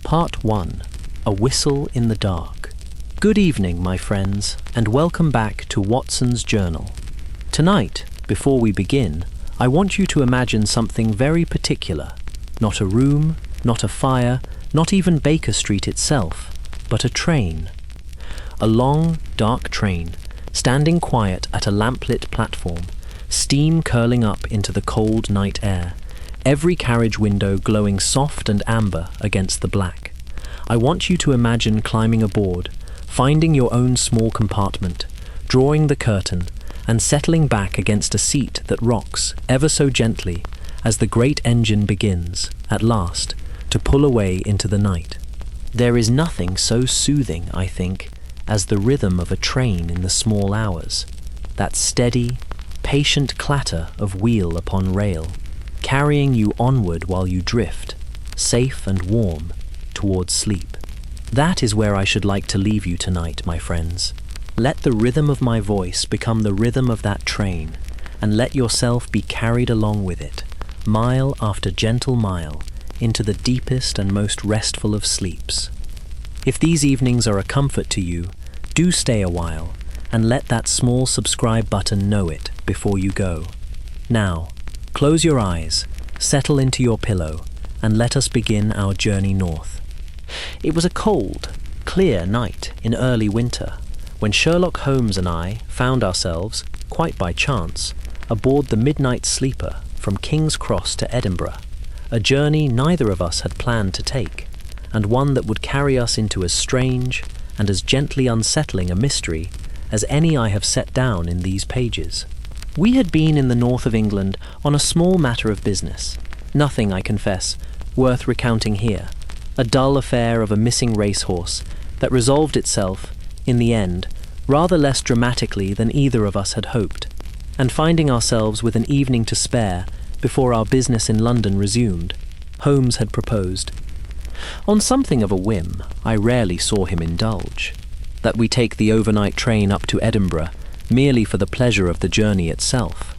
Part 1. A Whistle in the Dark. Good evening, my friends, and welcome back to Watson's Journal. Tonight, before we begin, I want you to imagine something very particular. Not a room, not a fire, not even Baker Street itself, but a train. A long, dark train, standing quiet at a lamplit platform, steam curling up into the cold night air, every carriage window glowing soft and amber against the black. I want you to imagine climbing aboard, finding your own small compartment, drawing the curtain, and settling back against a seat that rocks ever so gently as the great engine begins, at last, to pull away into the night. There is nothing so soothing, I think, as the rhythm of a train in the small hours, that steady, patient clatter of wheel upon rail, carrying you onward while you drift, safe and warm, towards sleep. That is where I should like to leave you tonight, my friends. Let the rhythm of my voice become the rhythm of that train, and let yourself be carried along with it, mile after gentle mile, into the deepest and most restful of sleeps. If these evenings are a comfort to you, do stay a while, and let that small subscribe button know it before you go. Now, close your eyes, settle into your pillow, and let us begin our journey north. It was a cold, clear night in early winter when Sherlock Holmes and I found ourselves, quite by chance, aboard the midnight sleeper from King's Cross to Edinburgh, a journey neither of us had planned to take, and one that would carry us into as strange and as gently unsettling a mystery as any I have set down in these pages. We had been in the north of England on a small matter of business, nothing, I confess, worth recounting here, a dull affair of a missing racehorse that resolved itself, in the end, rather less dramatically than either of us had hoped, and finding ourselves with an evening to spare before our business in London resumed, Holmes had proposed. On something of a whim, I rarely saw him indulge, that we take the overnight train up to Edinburgh merely for the pleasure of the journey itself,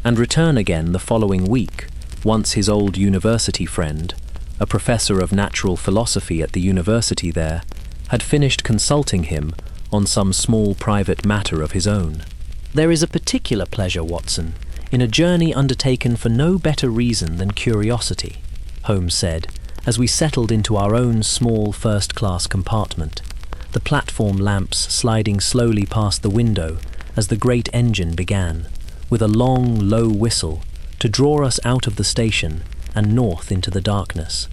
and return again the following week, once his old university friend, a professor of natural philosophy at the university there, had finished consulting him on some small private matter of his own. There is a particular pleasure, Watson, in a journey undertaken for no better reason than curiosity, Holmes said, as we settled into our own small first-class compartment, the platform lamps sliding slowly past the window as the great engine began, with a long, low whistle, to draw us out of the station and north into the darkness.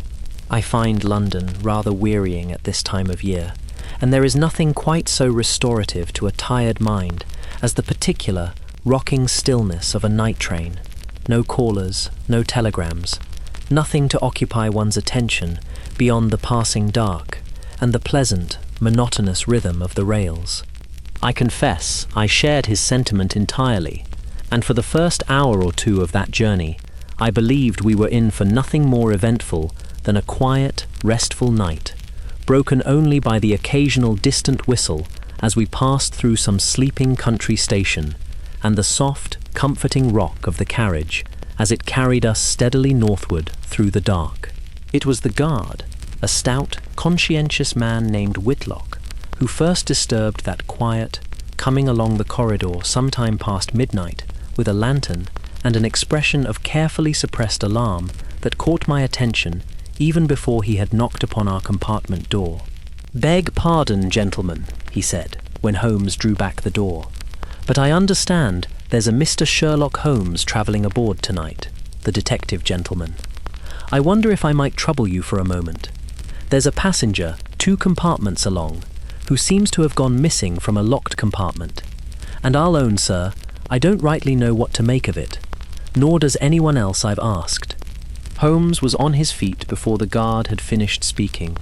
I find London rather wearying at this time of year, and there is nothing quite so restorative to a tired mind as the particular, rocking stillness of a night train. No callers, no telegrams, nothing to occupy one's attention beyond the passing dark and the pleasant, monotonous rhythm of the rails. I confess I shared his sentiment entirely, and for the first hour or two of that journey, I believed we were in for nothing more eventful than a quiet, restful night, broken only by the occasional distant whistle as we passed through some sleeping country station, and the soft, comforting rock of the carriage as it carried us steadily northward through the dark. It was the guard, a stout, conscientious man named Whitlock, who first disturbed that quiet, coming along the corridor sometime past midnight with a lantern and an expression of carefully suppressed alarm that caught my attention even before he had knocked upon our compartment door. "Beg pardon, gentlemen," he said, when Holmes drew back the door, "but I understand there's a Mr. Sherlock Holmes travelling aboard tonight, the detective gentleman. I wonder if I might trouble you for a moment. There's a passenger 2 compartments along who seems to have gone missing from a locked compartment, and I'll own, sir, I don't rightly know what to make of it, nor does anyone else I've asked." Holmes was on his feet before the guard had finished speaking,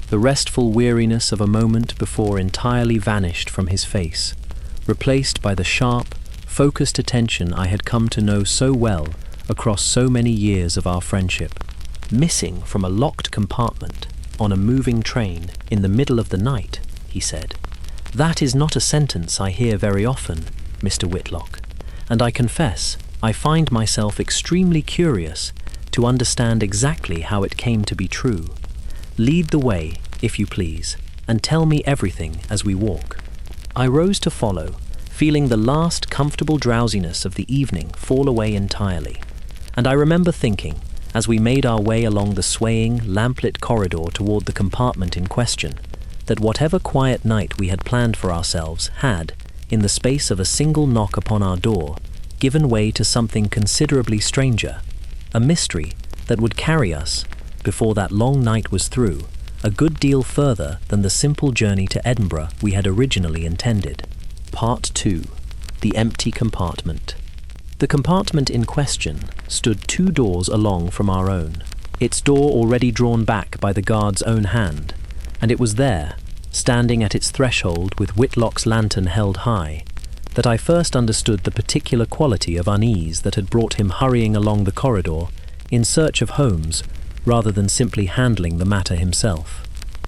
the restful weariness of a moment before entirely vanished from his face, replaced by the sharp, focused attention I had come to know so well across so many years of our friendship. "Missing from a locked compartment, on a moving train, in the middle of the night," he said. "That is not a sentence I hear very often, Mr. Whitlock, and I confess I find myself extremely curious to understand exactly how it came to be true. Lead the way, if you please, and tell me everything as we walk." I rose to follow, feeling the last comfortable drowsiness of the evening fall away entirely. And I remember thinking, as we made our way along the swaying, lamplit corridor toward the compartment in question, that whatever quiet night we had planned for ourselves had, in the space of a single knock upon our door, given way to something considerably stranger, a mystery that would carry us, before that long night was through, a good deal further than the simple journey to Edinburgh we had originally intended. Part 2. The Empty Compartment. The compartment in question stood 2 doors along from our own, its door already drawn back by the guard's own hand, and it was there, standing at its threshold with Whitlock's lantern held high, that I first understood the particular quality of unease that had brought him hurrying along the corridor in search of Holmes rather than simply handling the matter himself.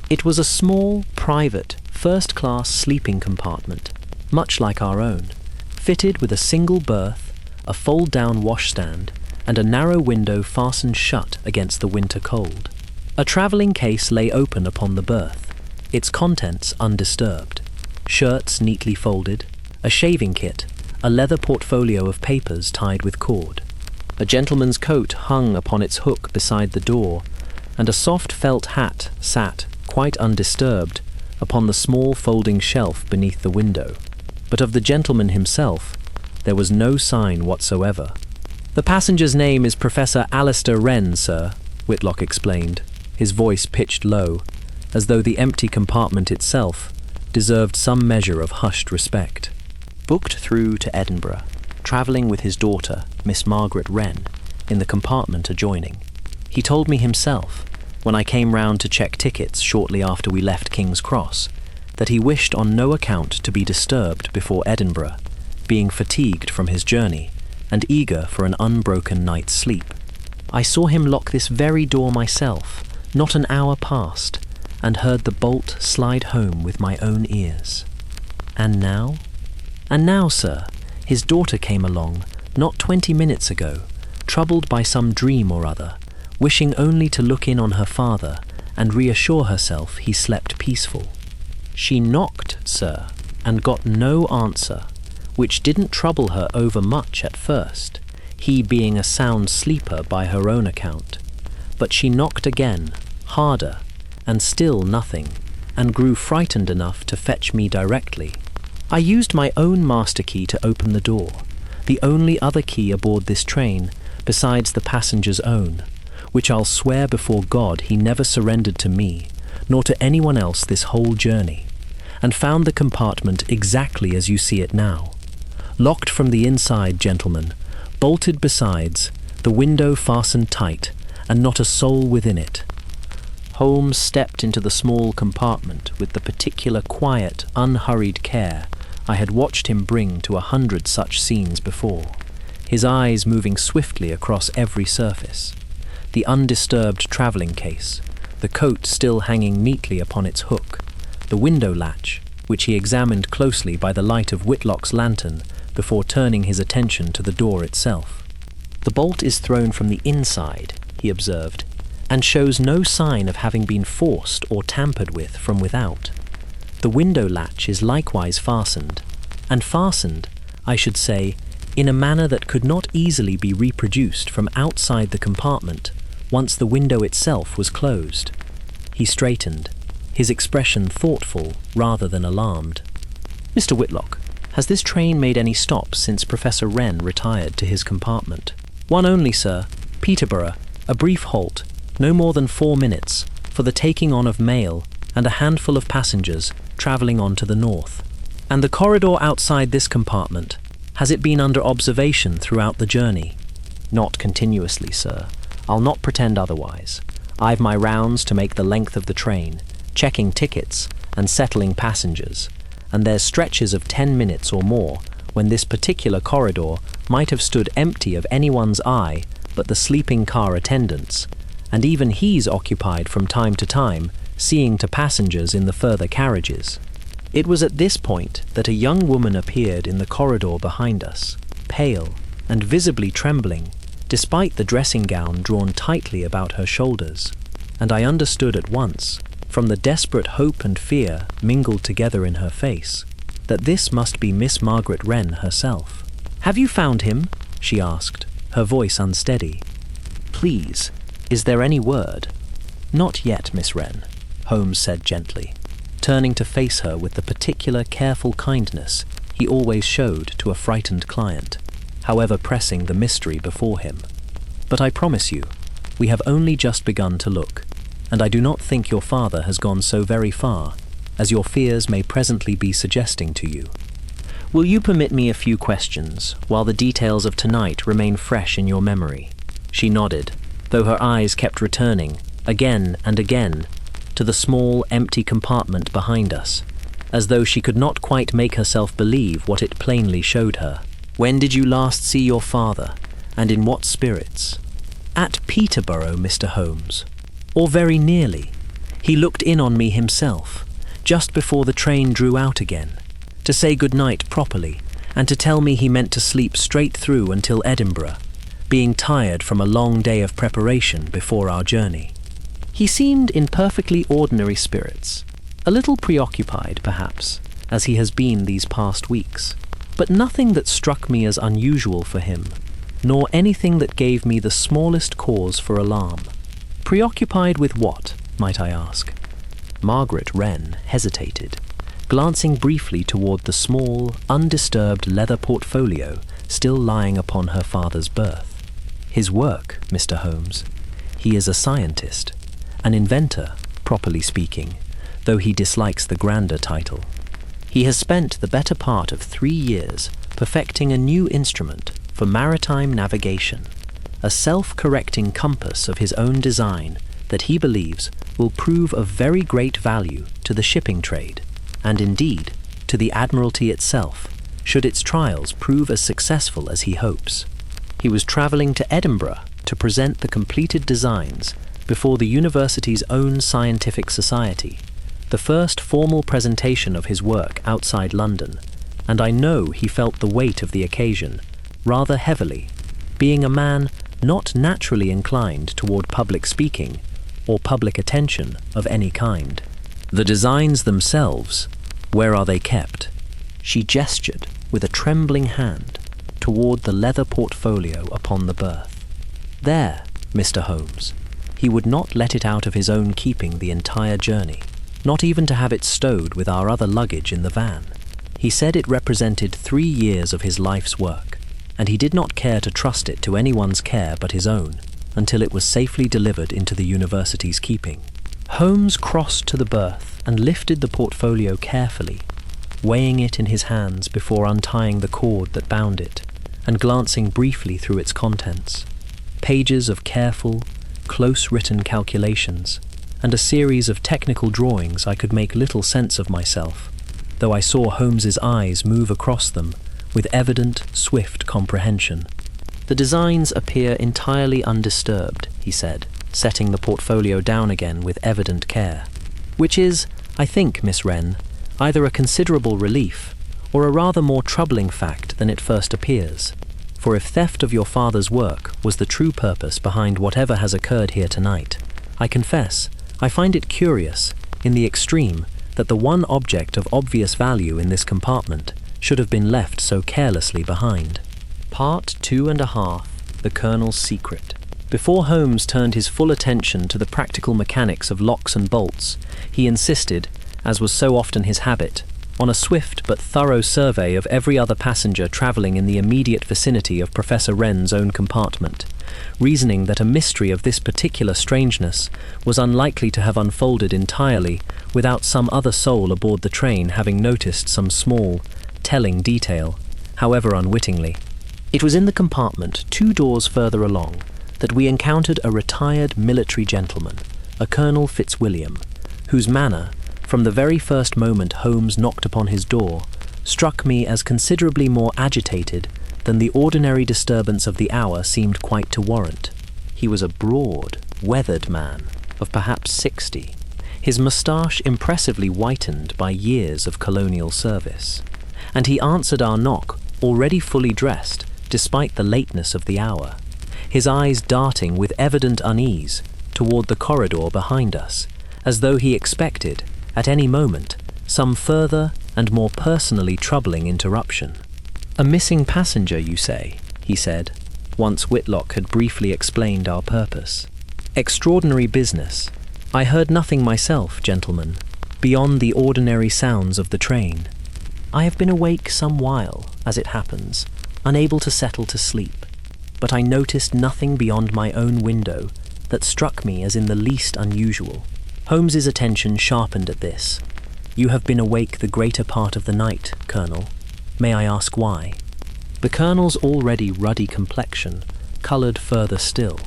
It was a small, private, first-class sleeping compartment, much like our own, fitted with a single berth, a fold-down washstand, and a narrow window fastened shut against the winter cold. A travelling case lay open upon the berth, its contents undisturbed. Shirts neatly folded, a shaving kit, a leather portfolio of papers tied with cord. A gentleman's coat hung upon its hook beside the door, and a soft felt hat sat, quite undisturbed, upon the small folding shelf beneath the window. But of the gentleman himself, there was no sign whatsoever. "The passenger's name is Professor Alistair Wren, sir," Whitlock explained, his voice pitched low, as though the empty compartment itself deserved some measure of hushed respect. Booked through to Edinburgh, travelling with his daughter, Miss Margaret Wren, in the compartment adjoining. He told me himself, when I came round to check tickets shortly after we left King's Cross, that he wished on no account to be disturbed before Edinburgh, being fatigued from his journey and eager for an unbroken night's sleep. I saw him lock this very door myself, not an hour past, and heard the bolt slide home with my own ears. And now? And now, sir, his daughter came along, not 20 minutes ago, troubled by some dream or other, wishing only to look in on her father and reassure herself he slept peaceful. She knocked, sir, and got no answer, which didn't trouble her over much at first, he being a sound sleeper by her own account. But she knocked again, harder, and still nothing, and grew frightened enough to fetch me directly. I used my own master key to open the door, the only other key aboard this train, besides the passenger's own, which I'll swear before God he never surrendered to me, nor to anyone else this whole journey, and found the compartment exactly as you see it now. Locked from the inside, gentlemen, bolted besides, the window fastened tight, and not a soul within it. Holmes stepped into the small compartment with the particular quiet, unhurried care I had watched him bring to 100 such scenes before, his eyes moving swiftly across every surface. The undisturbed travelling case, the coat still hanging neatly upon its hook, the window latch, which he examined closely by the light of Whitlock's lantern before turning his attention to the door itself. "The bolt is thrown from the inside," he observed, "and shows no sign of having been forced or tampered with from without. The window latch is likewise fastened, and fastened, I should say, in a manner that could not easily be reproduced from outside the compartment once the window itself was closed." He straightened, his expression thoughtful rather than alarmed. "Mr. Whitlock, has this train made any stops since Professor Wren retired to his compartment?" "One only, sir, Peterborough, a brief halt, no more than 4 minutes, for the taking on of mail and a handful of passengers travelling on to the north." "And the corridor outside this compartment, has it been under observation throughout the journey?" "Not continuously, sir. I'll not pretend otherwise. I've my rounds to make the length of the train, checking tickets and settling passengers, and there's stretches of 10 minutes or more when this particular corridor might have stood empty of anyone's eye but the sleeping car attendant's, and even he's occupied from time to time, seeing to passengers in the further carriages. It was at this point that a young woman appeared in the corridor behind us, pale and visibly trembling, despite the dressing gown drawn tightly about her shoulders. and I understood at once, from the desperate hope and fear mingled together in her face, that this must be Miss Margaret Wren herself. "Have you found him?" she asked, her voice unsteady. "Please, is there any word?" "Not yet, Miss Wren," Holmes said gently, turning to face her with the particular careful kindness he always showed to a frightened client, however pressing the mystery before him. "But I promise you, we have only just begun to look, and I do not think your father has gone so very far, as your fears may presently be suggesting to you. Will you permit me a few questions, while the details of tonight remain fresh in your memory?" She nodded, though her eyes kept returning, again and again, to the small, empty compartment behind us, as though she could not quite make herself believe what it plainly showed her. "When did you last see your father, and in what spirits?" "At Peterborough, Mr. Holmes. Or very nearly. He looked in on me himself, just before the train drew out again, to say good night properly, and to tell me he meant to sleep straight through until Edinburgh, being tired from a long day of preparation before our journey. He seemed in perfectly ordinary spirits, a little preoccupied, perhaps, as he has been these past weeks, but nothing that struck me as unusual for him, nor anything that gave me the smallest cause for alarm." "Preoccupied with what, might I ask?" Margaret Wren hesitated, glancing briefly toward the small, undisturbed leather portfolio still lying upon her father's berth. "His work, Mr. Holmes. He is a scientist, an inventor, properly speaking, though he dislikes the grander title. He has spent the better part of 3 years perfecting a new instrument for maritime navigation, a self-correcting compass of his own design that he believes will prove of very great value to the shipping trade, and indeed to the Admiralty itself, should its trials prove as successful as he hopes. He was travelling to Edinburgh to present the completed designs before the university's own scientific society, the first formal presentation of his work outside London, and I know he felt the weight of the occasion rather heavily, being a man not naturally inclined toward public speaking or public attention of any kind. The designs themselves, where are they kept?" She gestured with a trembling hand toward the leather portfolio upon the berth. "There, Mr. Holmes. He would not let it out of his own keeping the entire journey, not even to have it stowed with our other luggage in the van. He said it represented 3 years of his life's work, and he did not care to trust it to anyone's care but his own, until it was safely delivered into the university's keeping." Holmes crossed to the berth and lifted the portfolio carefully, weighing it in his hands before untying the cord that bound it, and glancing briefly through its contents. Pages of careful, close-written calculations, and a series of technical drawings I could make little sense of myself, though I saw Holmes's eyes move across them with evident, swift comprehension. "The designs appear entirely undisturbed," he said, setting the portfolio down again with evident care, "which is, I think, Miss Wren, either a considerable relief or a rather more troubling fact than it first appears. For if theft of your father's work was the true purpose behind whatever has occurred here tonight, I confess I find it curious, in the extreme, that the one object of obvious value in this compartment should have been left so carelessly behind." Part 2.5: The Colonel's Secret. Before Holmes turned his full attention to the practical mechanics of locks and bolts, he insisted, as was so often his habit, on a swift but thorough survey of every other passenger travelling in the immediate vicinity of Professor Wren's own compartment, reasoning that a mystery of this particular strangeness was unlikely to have unfolded entirely without some other soul aboard the train having noticed some small, telling detail, however unwittingly. It was in the compartment 2 doors further along that we encountered a retired military gentleman, a Colonel Fitzwilliam, whose manner, from the very first moment Holmes knocked upon his door, struck me as considerably more agitated than the ordinary disturbance of the hour seemed quite to warrant. He was a broad, weathered man of perhaps 60, his moustache impressively whitened by years of colonial service, and he answered our knock already fully dressed despite the lateness of the hour, his eyes darting with evident unease toward the corridor behind us, as though he expected, at any moment, some further and more personally troubling interruption. "A missing passenger, you say?" he said, once Whitlock had briefly explained our purpose. "Extraordinary business. I heard nothing myself, gentlemen, beyond the ordinary sounds of the train. I have been awake some while, as it happens, unable to settle to sleep, but I noticed nothing beyond my own window that struck me as in the least unusual." Holmes's attention sharpened at this. "You have been awake the greater part of the night, Colonel. May I ask why?" The Colonel's already ruddy complexion coloured further still,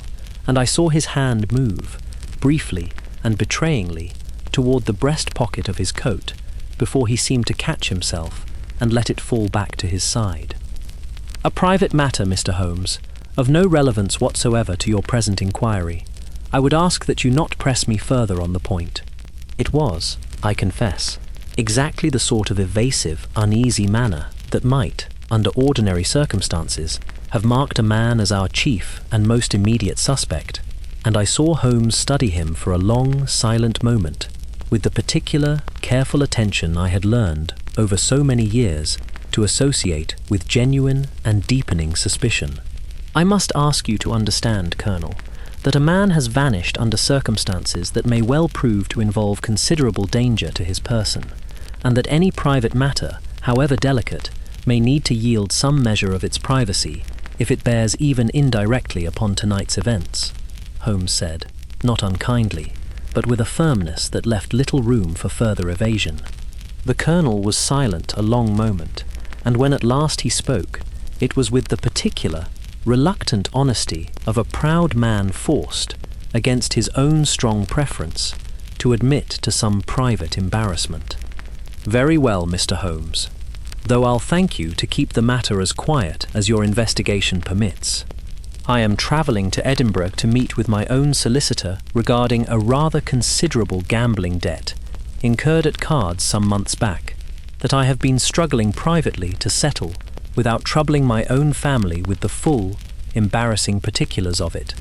and I saw his hand move, briefly and betrayingly, toward the breast pocket of his coat, before he seemed to catch himself and let it fall back to his side. "A private matter, Mr. Holmes, of no relevance whatsoever to your present inquiry. I would ask that you not press me further on the point." It was, I confess, exactly the sort of evasive, uneasy manner that might, under ordinary circumstances, have marked a man as our chief and most immediate suspect, and I saw Holmes study him for a long, silent moment, with the particular, careful attention I had learned, over so many years, to associate with genuine and deepening suspicion. "I must ask you to understand, Colonel, that a man has vanished under circumstances that may well prove to involve considerable danger to his person, and that any private matter, however delicate, may need to yield some measure of its privacy if it bears even indirectly upon tonight's events," Holmes said, not unkindly, but with a firmness that left little room for further evasion. The Colonel was silent a long moment, and when at last he spoke, it was with the particular, reluctant honesty of a proud man forced, against his own strong preference, to admit to some private embarrassment. "Very well, Mr. Holmes, though I'll thank you to keep the matter as quiet as your investigation permits. I am travelling to Edinburgh to meet with my own solicitor regarding a rather considerable gambling debt incurred at cards some months back, that I have been struggling privately to settle without troubling my own family with the full, embarrassing particulars of it.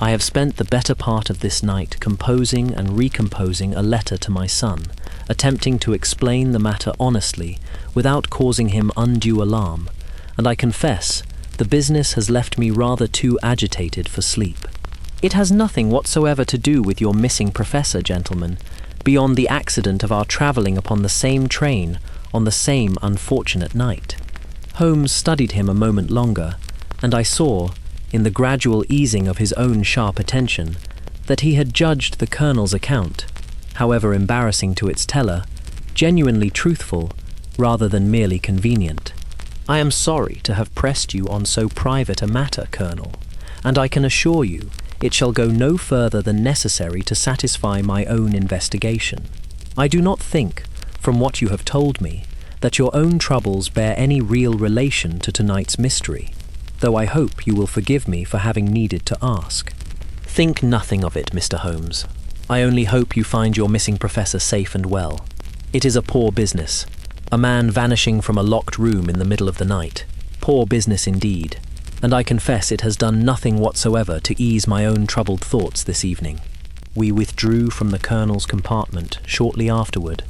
I have spent the better part of this night composing and recomposing a letter to my son, attempting to explain the matter honestly without causing him undue alarm, and I confess the business has left me rather too agitated for sleep. It has nothing whatsoever to do with your missing professor, gentlemen, beyond the accident of our travelling upon the same train on the same unfortunate night." Holmes studied him a moment longer, and I saw, in the gradual easing of his own sharp attention, that he had judged the Colonel's account, however embarrassing to its teller, genuinely truthful rather than merely convenient. "I am sorry to have pressed you on so private a matter, Colonel, and I can assure you it shall go no further than necessary to satisfy my own investigation. I do not think, from what you have told me, that your own troubles bear any real relation to tonight's mystery, though I hope you will forgive me for having needed to ask." "Think nothing of it, Mr. Holmes. I only hope you find your missing professor safe and well. It is a poor business. A man vanishing from a locked room in the middle of the night. Poor business indeed, and I confess it has done nothing whatsoever to ease my own troubled thoughts this evening." We withdrew from the Colonel's compartment shortly afterward,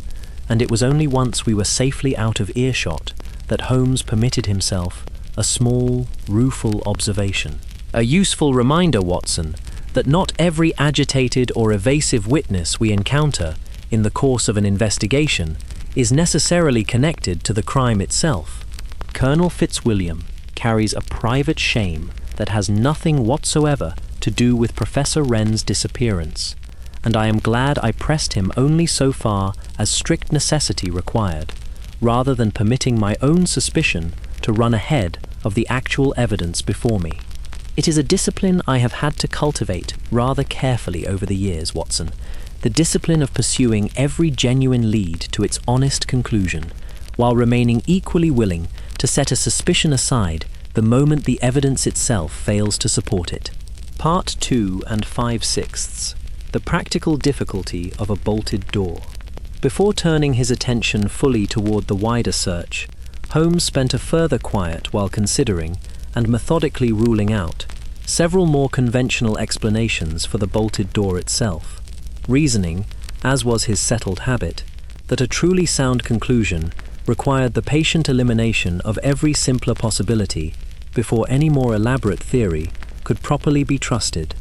and it was only once we were safely out of earshot that Holmes permitted himself a small, rueful observation. "A useful reminder, Watson, that not every agitated or evasive witness we encounter in the course of an investigation is necessarily connected to the crime itself. Colonel Fitzwilliam carries a private shame that has nothing whatsoever to do with Professor Wren's disappearance, and I am glad I pressed him only so far as strict necessity required, rather than permitting my own suspicion to run ahead of the actual evidence before me. It is a discipline I have had to cultivate rather carefully over the years, Watson, the discipline of pursuing every genuine lead to its honest conclusion, while remaining equally willing to set a suspicion aside the moment the evidence itself fails to support it. Part 2 and 5/6. The practical difficulty of a bolted door. Before turning his attention fully toward the wider search, Holmes spent a further quiet while considering and methodically ruling out, several more conventional explanations for the bolted door itself, reasoning, as was his settled habit, that a truly sound conclusion required the patient elimination of every simpler possibility before any more elaborate theory could properly be trusted.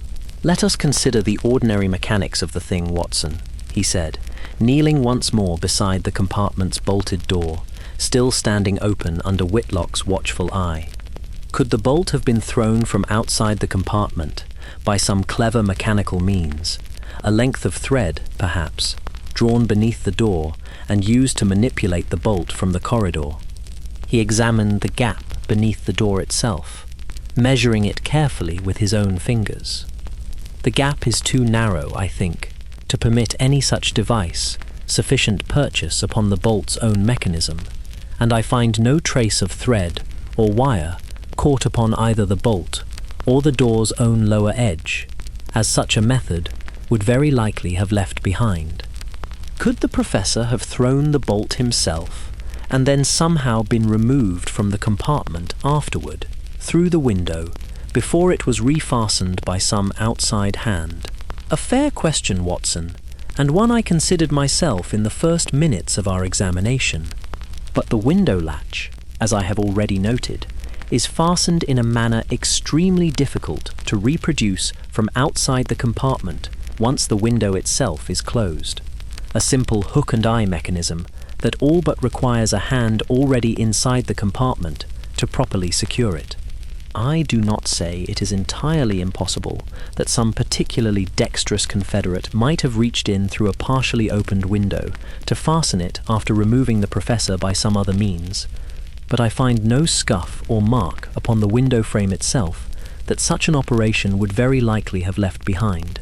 "Let us consider the ordinary mechanics of the thing, Watson," he said, kneeling once more beside the compartment's bolted door, still standing open under Whitlock's watchful eye. Could the bolt have been thrown from outside the compartment by some clever mechanical means, a length of thread, perhaps, drawn beneath the door and used to manipulate the bolt from the corridor? He examined the gap beneath the door itself, measuring it carefully with his own fingers. The gap is too narrow, I think, to permit any such device sufficient purchase upon the bolt's own mechanism, and I find no trace of thread or wire caught upon either the bolt or the door's own lower edge, as such a method would very likely have left behind. Could the professor have thrown the bolt himself and then somehow been removed from the compartment afterward, through the window, before it was refastened by some outside hand? A fair question, Watson, and one I considered myself in the first minutes of our examination. But the window latch, as I have already noted, is fastened in a manner extremely difficult to reproduce from outside the compartment once the window itself is closed. A simple hook and eye mechanism that all but requires a hand already inside the compartment to properly secure it. I do not say it is entirely impossible that some particularly dexterous confederate might have reached in through a partially opened window to fasten it after removing the professor by some other means, but I find no scuff or mark upon the window frame itself that such an operation would very likely have left behind,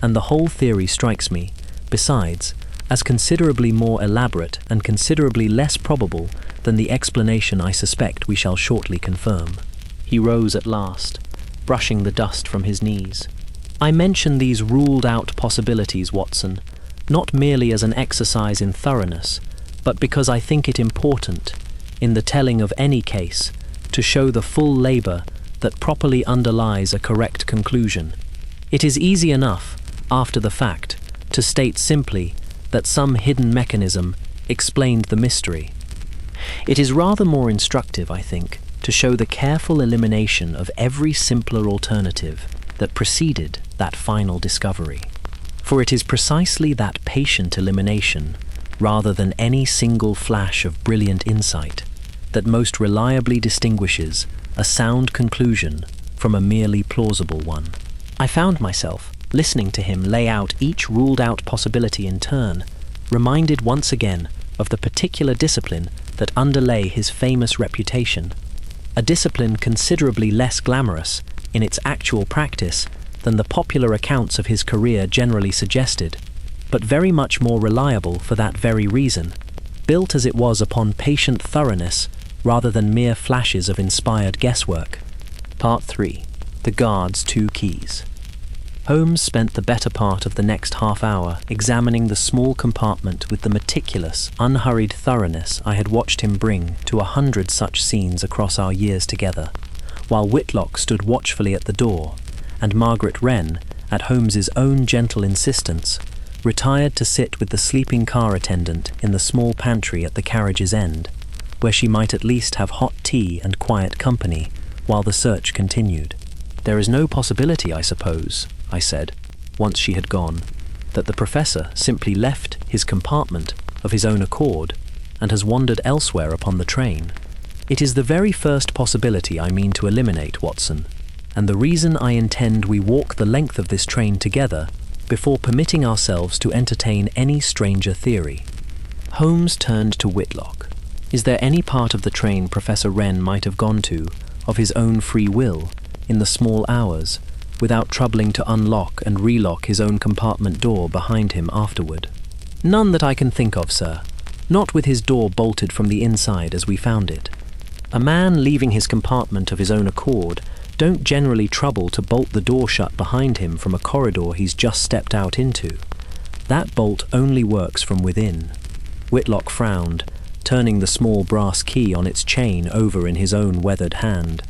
and the whole theory strikes me, besides, as considerably more elaborate and considerably less probable than the explanation I suspect we shall shortly confirm. He rose at last, brushing the dust from his knees. "I mention these ruled-out possibilities, Watson, not merely as an exercise in thoroughness, but because I think it important, in the telling of any case, to show the full labor that properly underlies a correct conclusion. It is easy enough, after the fact, to state simply that some hidden mechanism explained the mystery. It is rather more instructive, I think, to show the careful elimination of every simpler alternative that preceded that final discovery. For it is precisely that patient elimination, rather than any single flash of brilliant insight, that most reliably distinguishes a sound conclusion from a merely plausible one." I found myself, listening to him lay out each ruled-out possibility in turn, reminded once again of the particular discipline that underlay his famous reputation, a discipline considerably less glamorous in its actual practice than the popular accounts of his career generally suggested, but very much more reliable for that very reason, built as it was upon patient thoroughness rather than mere flashes of inspired guesswork. Part 3. The Guard's Two Keys. Holmes spent the better part of the next half hour examining the small compartment with the meticulous, unhurried thoroughness I had watched him bring to 100 such scenes across our years together, while Whitlock stood watchfully at the door, and Margaret Wren, at Holmes's own gentle insistence, retired to sit with the sleeping car attendant in the small pantry at the carriage's end, where she might at least have hot tea and quiet company while the search continued. "There is no possibility, I suppose," I said, once she had gone, "that the professor simply left his compartment of his own accord and has wandered elsewhere upon the train. It is the very first possibility I mean to eliminate, Watson, and the reason I intend we walk the length of this train together before permitting ourselves to entertain any stranger theory." Holmes turned to Whitlock. "Is there any part of the train Professor Wren might have gone to, of his own free will, in the small hours, without troubling to unlock and relock his own compartment door behind him afterward?" "None that I can think of, sir. Not with his door bolted from the inside as we found it. A man leaving his compartment of his own accord don't generally trouble to bolt the door shut behind him from a corridor he's just stepped out into. That bolt only works from within." Whitlock frowned, turning the small brass key on its chain over in his own weathered hand.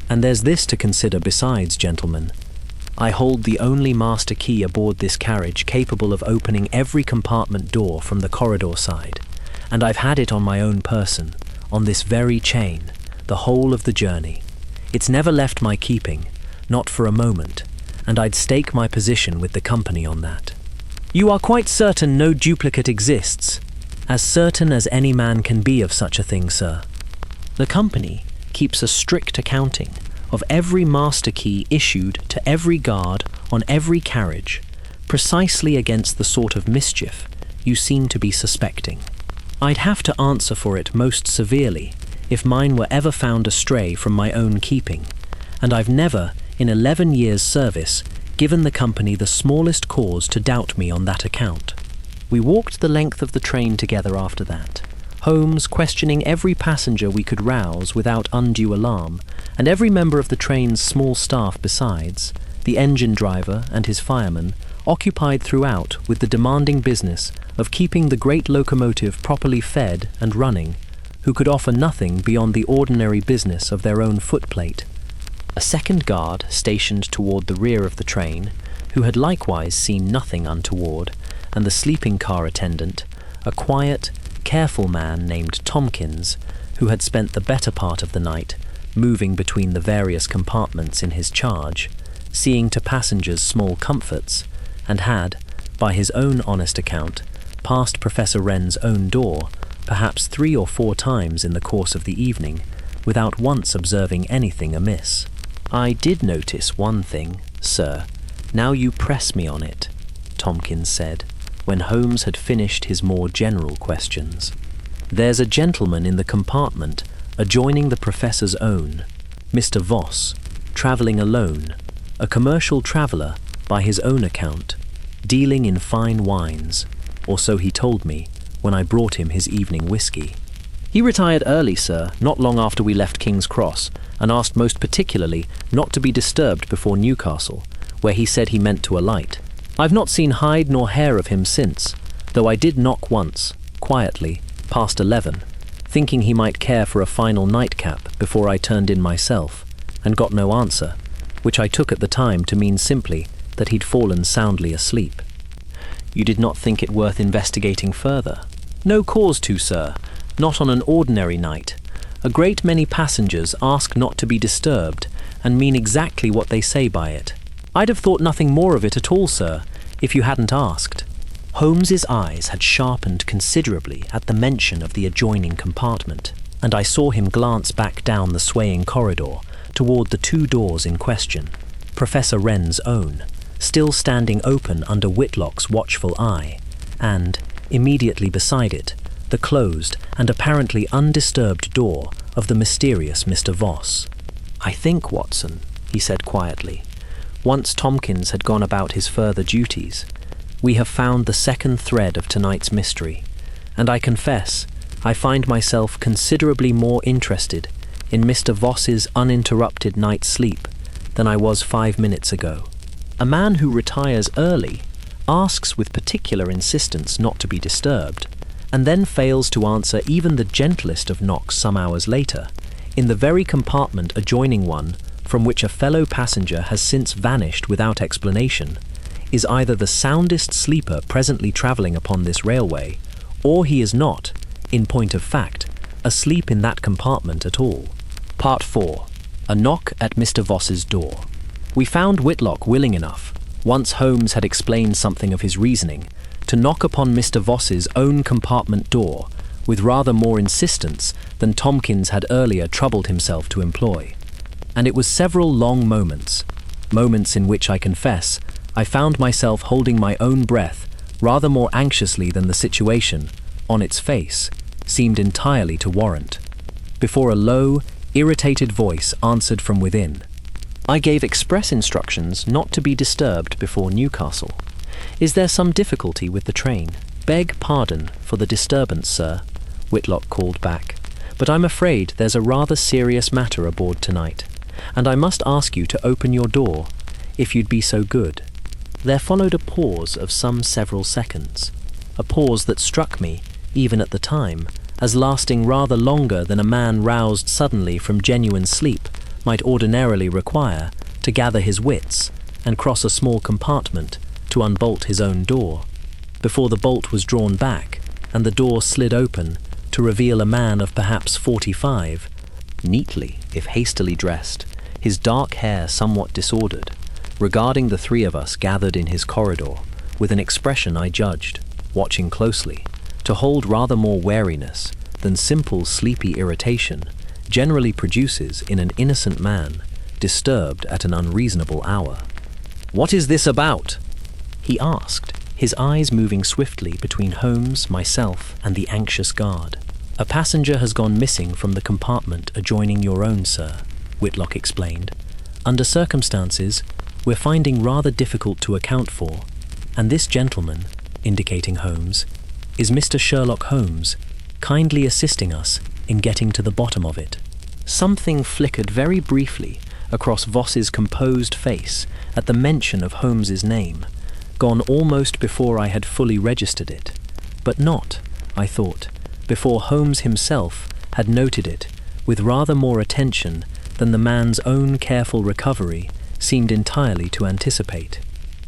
And there's this to consider besides, gentlemen. I hold the only master key aboard this carriage capable of opening every compartment door from the corridor side, and I've had it on my own person, on this very chain, the whole of the journey. It's never left my keeping, not for a moment, and I'd stake my position with the company on that. You are quite certain no duplicate exists? As certain as any man can be of such a thing, sir. The company keeps a strict accounting of every master key issued to every guard on every carriage, precisely against the sort of mischief you seem to be suspecting. I'd have to answer for it most severely if mine were ever found astray from my own keeping, and I've never, in 11 years' service, given the company the smallest cause to doubt me on that account. We walked the length of the train together after that, Holmes questioning every passenger we could rouse without undue alarm, and every member of the train's small staff besides, the engine driver and his fireman, occupied throughout with the demanding business of keeping the great locomotive properly fed and running, who could offer nothing beyond the ordinary business of their own footplate. A second guard stationed toward the rear of the train, who had likewise seen nothing untoward, and the sleeping car attendant, a quiet, careful man named Tompkins, who had spent the better part of the night moving between the various compartments in his charge, seeing to passengers' small comforts, and had, by his own honest account, passed Professor Wren's own door perhaps 3 or 4 times in the course of the evening, without once observing anything amiss. I did notice one thing, sir, now you press me on it, Tompkins said, when Holmes had finished his more general questions. There's a gentleman in the compartment adjoining the professor's own, Mr. Voss, travelling alone, a commercial traveller by his own account, dealing in fine wines, or so he told me when I brought him his evening whisky. He retired early, sir, not long after we left King's Cross, and asked most particularly not to be disturbed before Newcastle, where he said he meant to alight. I've not seen hide nor hair of him since, though I did knock once, quietly, past 11, thinking he might care for a final nightcap before I turned in myself, and got no answer, which I took at the time to mean simply that he'd fallen soundly asleep. You did not think it worth investigating further? No cause to, sir, not on an ordinary night. A great many passengers ask not to be disturbed, and mean exactly what they say by it. I'd have thought nothing more of it at all, sir, if you hadn't asked. Holmes's eyes had sharpened considerably at the mention of the adjoining compartment, and I saw him glance back down the swaying corridor toward the 2 doors in question, Professor Wren's own, still standing open under Whitlock's watchful eye, and, immediately beside it, the closed and apparently undisturbed door of the mysterious Mr. Voss. I think, Watson, he said quietly, once Tompkins had gone about his further duties, we have found the second thread of tonight's mystery, and I confess I find myself considerably more interested in Mr. Voss's uninterrupted night's sleep than I was 5 minutes ago. A man who retires early asks with particular insistence not to be disturbed, and then fails to answer even the gentlest of knocks some hours later, in the very compartment adjoining one from which a fellow passenger has since vanished without explanation, is either the soundest sleeper presently travelling upon this railway, or he is not, in point of fact, asleep in that compartment at all. Part 4. A knock at Mr. Voss's door. We found Whitlock willing enough, once Holmes had explained something of his reasoning, to knock upon Mr. Voss's own compartment door with rather more insistence than Tompkins had earlier troubled himself to employ. And it was several long moments in which, I confess, I found myself holding my own breath rather more anxiously than the situation, on its face, seemed entirely to warrant, before a low, irritated voice answered from within. I gave express instructions not to be disturbed before Newcastle. Is there some difficulty with the train? Beg pardon for the disturbance, sir, Whitlock called back, but I'm afraid there's a rather serious matter aboard tonight, and I must ask you to open your door, if you'd be so good. There followed a pause of some several seconds, a pause that struck me, even at the time, as lasting rather longer than a man roused suddenly from genuine sleep might ordinarily require to gather his wits and cross a small compartment to unbolt his own door, before the bolt was drawn back and the door slid open to reveal a man of perhaps 45, neatly, if hastily dressed, his dark hair somewhat disordered, regarding the three of us gathered in his corridor with an expression I judged, watching closely, to hold rather more wariness than simple sleepy irritation generally produces in an innocent man disturbed at an unreasonable hour. "What is this about?" he asked, his eyes moving swiftly between Holmes, myself, and the anxious guard. "A passenger has gone missing from the compartment adjoining your own, sir," Whitlock explained. "Under circumstances we're finding rather difficult to account for, and this gentleman," indicating Holmes, "is Mr. Sherlock Holmes, kindly assisting us in getting to the bottom of it." Something flickered very briefly across Voss's composed face at the mention of Holmes's name, gone almost before I had fully registered it, but not, I thought, before Holmes himself had noted it with rather more attention than the man's own careful recovery seemed entirely to anticipate.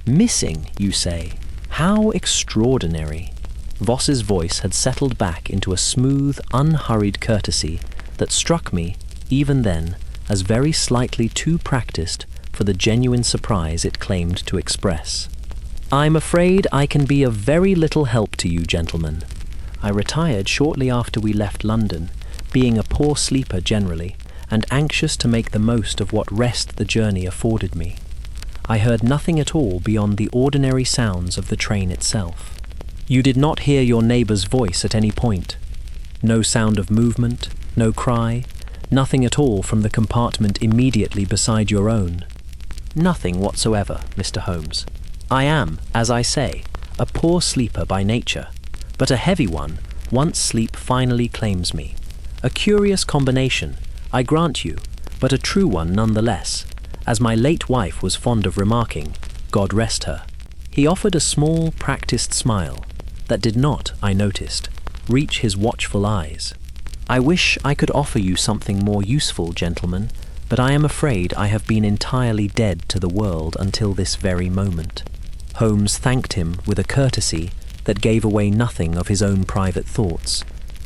"Missing, you say? How extraordinary!" Voss's voice had settled back into a smooth, unhurried courtesy that struck me, even then, as very slightly too practiced for the genuine surprise it claimed to express. "I'm afraid I can be of very little help to you, gentlemen. I retired shortly after we left London, being a poor sleeper generally, and anxious to make the most of what rest the journey afforded me. I heard nothing at all beyond the ordinary sounds of the train itself." "You did not hear your neighbour's voice at any point? No sound of movement, no cry, nothing at all from the compartment immediately beside your own?" "Nothing whatsoever, Mr. Holmes. I am, as I say, a poor sleeper by nature, but a heavy one once sleep finally claims me. A curious combination, I grant you, but a true one nonetheless, as my late wife was fond of remarking, God rest her." He offered a small, practiced smile that did not, I noticed, reach his watchful eyes. "I wish I could offer you something more useful, gentlemen, but I am afraid I have been entirely dead to the world until this very moment." Holmes thanked him with a courtesy that gave away nothing of his own private thoughts,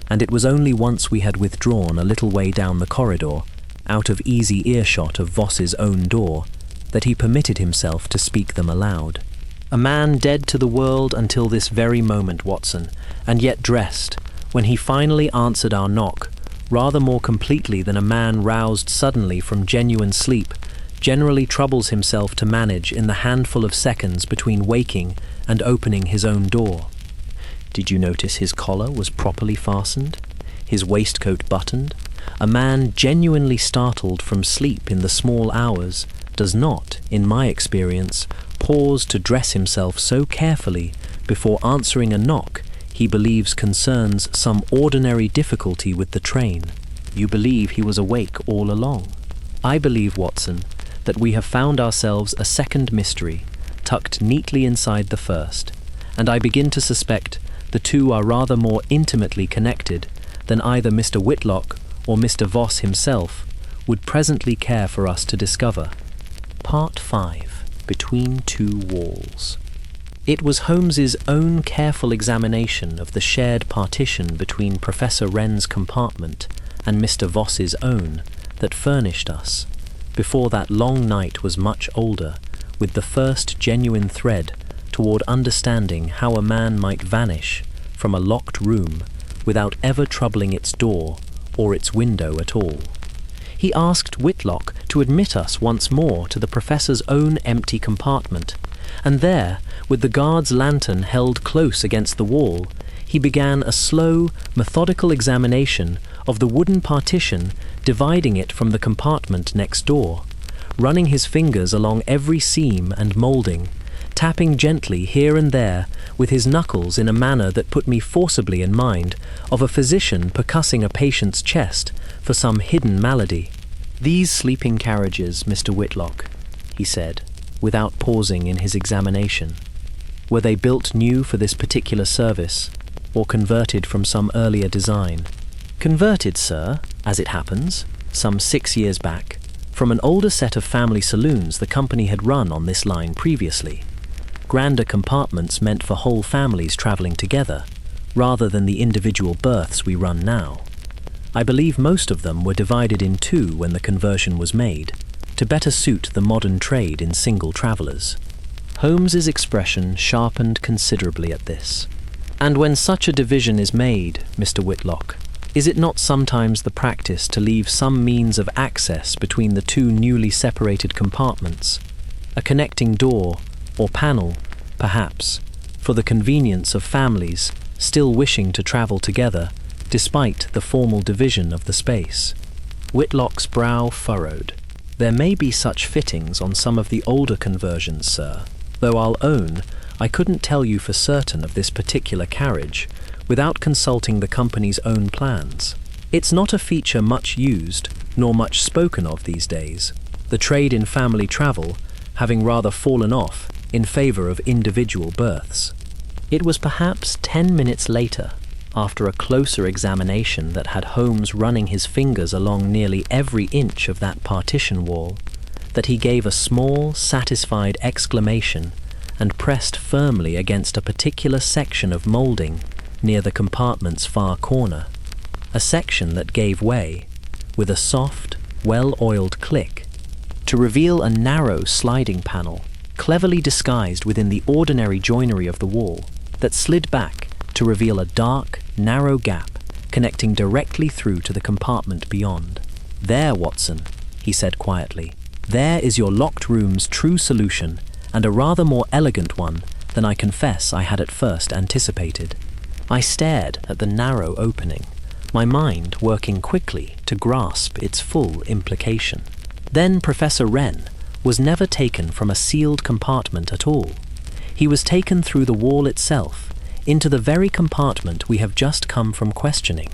and it was only once we had withdrawn a little way down the corridor, out of easy earshot of Voss's own door, that he permitted himself to speak them aloud. "A man dead to the world until this very moment, Watson, and yet dressed, when he finally answered our knock, rather more completely than a man roused suddenly from genuine sleep generally troubles himself to manage in the handful of seconds between waking and opening his own door. Did you notice his collar was properly fastened, his waistcoat buttoned? A man genuinely startled from sleep in the small hours does not, in my experience, pause to dress himself so carefully before answering a knock he believes concerns some ordinary difficulty with the train. You believe he was awake all along. I believe, Watson, that we have found ourselves a second mystery, tucked neatly inside the first, and I begin to suspect the two are rather more intimately connected than either Mr. Whitlock or Mr. Voss himself would presently care for us to discover. Part 5. Between Two Walls. It was Holmes's own careful examination of the shared partition between Professor Wren's compartment and Mr. Voss's own that furnished us, before that long night was much older, with the first genuine thread toward understanding how a man might vanish from a locked room without ever troubling its door or its window at all. He asked Whitlock to admit us once more to the professor's own empty compartment, and there, with the guard's lantern held close against the wall, he began a slow, methodical examination of the wooden partition dividing it from the compartment next door, running his fingers along every seam and moulding, tapping gently here and there with his knuckles in a manner that put me forcibly in mind of a physician percussing a patient's chest for some hidden malady. "These sleeping carriages, Mr. Whitlock," he said, without pausing in his examination, "were they built new for this particular service, or converted from some earlier design?" "Converted, sir, as it happens, some 6 years back, from an older set of family saloons the company had run on this line previously. Grander compartments meant for whole families traveling together, rather than the individual berths we run now. I believe most of them were divided in two when the conversion was made, to better suit the modern trade in single travelers. Holmes's expression sharpened considerably at this. "And when such a division is made, Mr. Whitlock, is it not sometimes the practice to leave some means of access between the two newly separated compartments, a connecting door or panel, perhaps, for the convenience of families still wishing to travel together despite the formal division of the space?" Whitlock's brow furrowed. "There may be such fittings on some of the older conversions, sir, though I'll own I couldn't tell you for certain of this particular carriage without consulting the company's own plans. It's not a feature much used nor much spoken of these days, the trade in family travel having rather fallen off in favor of individual berths." It was perhaps 10 minutes later, after a closer examination that had Holmes running his fingers along nearly every inch of that partition wall, that he gave a small, satisfied exclamation and pressed firmly against a particular section of moulding near the compartment's far corner, a section that gave way, with a soft, well-oiled click, to reveal a narrow sliding panel, cleverly disguised within the ordinary joinery of the wall, that slid back to reveal a dark, narrow gap connecting directly through to the compartment beyond. "There, Watson," he said quietly, "there is your locked room's true solution, and a rather more elegant one than I confess I had at first anticipated." I stared at the narrow opening, my mind working quickly to grasp its full implication. Then Professor Wren was never taken from a sealed compartment at all. He was taken through the wall itself, into the very compartment we have just come from questioning.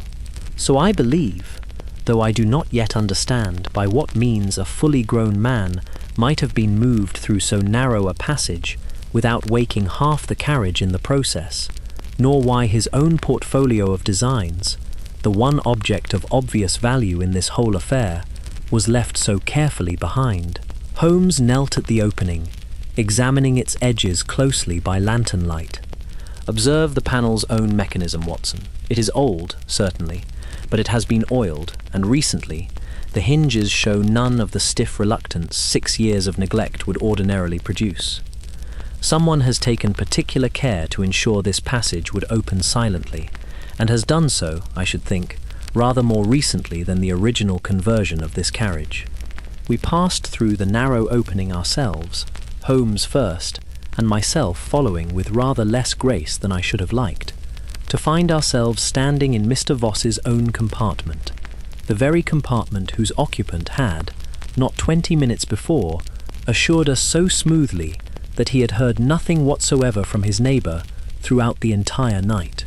So I believe, though I do not yet understand by what means a fully grown man might have been moved through so narrow a passage without waking half the carriage in the process, nor why his own portfolio of designs, the one object of obvious value in this whole affair, was left so carefully behind. Holmes knelt at the opening, examining its edges closely by lantern light. "Observe the panel's own mechanism, Watson. It is old, certainly, but it has been oiled, and recently the hinges show none of the stiff reluctance 6 years of neglect would ordinarily produce. Someone has taken particular care to ensure this passage would open silently, and has done so, I should think, rather more recently than the original conversion of this carriage. We passed through the narrow opening ourselves, Holmes first, and myself following with rather less grace than I should have liked, to find ourselves standing in Mr. Voss's own compartment, the very compartment whose occupant had, not 20 minutes before, assured us so smoothly that he had heard nothing whatsoever from his neighbour throughout the entire night.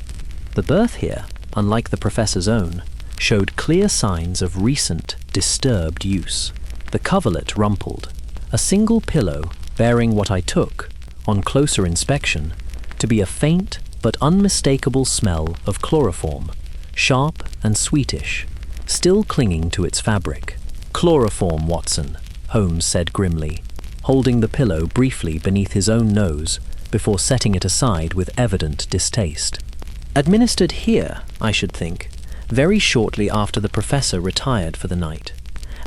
The berth here, unlike the Professor's own, showed clear signs of recent, disturbed use. The coverlet rumpled, a single pillow bearing what I took, on closer inspection, to be a faint but unmistakable smell of chloroform, sharp and sweetish, still clinging to its fabric. "Chloroform, Watson," Holmes said grimly, holding the pillow briefly beneath his own nose before setting it aside with evident distaste. "Administered here, I should think, very shortly after the Professor retired for the night,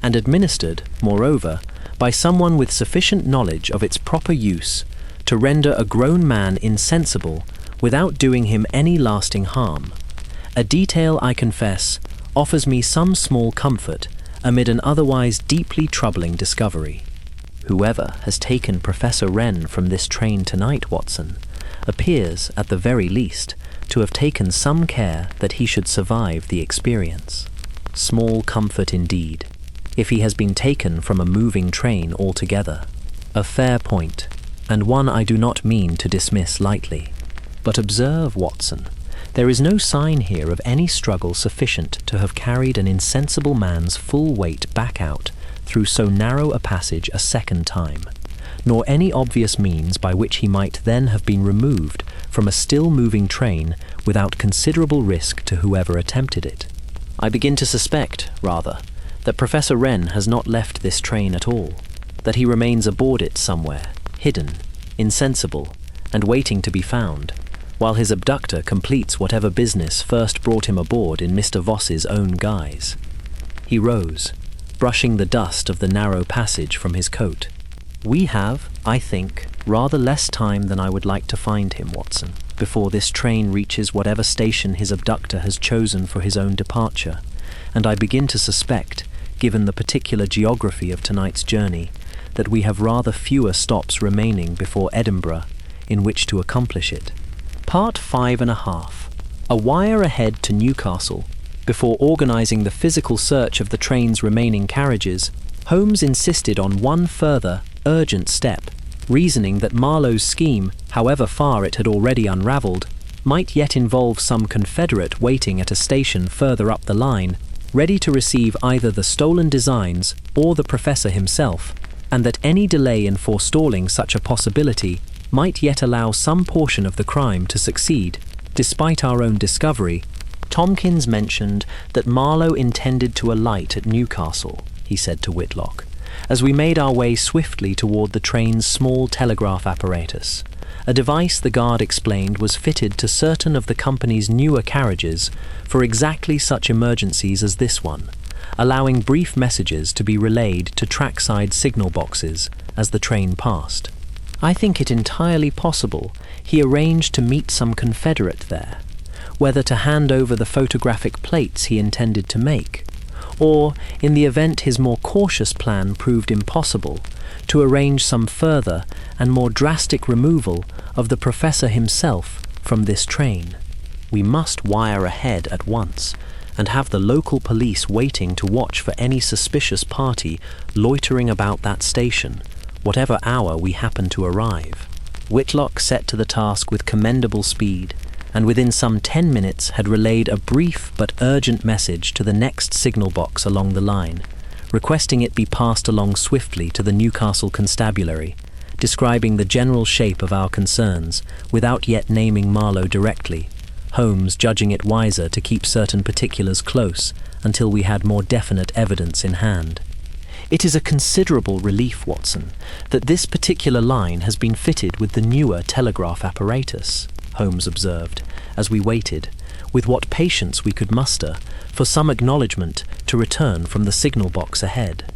and administered, moreover, by someone with sufficient knowledge of its proper use to render a grown man insensible without doing him any lasting harm. A detail, I confess, offers me some small comfort amid an otherwise deeply troubling discovery. Whoever has taken Professor Wren from this train tonight, Watson, appears, at the very least, to have taken some care that he should survive the experience. Small comfort indeed, if he has been taken from a moving train altogether. A fair point, and one I do not mean to dismiss lightly. But observe, Watson, there is no sign here of any struggle sufficient to have carried an insensible man's full weight back out through so narrow a passage a second time, nor any obvious means by which he might then have been removed from a still-moving train without considerable risk to whoever attempted it. I begin to suspect, rather, that Professor Wren has not left this train at all, that he remains aboard it somewhere, hidden, insensible, and waiting to be found, while his abductor completes whatever business first brought him aboard in Mr. Voss's own guise. He rose, brushing the dust of the narrow passage from his coat. We have, I think, rather less time than I would like to find him, Watson, before this train reaches whatever station his abductor has chosen for his own departure, and I begin to suspect, given the particular geography of tonight's journey, that we have rather fewer stops remaining before Edinburgh in which to accomplish it. Part 5.5. A wire ahead to Newcastle. Before organising the physical search of the train's remaining carriages, Holmes insisted on one further, urgent step, reasoning that Marlowe's scheme, however far it had already unravelled, might yet involve some confederate waiting at a station further up the line, ready to receive either the stolen designs or the professor himself, and that any delay in forestalling such a possibility might yet allow some portion of the crime to succeed, despite our own discovery. Tomkins mentioned that Marlowe intended to alight at Newcastle, he said to Whitlock, as we made our way swiftly toward the train's small telegraph apparatus, a device the guard explained was fitted to certain of the company's newer carriages for exactly such emergencies as this one, allowing brief messages to be relayed to trackside signal boxes as the train passed. I think it entirely possible he arranged to meet some confederate there, whether to hand over the photographic plates he intended to make, or, in the event his more cautious plan proved impossible, to arrange some further and more drastic removal of the professor himself from this train. We must wire ahead at once, and have the local police waiting to watch for any suspicious party loitering about that station, whatever hour we happen to arrive. Whitlock set to the task with commendable speed, and within some 10 minutes had relayed a brief but urgent message to the next signal box along the line, requesting it be passed along swiftly to the Newcastle Constabulary, describing the general shape of our concerns without yet naming Marlowe directly, Holmes judging it wiser to keep certain particulars close until we had more definite evidence in hand. It is a considerable relief, Watson, that this particular line has been fitted with the newer telegraph apparatus, Holmes observed, as we waited, with what patience we could muster, for some acknowledgement to return from the signal box ahead.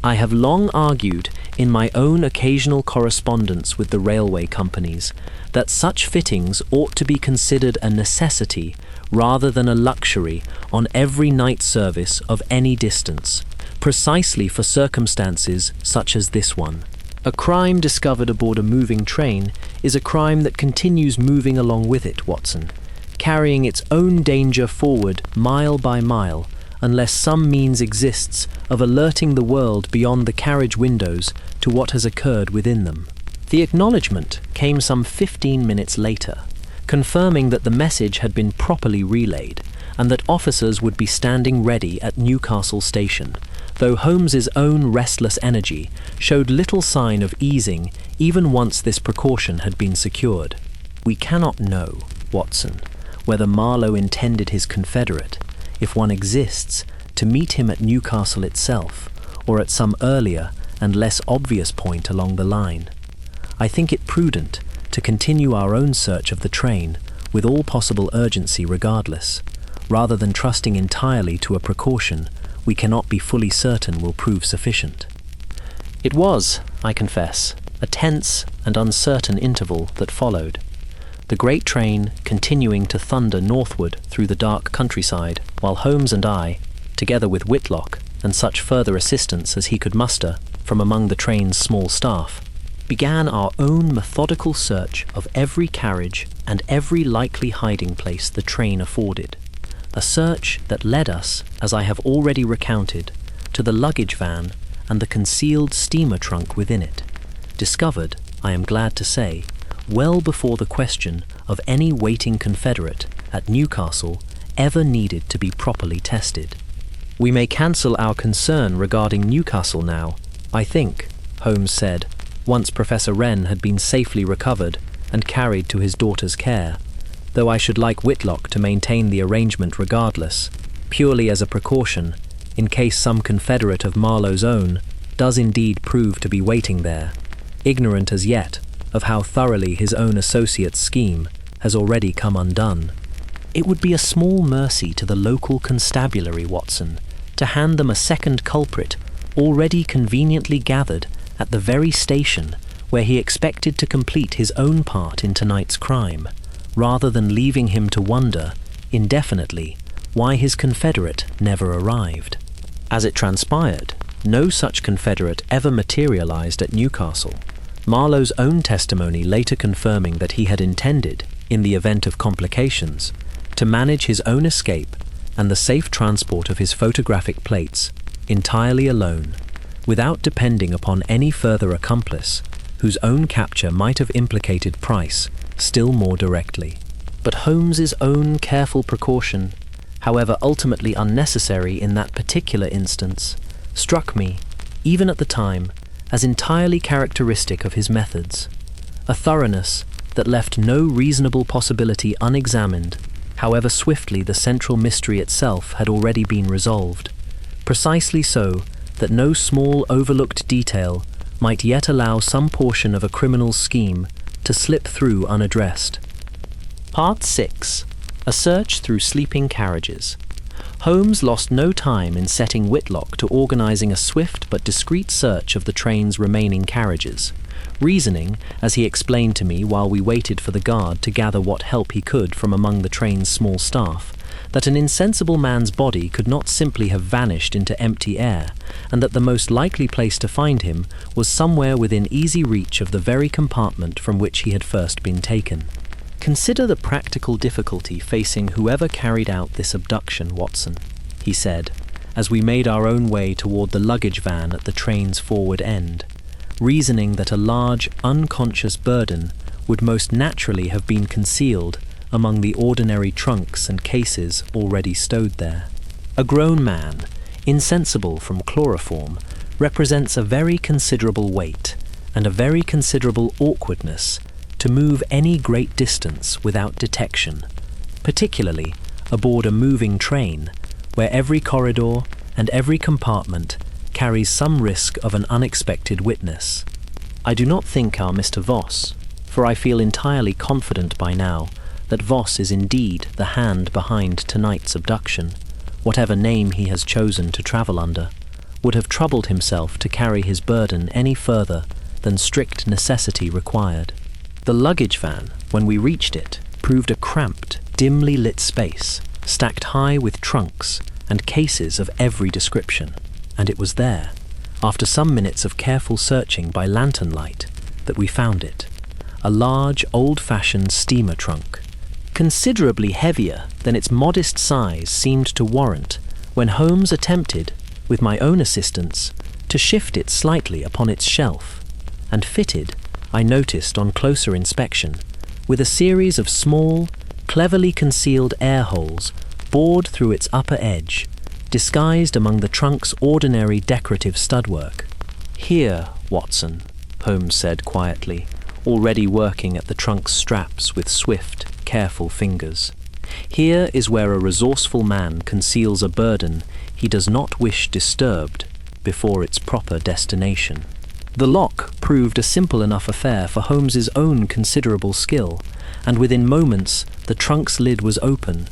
I have long argued, in my own occasional correspondence with the railway companies, that such fittings ought to be considered a necessity rather than a luxury on every night service of any distance, precisely for circumstances such as this one. A crime discovered aboard a moving train is a crime that continues moving along with it, Watson, carrying its own danger forward mile by mile, unless some means exists of alerting the world beyond the carriage windows to what has occurred within them. The acknowledgement came some 15 minutes later, confirming that the message had been properly relayed, and that officers would be standing ready at Newcastle station, though Holmes's own restless energy showed little sign of easing even once this precaution had been secured. We cannot know, Watson, whether Marlowe intended his confederate, if one exists, to meet him at Newcastle itself, or at some earlier and less obvious point along the line. I think it prudent to continue our own search of the train with all possible urgency regardless, rather than trusting entirely to a precaution we cannot be fully certain will prove sufficient. It was, I confess, a tense and uncertain interval that followed, the great train continuing to thunder northward through the dark countryside, while Holmes and I, together with Whitlock and such further assistance as he could muster from among the train's small staff, began our own methodical search of every carriage and every likely hiding place the train afforded, a search that led us, as I have already recounted, to the luggage van and the concealed steamer trunk within it, discovered, I am glad to say, well before the question of any waiting confederate at Newcastle ever needed to be properly tested. We may cancel our concern regarding Newcastle now, I think, Holmes said, once Professor Wren had been safely recovered and carried to his daughter's care, though I should like Whitlock to maintain the arrangement regardless, purely as a precaution, in case some confederate of Marlowe's own does indeed prove to be waiting there, ignorant as yet of how thoroughly his own associate's scheme has already come undone. It would be a small mercy to the local constabulary, Watson, to hand them a second culprit already conveniently gathered at the very station where he expected to complete his own part in tonight's crime, rather than leaving him to wonder, indefinitely, why his confederate never arrived. As it transpired, no such confederate ever materialized at Newcastle, Marlowe's own testimony later confirming that he had intended, in the event of complications, to manage his own escape and the safe transport of his photographic plates entirely alone, without depending upon any further accomplice whose own capture might have implicated Price still more directly. But Holmes's own careful precaution, however ultimately unnecessary in that particular instance, struck me, even at the time, as entirely characteristic of his methods, a thoroughness that left no reasonable possibility unexamined, however swiftly the central mystery itself had already been resolved, precisely so that no small overlooked detail might yet allow some portion of a criminal's scheme to slip through unaddressed. Part 6. A search through sleeping carriages. Holmes lost no time in setting Whitlock to organizing a swift but discreet search of the train's remaining carriages, reasoning, as he explained to me while we waited for the guard to gather what help he could from among the train's small staff, that an insensible man's body could not simply have vanished into empty air, and that the most likely place to find him was somewhere within easy reach of the very compartment from which he had first been taken. "Consider the practical difficulty facing whoever carried out this abduction, Watson," he said, as we made our own way toward the luggage van at the train's forward end, reasoning that a large, unconscious burden would most naturally have been concealed among the ordinary trunks and cases already stowed there. A grown man, insensible from chloroform, represents a very considerable weight and a very considerable awkwardness to move any great distance without detection, particularly aboard a moving train where every corridor and every compartment carries some risk of an unexpected witness. I do not think our Mr. Voss, for I feel entirely confident by now that Voss is indeed the hand behind tonight's abduction, whatever name he has chosen to travel under, would have troubled himself to carry his burden any further than strict necessity required. The luggage van, when we reached it, proved a cramped, dimly lit space, stacked high with trunks and cases of every description, and it was there, after some minutes of careful searching by lantern light, that we found it, a large, old-fashioned steamer trunk, considerably heavier than its modest size seemed to warrant when Holmes attempted, with my own assistance, to shift it slightly upon its shelf, and fitted, I noticed on closer inspection, with a series of small, cleverly concealed air holes bored through its upper edge, disguised among the trunk's ordinary decorative studwork. "Here, Watson," Holmes said quietly, already working at the trunk's straps with swift, careful fingers. "Here is where a resourceful man conceals a burden he does not wish disturbed before its proper destination." The lock proved a simple enough affair for Holmes's own considerable skill, and within moments the trunk's lid was open,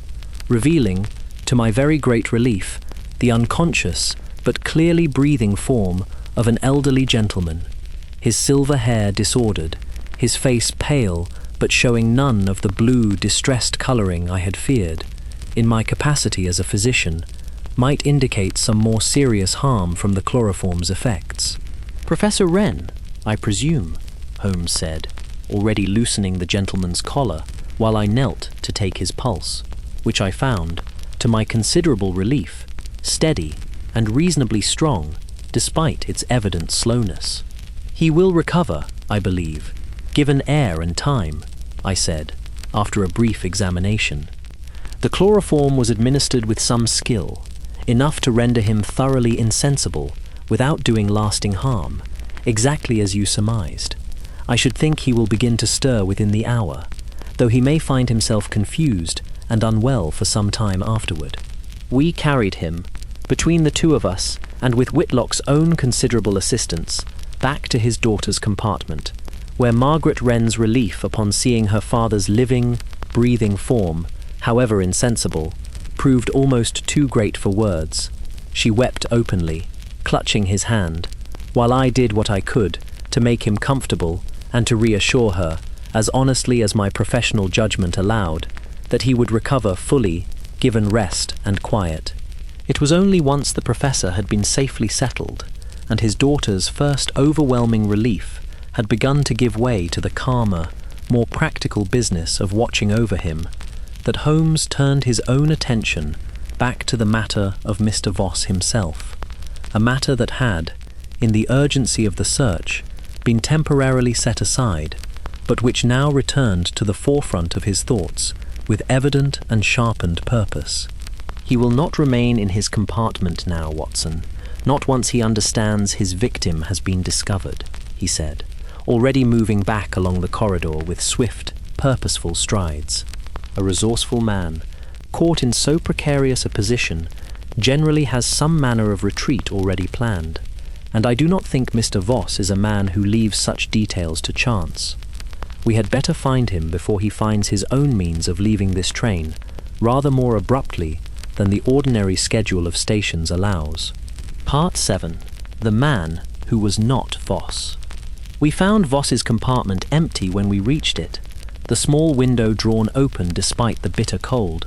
revealing, to my very great relief, the unconscious but clearly breathing form of an elderly gentleman, his silver hair disordered, his face pale but showing none of the blue, distressed colouring I had feared, in my capacity as a physician, might indicate some more serious harm from the chloroform's effects. "Professor Wren, I presume," Holmes said, already loosening the gentleman's collar while I knelt to take his pulse, which I found, to my considerable relief, steady and reasonably strong despite its evident slowness. "He will recover, I believe, given air and time," I said, after a brief examination. The chloroform was administered with some skill, enough to render him thoroughly insensible without doing lasting harm, exactly as you surmised. I should think he will begin to stir within the hour, though he may find himself confused and unwell for some time afterward. We carried him, between the two of us, and with Whitlock's own considerable assistance, back to his daughter's compartment, where Margaret Wren's relief upon seeing her father's living, breathing form, however insensible, proved almost too great for words. She wept openly, clutching his hand, while I did what I could to make him comfortable and to reassure her, as honestly as my professional judgment allowed, that he would recover fully, given rest and quiet. It was only once the professor had been safely settled, and his daughter's first overwhelming relief had begun to give way to the calmer, more practical business of watching over him, that Holmes turned his own attention back to the matter of Mr. Voss himself, a matter that had, in the urgency of the search, been temporarily set aside, but which now returned to the forefront of his thoughts with evident and sharpened purpose. "He will not remain in his compartment now, Watson, not once he understands his victim has been discovered," he said, already moving back along the corridor with swift, purposeful strides. A resourceful man, caught in so precarious a position, generally has some manner of retreat already planned, and I do not think Mr. Voss is a man who leaves such details to chance. We had better find him before he finds his own means of leaving this train, rather more abruptly than the ordinary schedule of stations allows. Part 7. The Man Who Was Not Voss. We found Voss's compartment empty when we reached it, the small window drawn open despite the bitter cold,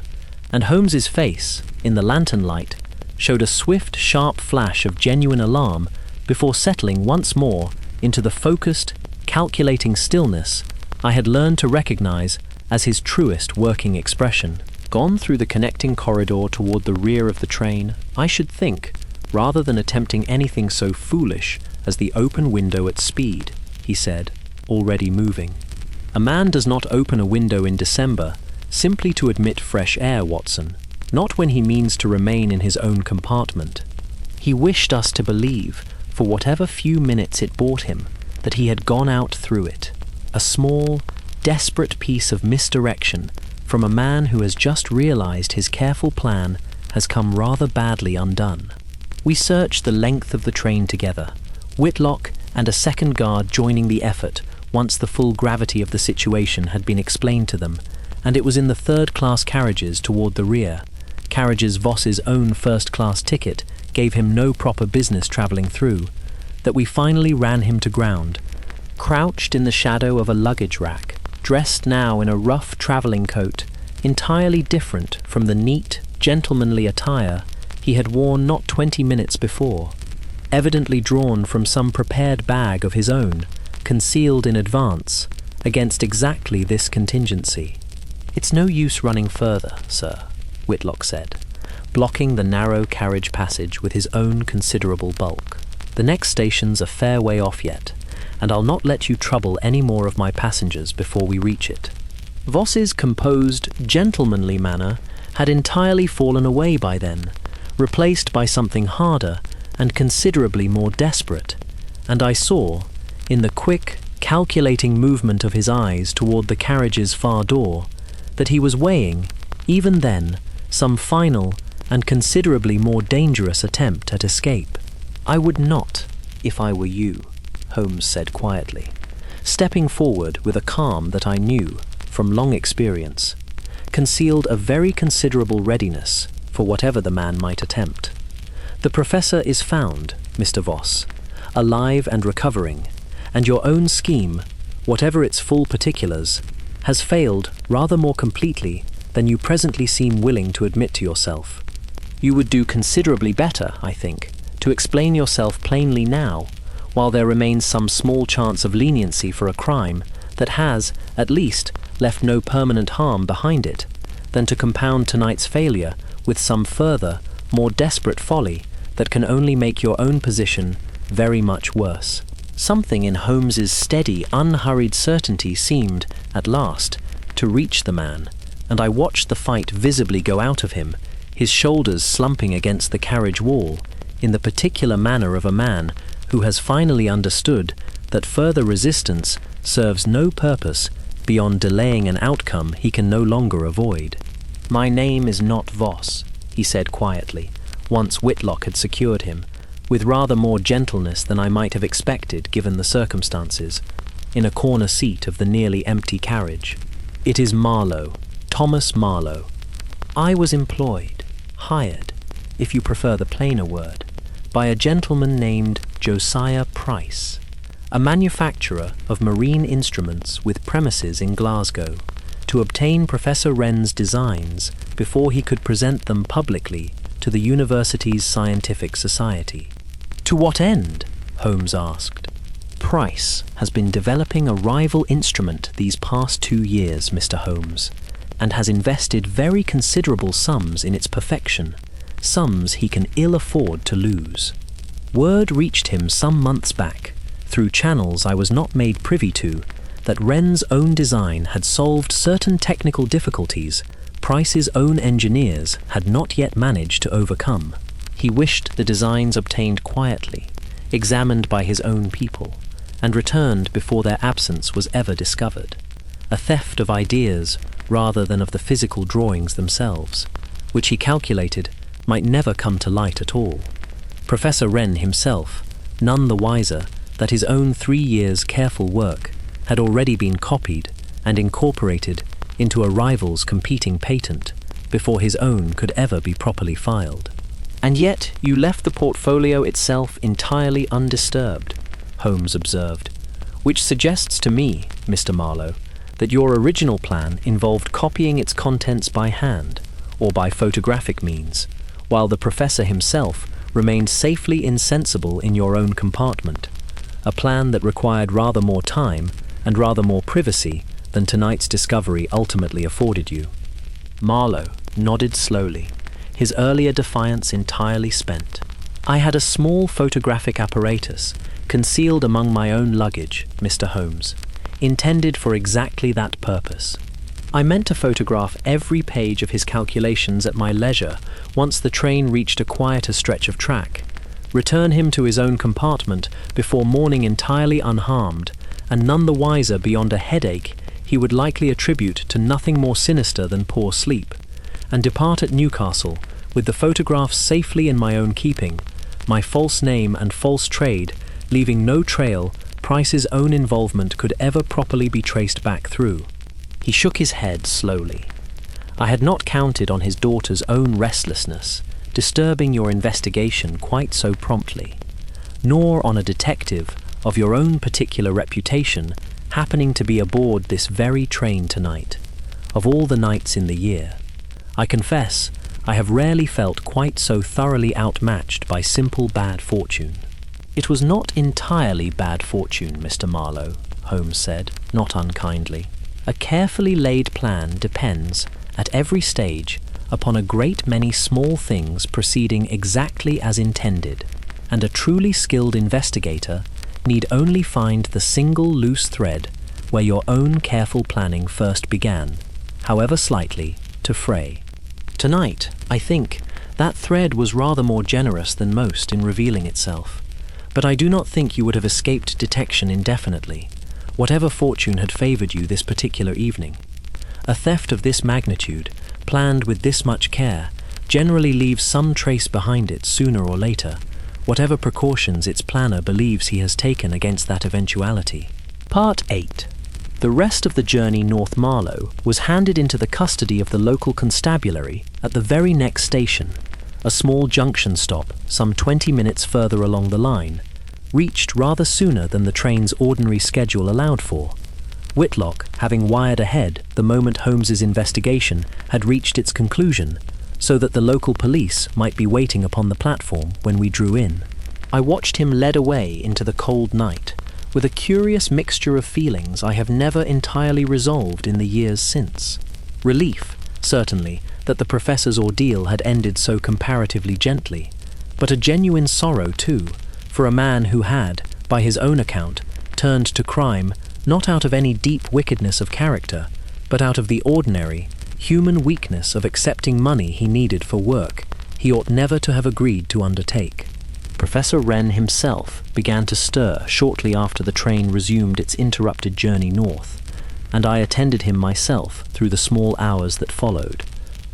and Holmes's face, in the lantern light, showed a swift, sharp flash of genuine alarm before settling once more into the focused, calculating stillness I had learned to recognize as his truest working expression. Gone through the connecting corridor toward the rear of the train, I should think, rather than attempting anything so foolish as the open window at speed, he said, already moving. A man does not open a window in December simply to admit fresh air, Watson, not when he means to remain in his own compartment. He wished us to believe, for whatever few minutes it bought him, that he had gone out through it, a small, desperate piece of misdirection from a man who has just realized his careful plan has come rather badly undone. We searched the length of the train together, Whitlock and a second guard joining the effort once the full gravity of the situation had been explained to them, and it was in the third-class carriages toward the rear, carriages Voss's own first-class ticket gave him no proper business travelling through, that we finally ran him to ground, crouched in the shadow of a luggage rack, dressed now in a rough travelling coat, entirely different from the neat, gentlemanly attire he had worn not 20 minutes before, evidently drawn from some prepared bag of his own, concealed in advance, against exactly this contingency. "It's no use running further, sir," Whitlock said, blocking the narrow carriage passage with his own considerable bulk. "The next station's a fair way off yet, and I'll not let you trouble any more of my passengers before we reach it." Voss's composed, gentlemanly manner had entirely fallen away by then, replaced by something harder and considerably more desperate, and I saw, in the quick, calculating movement of his eyes toward the carriage's far door, that he was weighing, even then, some final and considerably more dangerous attempt at escape. "I would not, if I were you," Holmes said quietly, stepping forward with a calm that I knew, from long experience, concealed a very considerable readiness for whatever the man might attempt. "The professor is found, Mr. Voss, alive and recovering, and your own scheme, whatever its full particulars, has failed rather more completely than you presently seem willing to admit to yourself. You would do considerably better, I think, to explain yourself plainly now, while there remains some small chance of leniency for a crime that has, at least, left no permanent harm behind it, than to compound tonight's failure with some further, more desperate folly that can only make your own position very much worse." Something in Holmes's steady, unhurried certainty seemed, at last, to reach the man, and I watched the fight visibly go out of him, his shoulders slumping against the carriage wall, in the particular manner of a man who has finally understood that further resistance serves no purpose beyond delaying an outcome he can no longer avoid. "My name is not Voss," he said quietly, once Whitlock had secured him, with rather more gentleness than I might have expected given the circumstances, in a corner seat of the nearly empty carriage. "It is Marlowe, Thomas Marlowe. I was employed, hired, if you prefer the plainer word, by a gentleman named Josiah Price, a manufacturer of marine instruments with premises in Glasgow, to obtain Professor Wren's designs before he could present them publicly to the university's scientific society." "To what end?" Holmes asked. "Price has been developing a rival instrument these past 2 years, Mr. Holmes, and has invested very considerable sums in its perfection, sums he can ill afford to lose. Word reached him some months back, through channels I was not made privy to, that Wren's own design had solved certain technical difficulties Price's own engineers had not yet managed to overcome. He wished the designs obtained quietly, examined by his own people, and returned before their absence was ever discovered. A theft of ideas rather than of the physical drawings themselves, which he calculated might never come to light at all. Professor Wren himself, none the wiser that his own 3 years' careful work had already been copied and incorporated into a rival's competing patent before his own could ever be properly filed. "And yet you left the portfolio itself entirely undisturbed," Holmes observed, "which suggests to me, Mr. Marlowe, that your original plan involved copying its contents by hand or by photographic means, while the professor himself remained safely insensible in your own compartment, a plan that required rather more time and rather more privacy than tonight's discovery ultimately afforded you." Marlowe nodded slowly, his earlier defiance entirely spent. "I had a small photographic apparatus concealed among my own luggage, Mr. Holmes, intended for exactly that purpose. I meant to photograph every page of his calculations at my leisure once the train reached a quieter stretch of track, return him to his own compartment before morning entirely unharmed, and none the wiser beyond a headache he would likely attribute to nothing more sinister than poor sleep, and depart at Newcastle with the photographs safely in my own keeping, my false name and false trade leaving no trail Price's own involvement could ever properly be traced back through." He shook his head slowly. "I had not counted on his daughter's own restlessness disturbing your investigation quite so promptly, nor on a detective of your own particular reputation happening to be aboard this very train tonight, of all the nights in the year. I confess I have rarely felt quite so thoroughly outmatched by simple bad fortune." "It was not entirely bad fortune, Mr. Marlowe," Holmes said, not unkindly. "A carefully laid plan depends, at every stage, upon a great many small things proceeding exactly as intended, and a truly skilled investigator need only find the single loose thread where your own careful planning first began, however slightly, to fray. Tonight, I think, that thread was rather more generous than most in revealing itself, but I do not think you would have escaped detection indefinitely, whatever fortune had favored you this particular evening. A theft of this magnitude, planned with this much care, generally leaves some trace behind it sooner or later, whatever precautions its planner believes he has taken against that eventuality." Part 8. The rest of the journey north Marlowe was handed into the custody of the local constabulary at the very next station, a small junction stop some 20 minutes further along the line, reached rather sooner than the train's ordinary schedule allowed for, Whitlock having wired ahead the moment Holmes's investigation had reached its conclusion, so that the local police might be waiting upon the platform when we drew in. I watched him led away into the cold night, with a curious mixture of feelings I have never entirely resolved in the years since. Relief, certainly, that the professor's ordeal had ended so comparatively gently, but a genuine sorrow, too, for a man who had, by his own account, turned to crime not out of any deep wickedness of character, but out of the ordinary, human weakness of accepting money he needed for work he ought never to have agreed to undertake. Professor Wren himself began to stir shortly after the train resumed its interrupted journey north, and I attended him myself through the small hours that followed,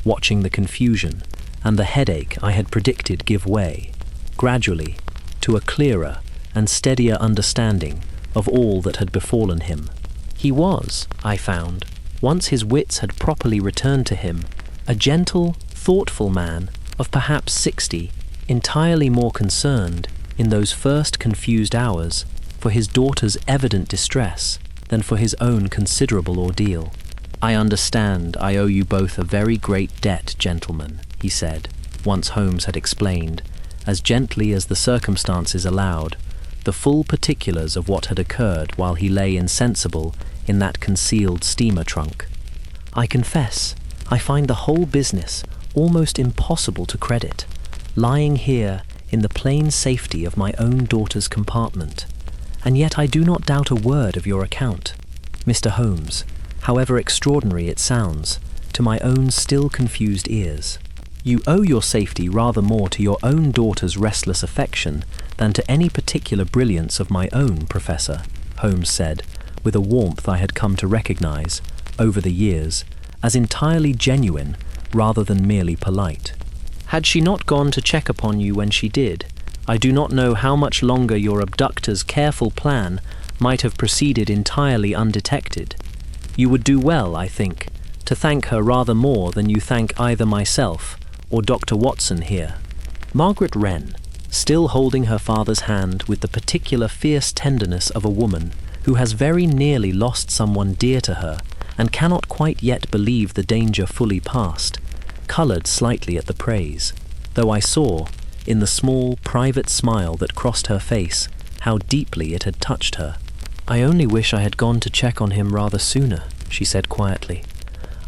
watching the confusion and the headache I had predicted give way, gradually, to a clearer and steadier understanding of all that had befallen him. He was, I found, once his wits had properly returned to him, a gentle, thoughtful man of perhaps 60, entirely more concerned, in those first confused hours, for his daughter's evident distress than for his own considerable ordeal. "I understand I owe you both a very great debt, gentlemen," he said, once Holmes had explained, as gently as the circumstances allowed, the full particulars of what had occurred while he lay insensible in that concealed steamer trunk. "I confess, I find the whole business almost impossible to credit, lying here in the plain safety of my own daughter's compartment, and yet I do not doubt a word of your account, Mr. Holmes, however extraordinary it sounds, to my own still confused ears. You owe your safety rather more to your own daughter's restless affection than to any particular brilliance of my own, Professor," Holmes said, with a warmth I had come to recognize, over the years, as entirely genuine rather than merely polite. "Had she not gone to check upon you when she did, I do not know how much longer your abductor's careful plan might have proceeded entirely undetected. You would do well, I think, to thank her rather more than you thank either myself or Dr. Watson here." Margaret Wren, still holding her father's hand with the particular fierce tenderness of a woman who has very nearly lost someone dear to her and cannot quite yet believe the danger fully past, coloured slightly at the praise, though I saw, in the small, private smile that crossed her face, how deeply it had touched her. "I only wish I had gone to check on him rather sooner," she said quietly.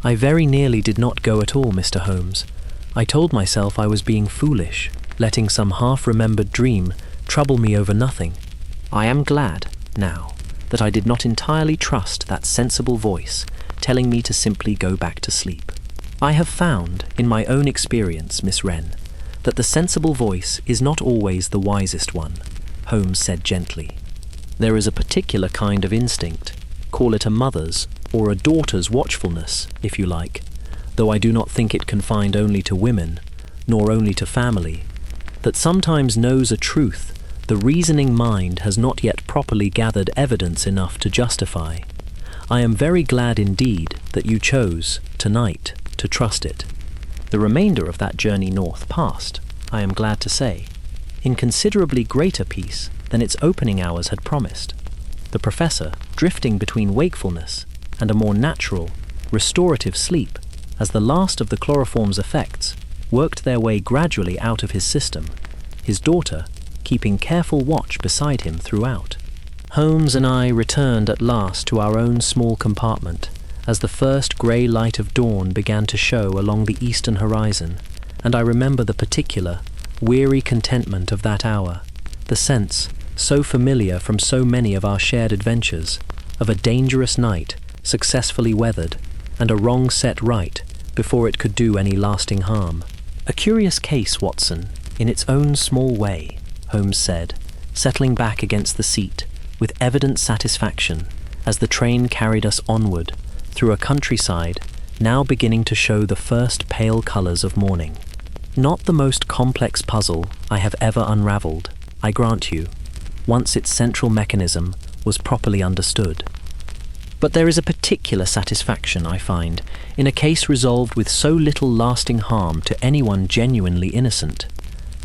"I very nearly did not go at all, Mr. Holmes. I told myself I was being foolish, letting some half-remembered dream trouble me over nothing. I am glad, now, that I did not entirely trust that sensible voice telling me to simply go back to sleep. I have found, in my own experience, Miss Wren, that the sensible voice is not always the wisest one," Holmes said gently. "There is a particular kind of instinct, call it a mother's or a daughter's watchfulness, if you like, though I do not think it confined only to women, nor only to family, that sometimes knows a truth the reasoning mind has not yet properly gathered evidence enough to justify. I am very glad indeed that you chose, tonight, to trust it." The remainder of that journey north passed, I am glad to say, in considerably greater peace than its opening hours had promised. The Professor drifting between wakefulness and a more natural, restorative sleep as the last of the chloroform's effects worked their way gradually out of his system, his daughter keeping careful watch beside him throughout. Holmes and I returned at last to our own small compartment as the first grey light of dawn began to show along the eastern horizon, and I remember the particular, weary contentment of that hour, the sense, so familiar from so many of our shared adventures, of a dangerous night successfully weathered and a wrong set right before it could do any lasting harm. "A curious case, Watson, in its own small way," Holmes said, settling back against the seat with evident satisfaction as the train carried us onward through a countryside now beginning to show the first pale colours of morning. "Not the most complex puzzle I have ever unravelled, I grant you, once its central mechanism was properly understood. But there is a particular satisfaction, I find, in a case resolved with so little lasting harm to anyone genuinely innocent.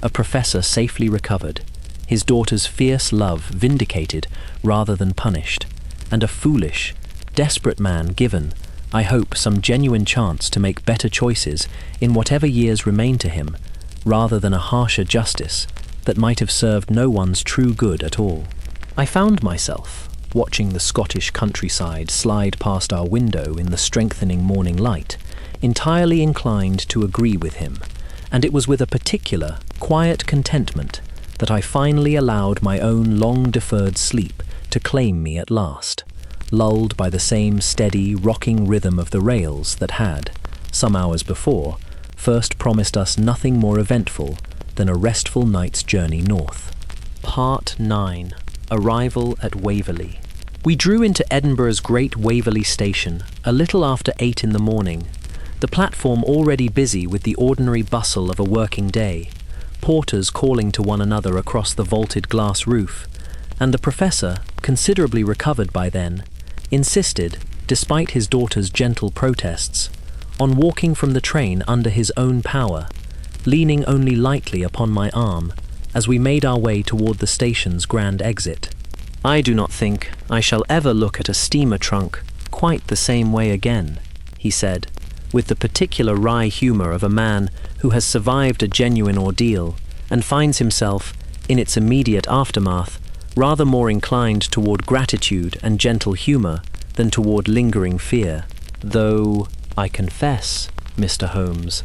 A professor safely recovered, his daughter's fierce love vindicated rather than punished, and a foolish, desperate man given, I hope, some genuine chance to make better choices in whatever years remain to him, rather than a harsher justice that might have served no one's true good at all. I found myself, watching the Scottish countryside slide past our window in the strengthening morning light, entirely inclined to agree with him, and it was with a particular, quiet contentment that I finally allowed my own long-deferred sleep to claim me at last, lulled by the same steady, rocking rhythm of the rails that had, some hours before, first promised us nothing more eventful than a restful night's journey north. Part 9. Arrival at Waverley. We drew into Edinburgh's great Waverley station a little after 8 in the morning, The platform already busy with the ordinary bustle of a working day, porters calling to one another across the vaulted glass roof, and the professor, considerably recovered by then, insisted, despite his daughter's gentle protests, on walking from the train under his own power, leaning only lightly upon my arm as we made our way toward the station's grand exit. "I do not think I shall ever look at a steamer trunk quite the same way again," he said, with the particular wry humor of a man who has survived a genuine ordeal and finds himself, in its immediate aftermath, rather more inclined toward gratitude and gentle humor than toward lingering fear. "Though, I confess, Mr. Holmes,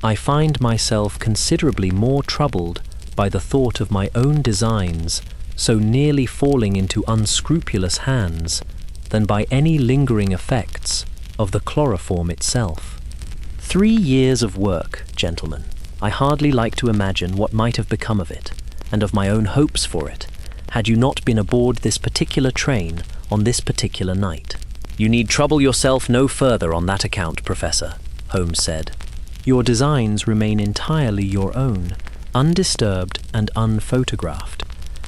I find myself considerably more troubled by the thought of my own designs so nearly falling into unscrupulous hands than by any lingering effects of the chloroform itself. 3 years of work, gentlemen. I hardly like to imagine what might have become of it, and of my own hopes for it, had you not been aboard this particular train on this particular night." "You need trouble yourself no further on that account, Professor," Holmes said. "Your designs remain entirely your own, undisturbed and unphotographed,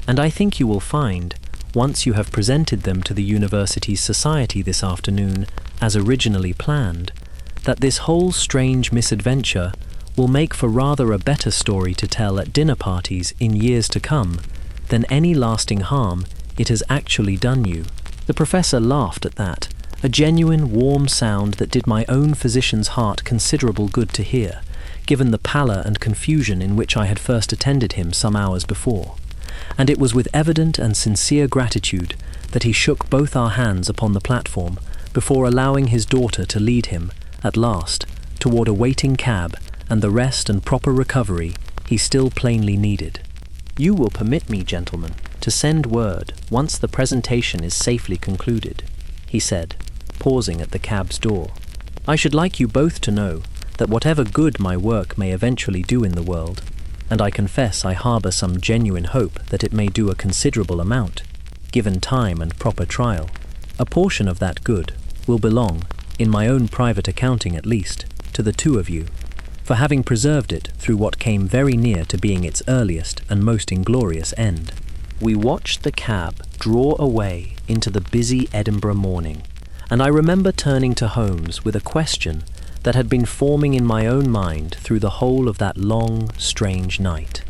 and I think you will find, once you have presented them to the university's society this afternoon as originally planned, that this whole strange misadventure will make for rather a better story to tell at dinner parties in years to come than any lasting harm it has actually done you." The professor laughed at that, a genuine warm sound that did my own physician's heart considerable good to hear, given the pallor and confusion in which I had first attended him some hours before. And it was with evident and sincere gratitude that he shook both our hands upon the platform before allowing his daughter to lead him, at last, toward a waiting cab and the rest and proper recovery he still plainly needed. "You will permit me, gentlemen, to send word once the presentation is safely concluded," he said, pausing at the cab's door. "I should like you both to know that whatever good my work may eventually do in the world, and I confess I harbor some genuine hope that it may do a considerable amount, given time and proper trial, a portion of that good will belong, in my own private accounting at least, to the two of you, for having preserved it through what came very near to being its earliest and most inglorious end." We watched the cab draw away into the busy Edinburgh morning, and I remember turning to Holmes with a question that had been forming in my own mind through the whole of that long, strange night.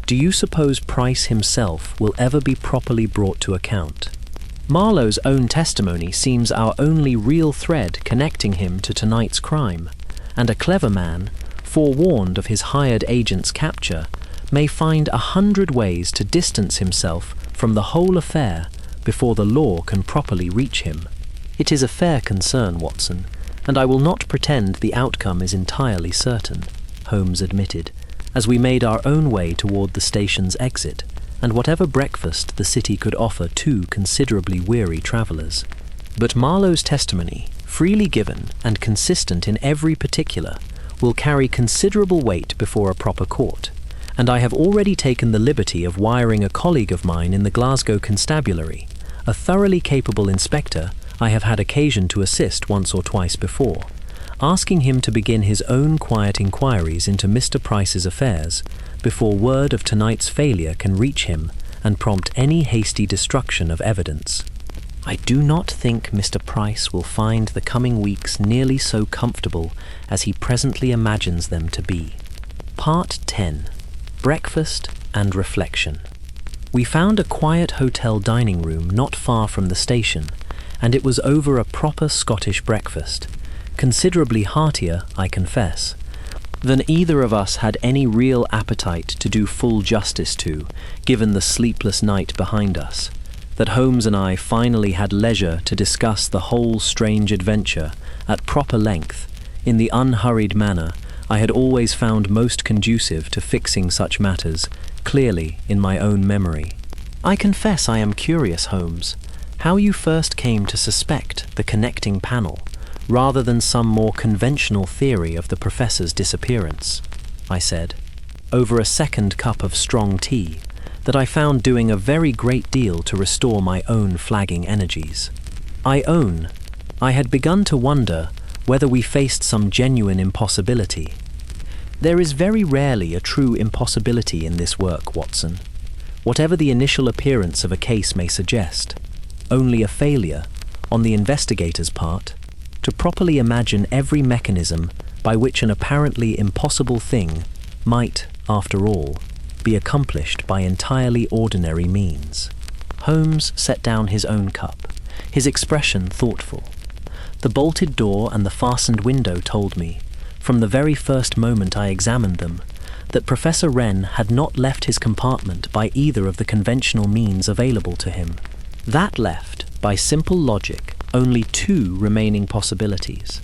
"Do you suppose Price himself will ever be properly brought to account? Marlowe's own testimony seems our only real thread connecting him to tonight's crime, and a clever man, forewarned of his hired agent's capture, may find 100 ways to distance himself from the whole affair before the law can properly reach him. It is a fair concern, Watson, and I will not pretend the outcome is entirely certain," Holmes admitted, as we made our own way toward the station's exit, and whatever breakfast the city could offer two considerably weary travellers. "But Marlowe's testimony, freely given and consistent in every particular, will carry considerable weight before a proper court, and I have already taken the liberty of wiring a colleague of mine in the Glasgow Constabulary, a thoroughly capable inspector I have had occasion to assist once or twice before, asking him to begin his own quiet inquiries into Mr. Price's affairs before word of tonight's failure can reach him and prompt any hasty destruction of evidence. I do not think Mr. Price will find the coming weeks nearly so comfortable as he presently imagines them to be." Part 10. Breakfast and Reflection. We found a quiet hotel dining room not far from the station, and it was over a proper Scottish breakfast, considerably heartier, I confess, than either of us had any real appetite to do full justice to, given the sleepless night behind us, that Holmes and I finally had leisure to discuss the whole strange adventure at proper length, in the unhurried manner I had always found most conducive to fixing such matters clearly in my own memory. "I confess I am curious, Holmes, how you first came to suspect the connecting panel, rather than some more conventional theory of the professor's disappearance," I said, over a second cup of strong tea that I found doing a very great deal to restore my own flagging energies. I own, I had begun to wonder whether we faced some genuine impossibility. There is very rarely a true impossibility in this work, Watson. Whatever the initial appearance of a case may suggest, only a failure, on the investigator's part, to properly imagine every mechanism by which an apparently impossible thing might, after all, be accomplished by entirely ordinary means. Holmes set down his own cup, his expression thoughtful. The bolted door and the fastened window told me, from the very first moment I examined them, that Professor Wren had not left his compartment by either of the conventional means available to him. That left, by simple logic, only two remaining possibilities.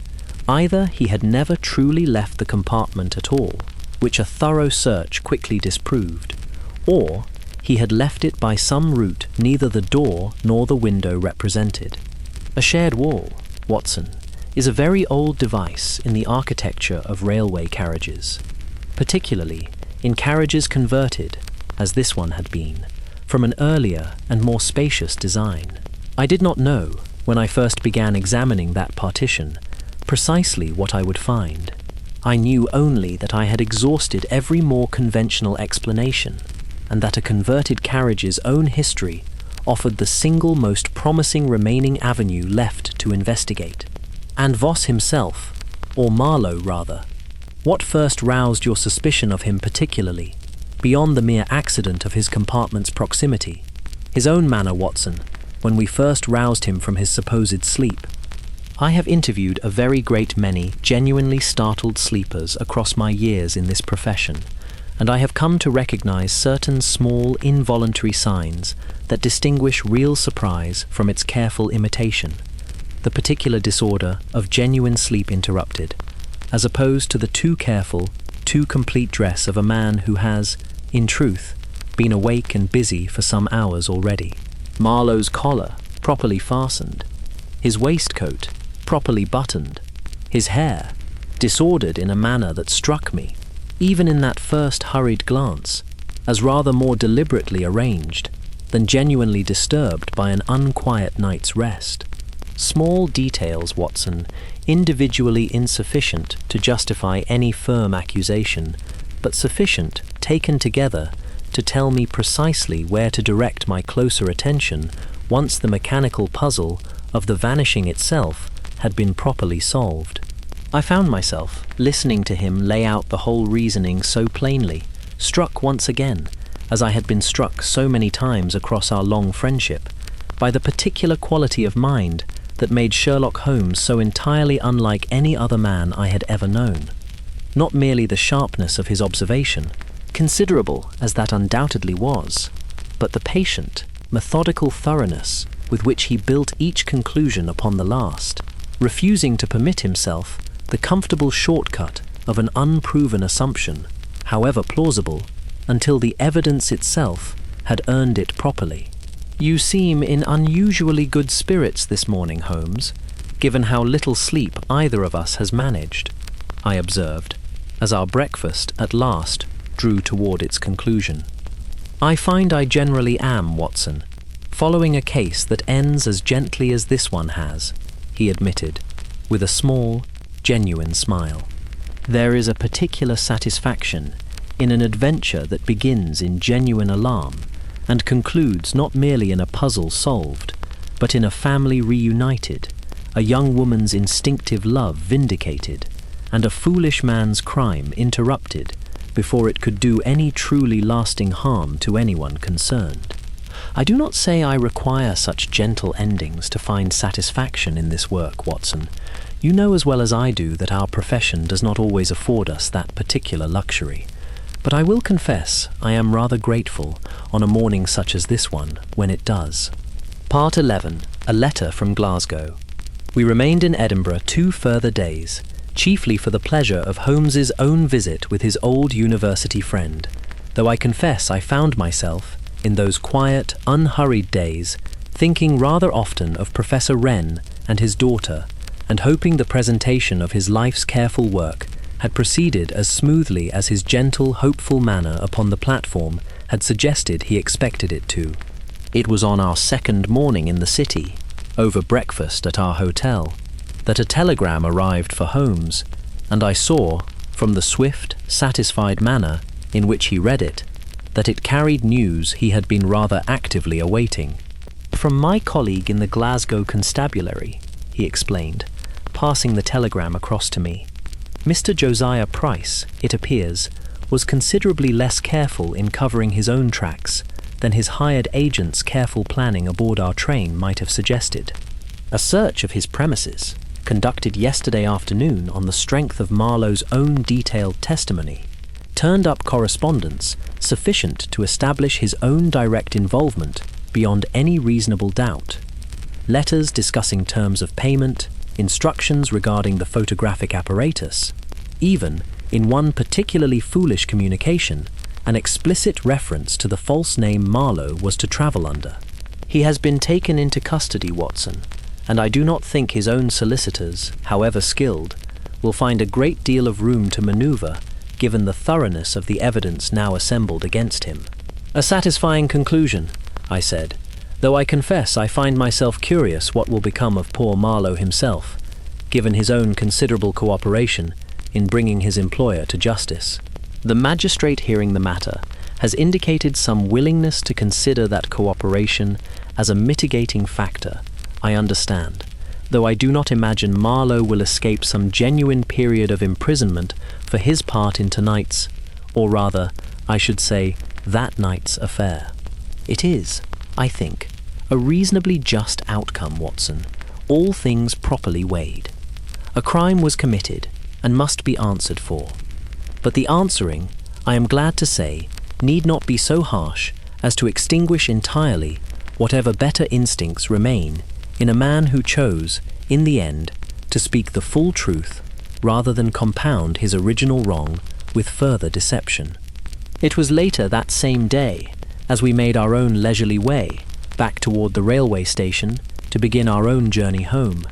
Either he had never truly left the compartment at all, which a thorough search quickly disproved, or he had left it by some route neither the door nor the window represented. A shared wall, Watson, is a very old device in the architecture of railway carriages, particularly in carriages converted, as this one had been, from an earlier and more spacious design. I did not know, when I first began examining that partition, precisely what I would find. I knew only that I had exhausted every more conventional explanation, and that a converted carriage's own history offered the single most promising remaining avenue left to investigate. And Voss himself, or Marlowe rather, what first roused your suspicion of him particularly, beyond the mere accident of his compartment's proximity? His own manner, Watson, when we first roused him from his supposed sleep. I have interviewed a very great many genuinely startled sleepers across my years in this profession, and I have come to recognize certain small, involuntary signs that distinguish real surprise from its careful imitation. The particular disorder of genuine sleep interrupted, as opposed to the too careful, too complete dress of a man who has, in truth, been awake and busy for some hours already. Marlowe's collar, properly fastened, his waistcoat, properly buttoned, his hair, disordered in a manner that struck me, even in that first hurried glance, as rather more deliberately arranged than genuinely disturbed by an unquiet night's rest. Small details, Watson, individually insufficient to justify any firm accusation, but sufficient, taken together, to tell me precisely where to direct my closer attention once the mechanical puzzle of the vanishing itself had been properly solved. I found myself listening to him lay out the whole reasoning so plainly, struck once again, as I had been struck so many times across our long friendship, by the particular quality of mind that made Sherlock Holmes so entirely unlike any other man I had ever known. Not merely the sharpness of his observation, considerable as that undoubtedly was, but the patient, methodical thoroughness with which he built each conclusion upon the last, refusing to permit himself the comfortable shortcut of an unproven assumption, however plausible, until the evidence itself had earned it properly. "You seem in unusually good spirits this morning, Holmes, given how little sleep either of us has managed," I observed, as our breakfast at last drew toward its conclusion. "I find I generally am, Watson, following a case that ends as gently as this one has," he admitted, with a small, genuine smile. "There is a particular satisfaction in an adventure that begins in genuine alarm and concludes not merely in a puzzle solved, but in a family reunited, a young woman's instinctive love vindicated, and a foolish man's crime interrupted before it could do any truly lasting harm to anyone concerned. I do not say I require such gentle endings to find satisfaction in this work, Watson. You know as well as I do that our profession does not always afford us that particular luxury. But I will confess I am rather grateful on a morning such as this one when it does." Part 11. A letter from Glasgow. We remained in Edinburgh 2 further days, chiefly for the pleasure of Holmes's own visit with his old university friend, though I confess I found myself, in those quiet, unhurried days, thinking rather often of Professor Wren and his daughter, and hoping the presentation of his life's careful work had proceeded as smoothly as his gentle, hopeful manner upon the platform had suggested he expected it to. It was on our second morning in the city, over breakfast at our hotel, that a telegram arrived for Holmes, and I saw, from the swift, satisfied manner in which he read it, that it carried news he had been rather actively awaiting. "From my colleague in the Glasgow Constabulary," he explained, passing the telegram across to me. "Mr. Josiah Price, it appears, was considerably less careful in covering his own tracks than his hired agent's careful planning aboard our train might have suggested. A search of his premises, conducted yesterday afternoon on the strength of Marlowe's own detailed testimony, turned up correspondence sufficient to establish his own direct involvement beyond any reasonable doubt. Letters discussing terms of payment, instructions regarding the photographic apparatus, even, in one particularly foolish communication, an explicit reference to the false name Marlowe was to travel under. He has been taken into custody, Watson, and I do not think his own solicitors, however skilled, will find a great deal of room to maneuver given the thoroughness of the evidence now assembled against him." "A satisfying conclusion," I said, "though I confess I find myself curious what will become of poor Marlowe himself, given his own considerable cooperation in bringing his employer to justice." The magistrate hearing the matter has indicated some willingness to consider that cooperation as a mitigating factor, I understand, though I do not imagine Marlowe will escape some genuine period of imprisonment for his part in tonight's, or rather, I should say, that night's affair. It is, I think, a reasonably just outcome, Watson, all things properly weighed. A crime was committed and must be answered for. But the answering, I am glad to say, need not be so harsh as to extinguish entirely whatever better instincts remain in a man who chose, in the end, to speak the full truth rather than compound his original wrong with further deception. It was later that same day, as we made our own leisurely way back toward the railway station to begin our own journey home,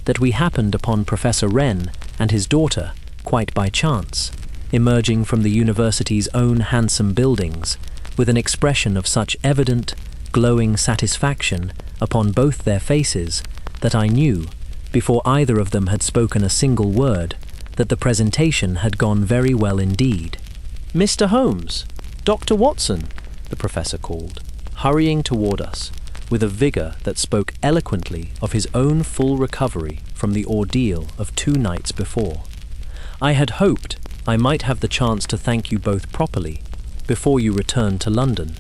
that we happened upon Professor Wren and his daughter, quite by chance, emerging from the university's own handsome buildings with an expression of such evident, glowing satisfaction upon both their faces that I knew, before either of them had spoken a single word, that the presentation had gone very well indeed. "Mr. Holmes, Dr. Watson," the professor called, hurrying toward us with a vigor that spoke eloquently of his own full recovery from the ordeal of 2 nights before. "I had hoped I might have the chance to thank you both properly before you returned to London.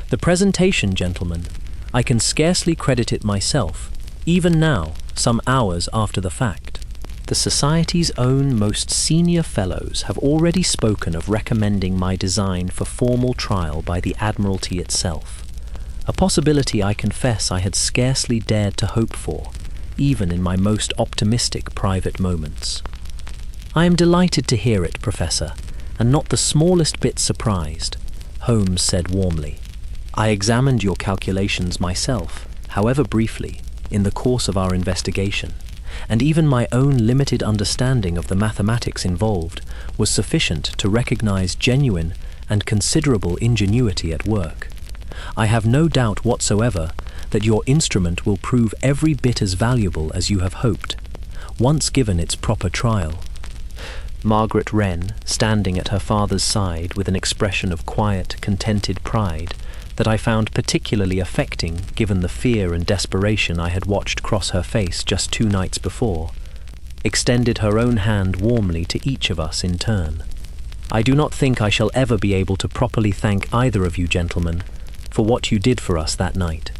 The presentation, gentlemen, I can scarcely credit it myself, even now, some hours after the fact. The Society's own most senior fellows have already spoken of recommending my design for formal trial by the Admiralty itself, a possibility I confess I had scarcely dared to hope for, even in my most optimistic private moments." "I am delighted to hear it, Professor, and not the smallest bit surprised," Holmes said warmly. "I examined your calculations myself, however briefly, in the course of our investigation, and even my own limited understanding of the mathematics involved was sufficient to recognize genuine and considerable ingenuity at work. I have no doubt whatsoever that your instrument will prove every bit as valuable as you have hoped, once given its proper trial." Margaret Wren, standing at her father's side with an expression of quiet, contented pride that I found particularly affecting given the fear and desperation I had watched cross her face just 2 nights before, extended her own hand warmly to each of us in turn. "I do not think I shall ever be able to properly thank either of you gentlemen for what you did for us that night.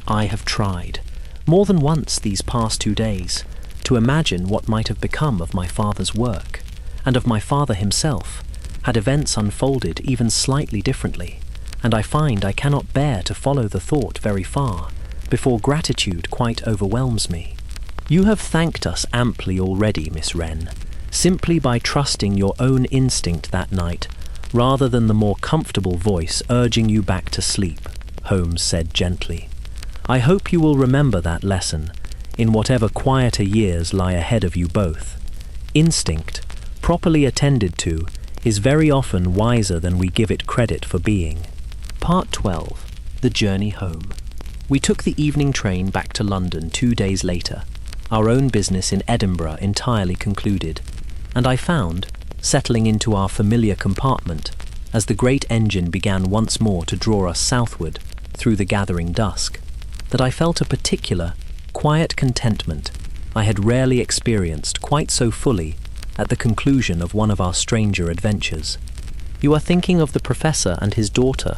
I have tried, more than once these past 2 days, to imagine what might have become of my father's work, and of my father himself, had events unfolded even slightly differently, and I find I cannot bear to follow the thought very far, before gratitude quite overwhelms me. You have thanked us amply already, Miss Wren, simply by trusting your own instinct that night, rather than the more comfortable voice urging you back to sleep," Holmes said gently. "I hope you will remember that lesson, in whatever quieter years lie ahead of you both. Instinct, properly attended to, is very often wiser than we give it credit for being." Part 12. The Journey Home. We took the evening train back to London 2 days later. our own business in Edinburgh entirely concluded, and I found, settling into our familiar compartment, as the great engine began once more to draw us southward through the gathering dusk, that I felt a particular, quiet contentment I had rarely experienced quite so fully at the conclusion of one of our stranger adventures. "You are thinking of the professor and his daughter,"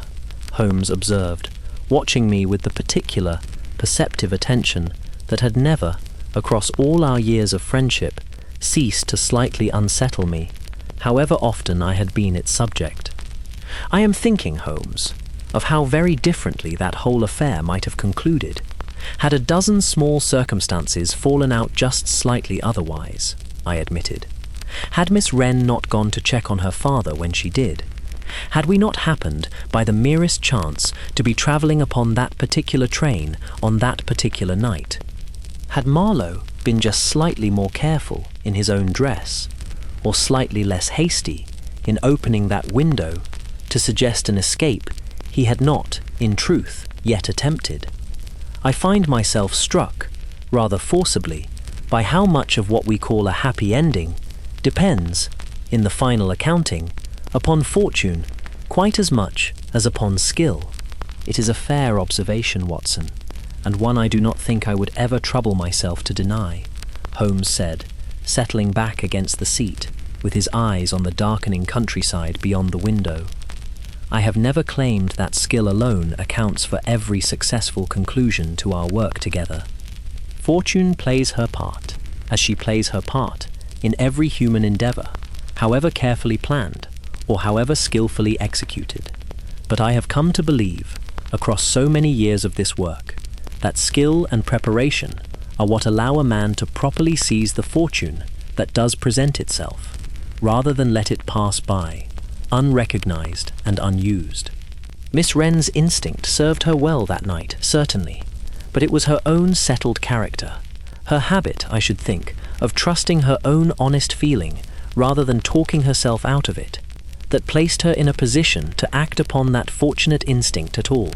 Holmes observed, watching me with the particular, perceptive attention that had never, across all our years of friendship, ceased to slightly unsettle me, however often I had been its subject. "I am thinking, Holmes, of how very differently that whole affair might have concluded, had a dozen small circumstances fallen out just slightly otherwise," I admitted. "Had Miss Wren not gone to check on her father when she did? Had we not happened, by the merest chance, to be travelling upon that particular train on that particular night? Had Marlowe been just slightly more careful in his own dress, or slightly less hasty in opening that window to suggest an escape he had not, in truth, yet attempted? I find myself struck, rather forcibly, by how much of what we call a happy ending depends, in the final accounting, upon fortune quite as much as upon skill." "It is a fair observation, Watson, and one I do not think I would ever trouble myself to deny," Holmes said, settling back against the seat, with his eyes on the darkening countryside beyond the window. "I have never claimed that skill alone accounts for every successful conclusion to our work together. Fortune plays her part, as she plays her part in every human endeavor, however carefully planned or however skillfully executed. But I have come to believe, across so many years of this work, that skill and preparation are what allow a man to properly seize the fortune that does present itself, rather than let it pass by, unrecognized and unused. Miss Wren's instinct served her well that night, certainly, but it was her own settled character, her habit, I should think, of trusting her own honest feeling rather than talking herself out of it, that placed her in a position to act upon that fortunate instinct at all.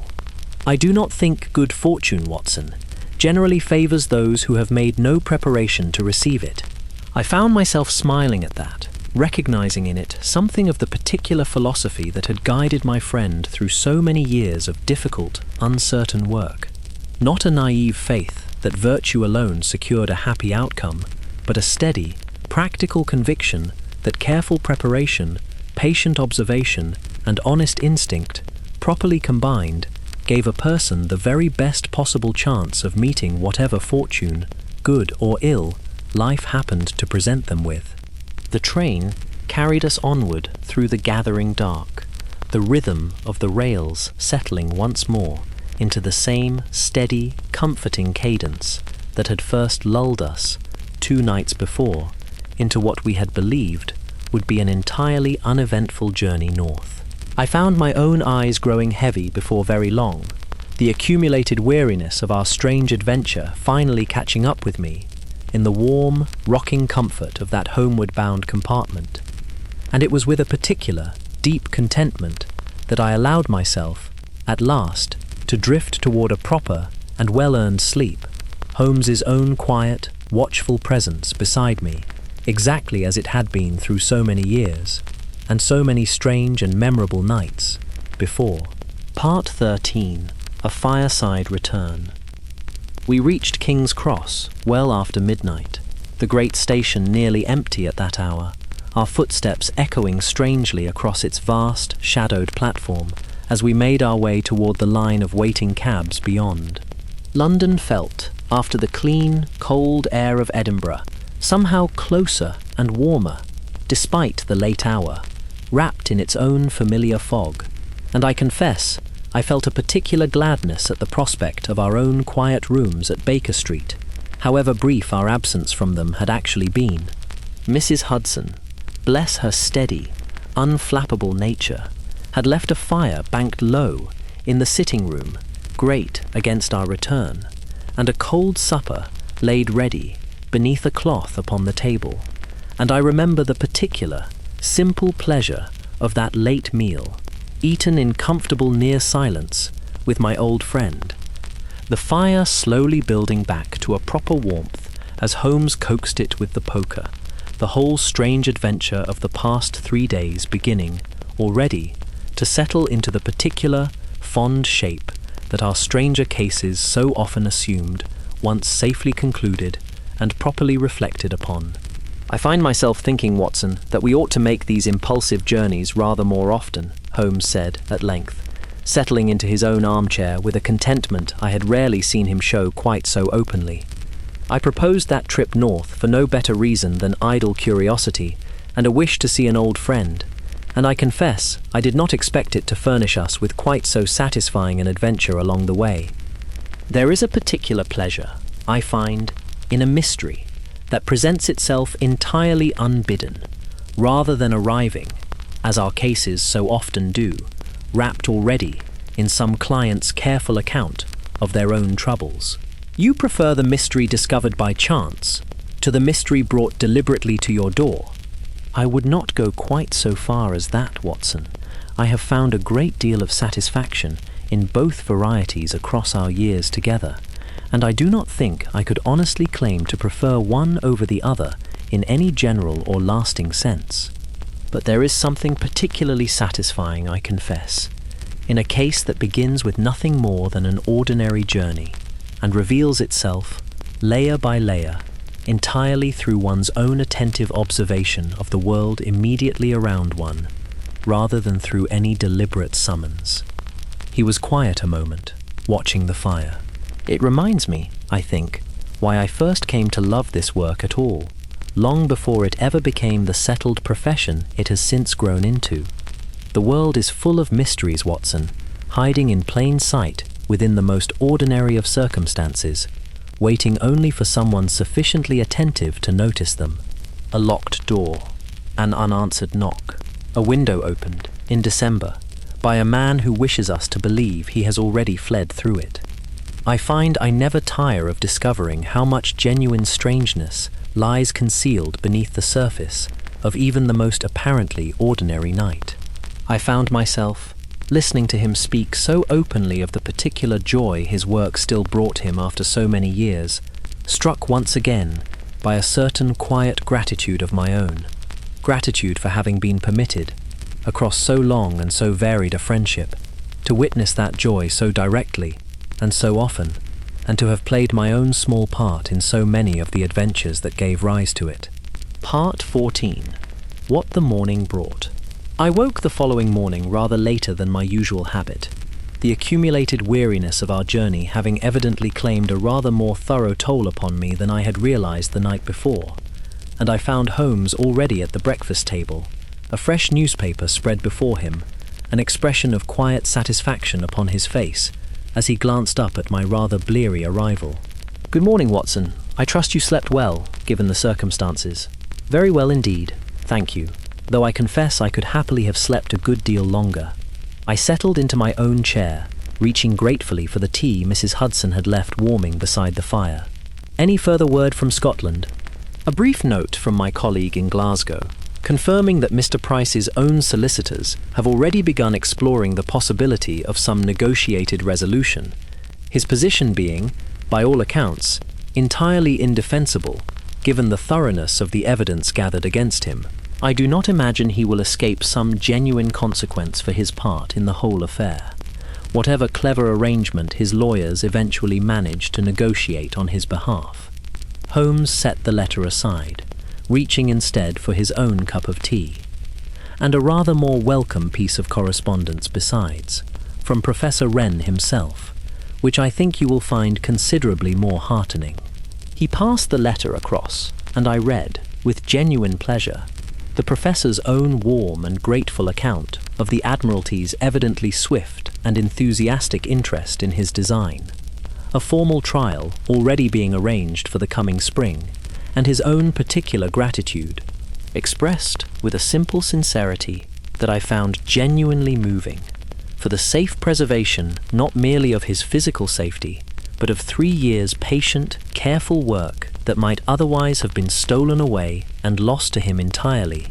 I do not think good fortune, Watson, generally favors those who have made no preparation to receive it." I found myself smiling at that, recognizing in it something of the particular philosophy that had guided my friend through so many years of difficult, uncertain work. Not a naive faith that virtue alone secured a happy outcome, but a steady, practical conviction that careful preparation, patient observation, and honest instinct, properly combined, gave a person the very best possible chance of meeting whatever fortune, good or ill, life happened to present them with. The train carried us onward through the gathering dark, the rhythm of the rails settling once more into the same steady, comforting cadence that had first lulled us, 2 nights before, into what we had believed would be an entirely uneventful journey north. I found my own eyes growing heavy before very long, the accumulated weariness of our strange adventure finally catching up with me in the warm, rocking comfort of that homeward-bound compartment. And it was with a particular, deep contentment that I allowed myself, at last, to drift toward a proper and well-earned sleep, Holmes's own quiet, watchful presence beside me, exactly as it had been through so many years, and so many strange and memorable nights before. Part 13. A Fireside Return. We reached King's Cross well after midnight, the great station nearly empty at that hour, our footsteps echoing strangely across its vast, shadowed platform as we made our way toward the line of waiting cabs beyond. London felt, after the clean, cold air of Edinburgh, somehow closer and warmer, despite the late hour, wrapped in its own familiar fog, and I confess I felt a particular gladness at the prospect of our own quiet rooms at Baker Street, however brief our absence from them had actually been. Mrs. Hudson, bless her steady, unflappable nature, had left a fire banked low in the sitting room, grate against our return, and a cold supper laid ready beneath a cloth upon the table, and I remember the particular, simple pleasure of that late meal, eaten in comfortable near silence with my old friend, the fire slowly building back to a proper warmth as Holmes coaxed it with the poker, the whole strange adventure of the past 3 days beginning, already, to settle into the particular, fond shape that our stranger cases so often assumed, once safely concluded and properly reflected upon. "I find myself thinking, Watson, that we ought to make these impulsive journeys rather more often," Holmes said at length, settling into his own armchair with a contentment I had rarely seen him show quite so openly. "I proposed that trip north for no better reason than idle curiosity and a wish to see an old friend, and I confess I did not expect it to furnish us with quite so satisfying an adventure along the way. There is a particular pleasure, I find, in a mystery that presents itself entirely unbidden, rather than arriving, as our cases so often do, wrapped already in some client's careful account of their own troubles. You prefer the mystery discovered by chance to the mystery brought deliberately to your door." "I would not go quite so far as that, Watson. I have found a great deal of satisfaction in both varieties across our years together, and I do not think I could honestly claim to prefer one over the other in any general or lasting sense. But there is something particularly satisfying, I confess, in a case that begins with nothing more than an ordinary journey, and reveals itself, layer by layer, entirely through one's own attentive observation of the world immediately around one, rather than through any deliberate summons." He was quiet a moment, watching the fire. "It reminds me, I think, why I first came to love this work at all, long before it ever became the settled profession it has since grown into. The world is full of mysteries, Watson, hiding in plain sight within the most ordinary of circumstances, waiting only for someone sufficiently attentive to notice them. A locked door, an unanswered knock, a window opened, in December, by a man who wishes us to believe he has already fled through it. I find I never tire of discovering how much genuine strangeness lies concealed beneath the surface of even the most apparently ordinary night. I found myself, listening to him speak so openly of the particular joy his work still brought him after so many years, struck once again by a certain quiet gratitude of my own, gratitude for having been permitted, across so long and so varied a friendship, to witness that joy so directly and so often, and to have played my own small part in so many of the adventures that gave rise to it. Part 14. What the morning brought. I woke the following morning rather later than my usual habit, the accumulated weariness of our journey having evidently claimed a rather more thorough toll upon me than I had realized the night before, and I found Holmes already at the breakfast table, a fresh newspaper spread before him, an expression of quiet satisfaction upon his face as he glanced up at my rather bleary arrival. "Good morning, Watson. I trust you slept well, given the circumstances." "Very well indeed, thank you, though I confess I could happily have slept a good deal longer." I settled into my own chair, reaching gratefully for the tea Mrs. Hudson had left warming beside the fire. "Any further word from Scotland?" A brief note from my colleague in Glasgow, confirming that Mr. Price's own solicitors have already begun exploring the possibility of some negotiated resolution, his position being, by all accounts, entirely indefensible, given the thoroughness of the evidence gathered against him. I do not imagine he will escape some genuine consequence for his part in the whole affair, whatever clever arrangement his lawyers eventually manage to negotiate on his behalf. Holmes set the letter aside, reaching instead for his own cup of tea, and a rather more welcome piece of correspondence besides, from Professor Wren himself, which I think you will find considerably more heartening. He passed the letter across, and I read, with genuine pleasure, the Professor's own warm and grateful account of the Admiralty's evidently swift and enthusiastic interest in his design, a formal trial already being arranged for the coming spring, and his own particular gratitude, expressed with a simple sincerity that I found genuinely moving, for the safe preservation not merely of his physical safety, but of 3 years' patient, careful work that might otherwise have been stolen away and lost to him entirely,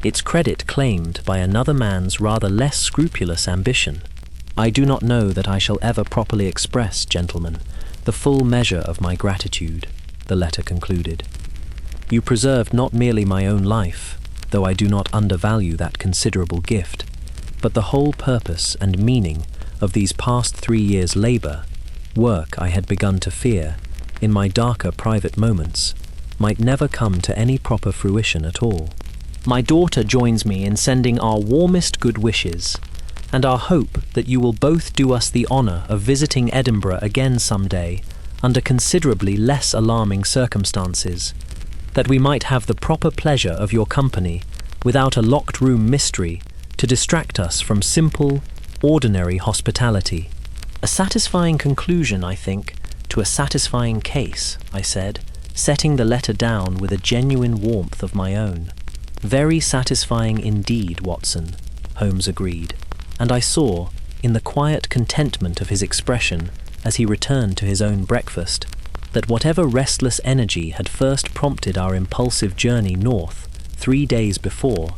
its credit claimed by another man's rather less scrupulous ambition. I do not know that I shall ever properly express, gentlemen, the full measure of my gratitude. the letter concluded. You preserved not merely my own life, though I do not undervalue that considerable gift, but the whole purpose and meaning of these past 3 years' labor, work I had begun to fear, in my darker private moments, might never come to any proper fruition at all. My daughter joins me in sending our warmest good wishes, and our hope that you will both do us the honor of visiting Edinburgh again someday under considerably less alarming circumstances, that we might have the proper pleasure of your company without a locked-room mystery to distract us from simple, ordinary hospitality. A satisfying conclusion, I think, to a satisfying case, I said, setting the letter down with a genuine warmth of my own. Very satisfying indeed, Watson, Holmes agreed, and I saw, in the quiet contentment of his expression as he returned to his own breakfast, that whatever restless energy had first prompted our impulsive journey north 3 days before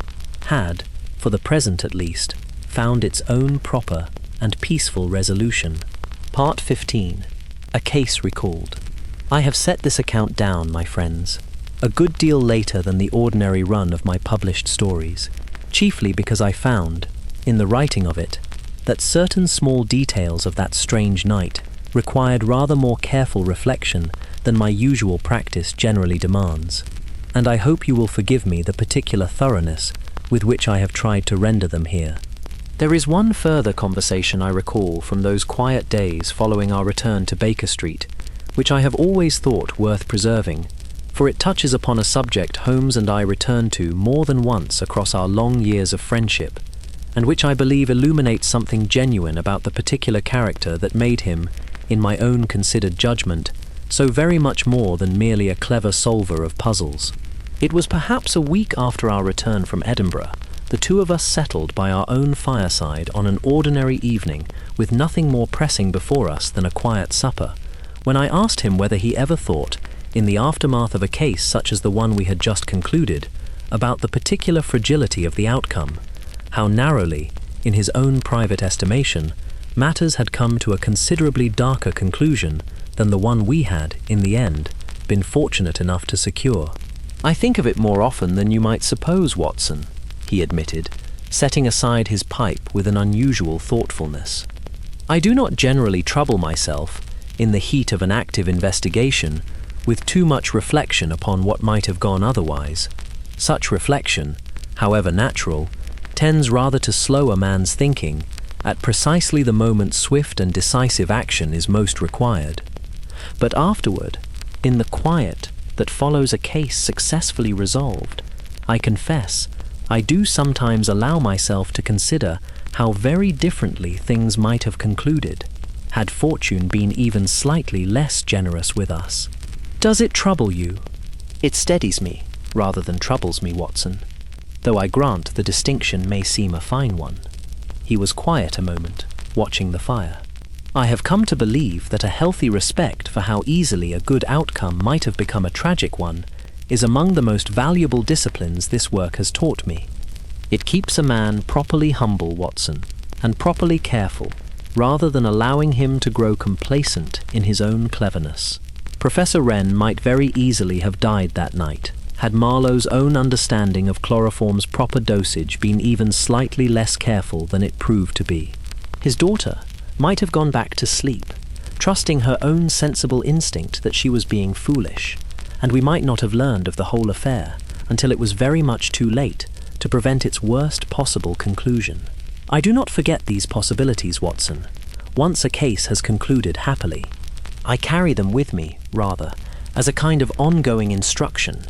had, for the present at least, found its own proper and peaceful resolution. Part 15. A case recalled. I have set this account down, my friends, a good deal later than the ordinary run of my published stories, chiefly because I found, in the writing of it, that certain small details of that strange night required rather more careful reflection than my usual practice generally demands, and I hope you will forgive me the particular thoroughness with which I have tried to render them here. There is one further conversation I recall from those quiet days following our return to Baker Street, which I have always thought worth preserving, for it touches upon a subject Holmes and I returned to more than once across our long years of friendship, and which I believe illuminates something genuine about the particular character that made him, in my own considered judgment, so very much more than merely a clever solver of puzzles. It was perhaps a week after our return from Edinburgh, the two of us settled by our own fireside on an ordinary evening with nothing more pressing before us than a quiet supper, when I asked him whether he ever thought, in the aftermath of a case such as the one we had just concluded, about the particular fragility of the outcome, how narrowly, in his own private estimation, matters had come to a considerably darker conclusion than the one we had, in the end, been fortunate enough to secure. I think of it more often than you might suppose, Watson, he admitted, setting aside his pipe with an unusual thoughtfulness. I do not generally trouble myself, in the heat of an active investigation, with too much reflection upon what might have gone otherwise. Such reflection, however natural, tends rather to slow a man's thinking at precisely the moment swift and decisive action is most required. But afterward, in the quiet that follows a case successfully resolved, I confess, I do sometimes allow myself to consider how very differently things might have concluded, had fortune been even slightly less generous with us. Does it trouble you? It steadies me, rather than troubles me, Watson, though I grant the distinction may seem a fine one. He was quiet a moment, watching the fire. I have come to believe that a healthy respect for how easily a good outcome might have become a tragic one is among the most valuable disciplines this work has taught me. It keeps a man properly humble, Watson, and properly careful, rather than allowing him to grow complacent in his own cleverness. Professor Wren might very easily have died that night, had Marlowe's own understanding of chloroform's proper dosage been even slightly less careful than it proved to be. His daughter might have gone back to sleep, trusting her own sensible instinct that she was being foolish, and we might not have learned of the whole affair until it was very much too late to prevent its worst possible conclusion. I do not forget these possibilities, Watson, once a case has concluded happily. I carry them with me, rather, as a kind of ongoing instruction,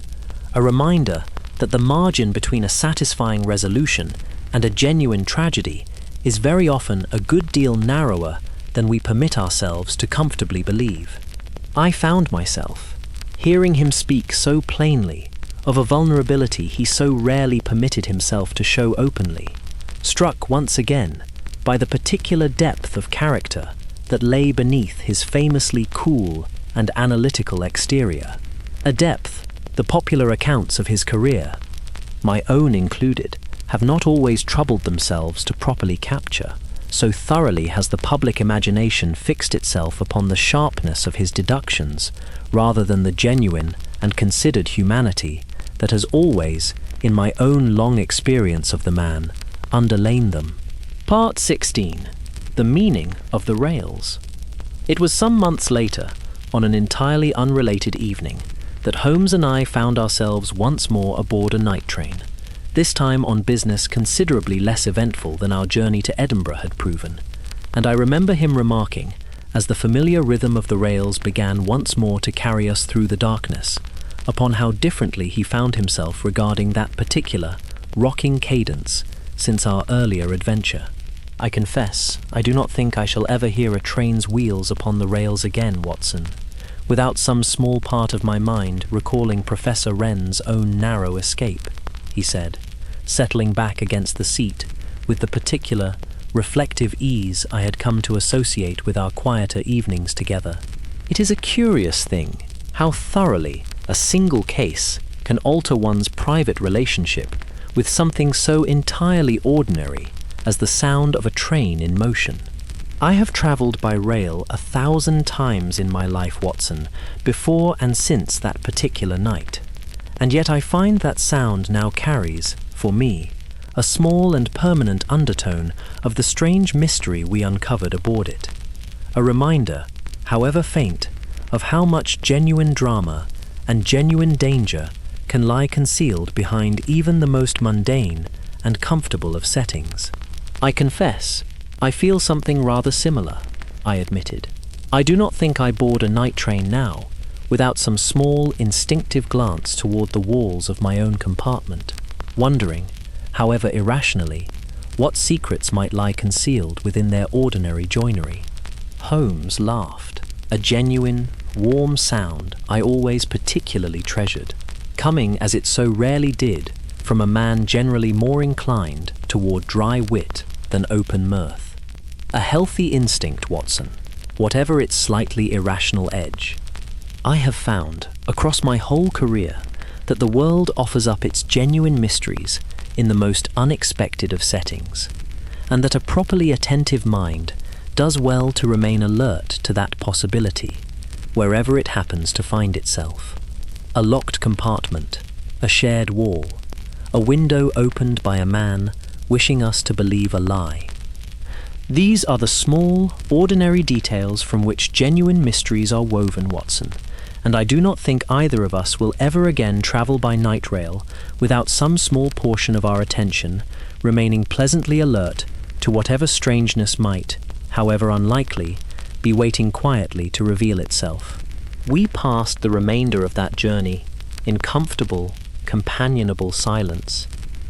a reminder that the margin between a satisfying resolution and a genuine tragedy is very often a good deal narrower than we permit ourselves to comfortably believe. I found myself, hearing him speak so plainly of a vulnerability he so rarely permitted himself to show openly, struck once again by the particular depth of character that lay beneath his famously cool and analytical exterior, a depth the popular accounts of his career, my own included, have not always troubled themselves to properly capture, so thoroughly has the public imagination fixed itself upon the sharpness of his deductions, rather than the genuine and considered humanity that has always, in my own long experience of the man, underlain them. Part 16. The meaning of the rails. It was some months later, on an entirely unrelated evening, that Holmes and I found ourselves once more aboard a night train, this time on business considerably less eventful than our journey to Edinburgh had proven, and I remember him remarking, as the familiar rhythm of the rails began once more to carry us through the darkness, upon how differently he found himself regarding that particular, rocking cadence since our earlier adventure. I confess, I do not think I shall ever hear a train's wheels upon the rails again, Watson, without some small part of my mind recalling Professor Wren's own narrow escape, he said, settling back against the seat with the particular, reflective ease I had come to associate with our quieter evenings together. It is a curious thing how thoroughly a single case can alter one's private relationship with something so entirely ordinary as the sound of a train in motion. I have travelled by rail 1,000 times in my life, Watson, before and since that particular night, and yet I find that sound now carries, for me, a small and permanent undertone of the strange mystery we uncovered aboard it, a reminder, however faint, of how much genuine drama and genuine danger can lie concealed behind even the most mundane and comfortable of settings. I confess, I feel something rather similar, I admitted. I do not think I board a night train now without some small, instinctive glance toward the walls of my own compartment, wondering, however irrationally, what secrets might lie concealed within their ordinary joinery. Holmes laughed, a genuine, warm sound I always particularly treasured, coming as it so rarely did from a man generally more inclined toward dry wit than open mirth. A healthy instinct, Watson, whatever its slightly irrational edge. I have found, across my whole career, that the world offers up its genuine mysteries in the most unexpected of settings, and that a properly attentive mind does well to remain alert to that possibility, wherever it happens to find itself. A locked compartment, a shared wall, a window opened by a man wishing us to believe a lie. These are the small, ordinary details from which genuine mysteries are woven, Watson, and I do not think either of us will ever again travel by night rail without some small portion of our attention remaining pleasantly alert to whatever strangeness might, however unlikely, be waiting quietly to reveal itself. We passed the remainder of that journey in comfortable, companionable silence,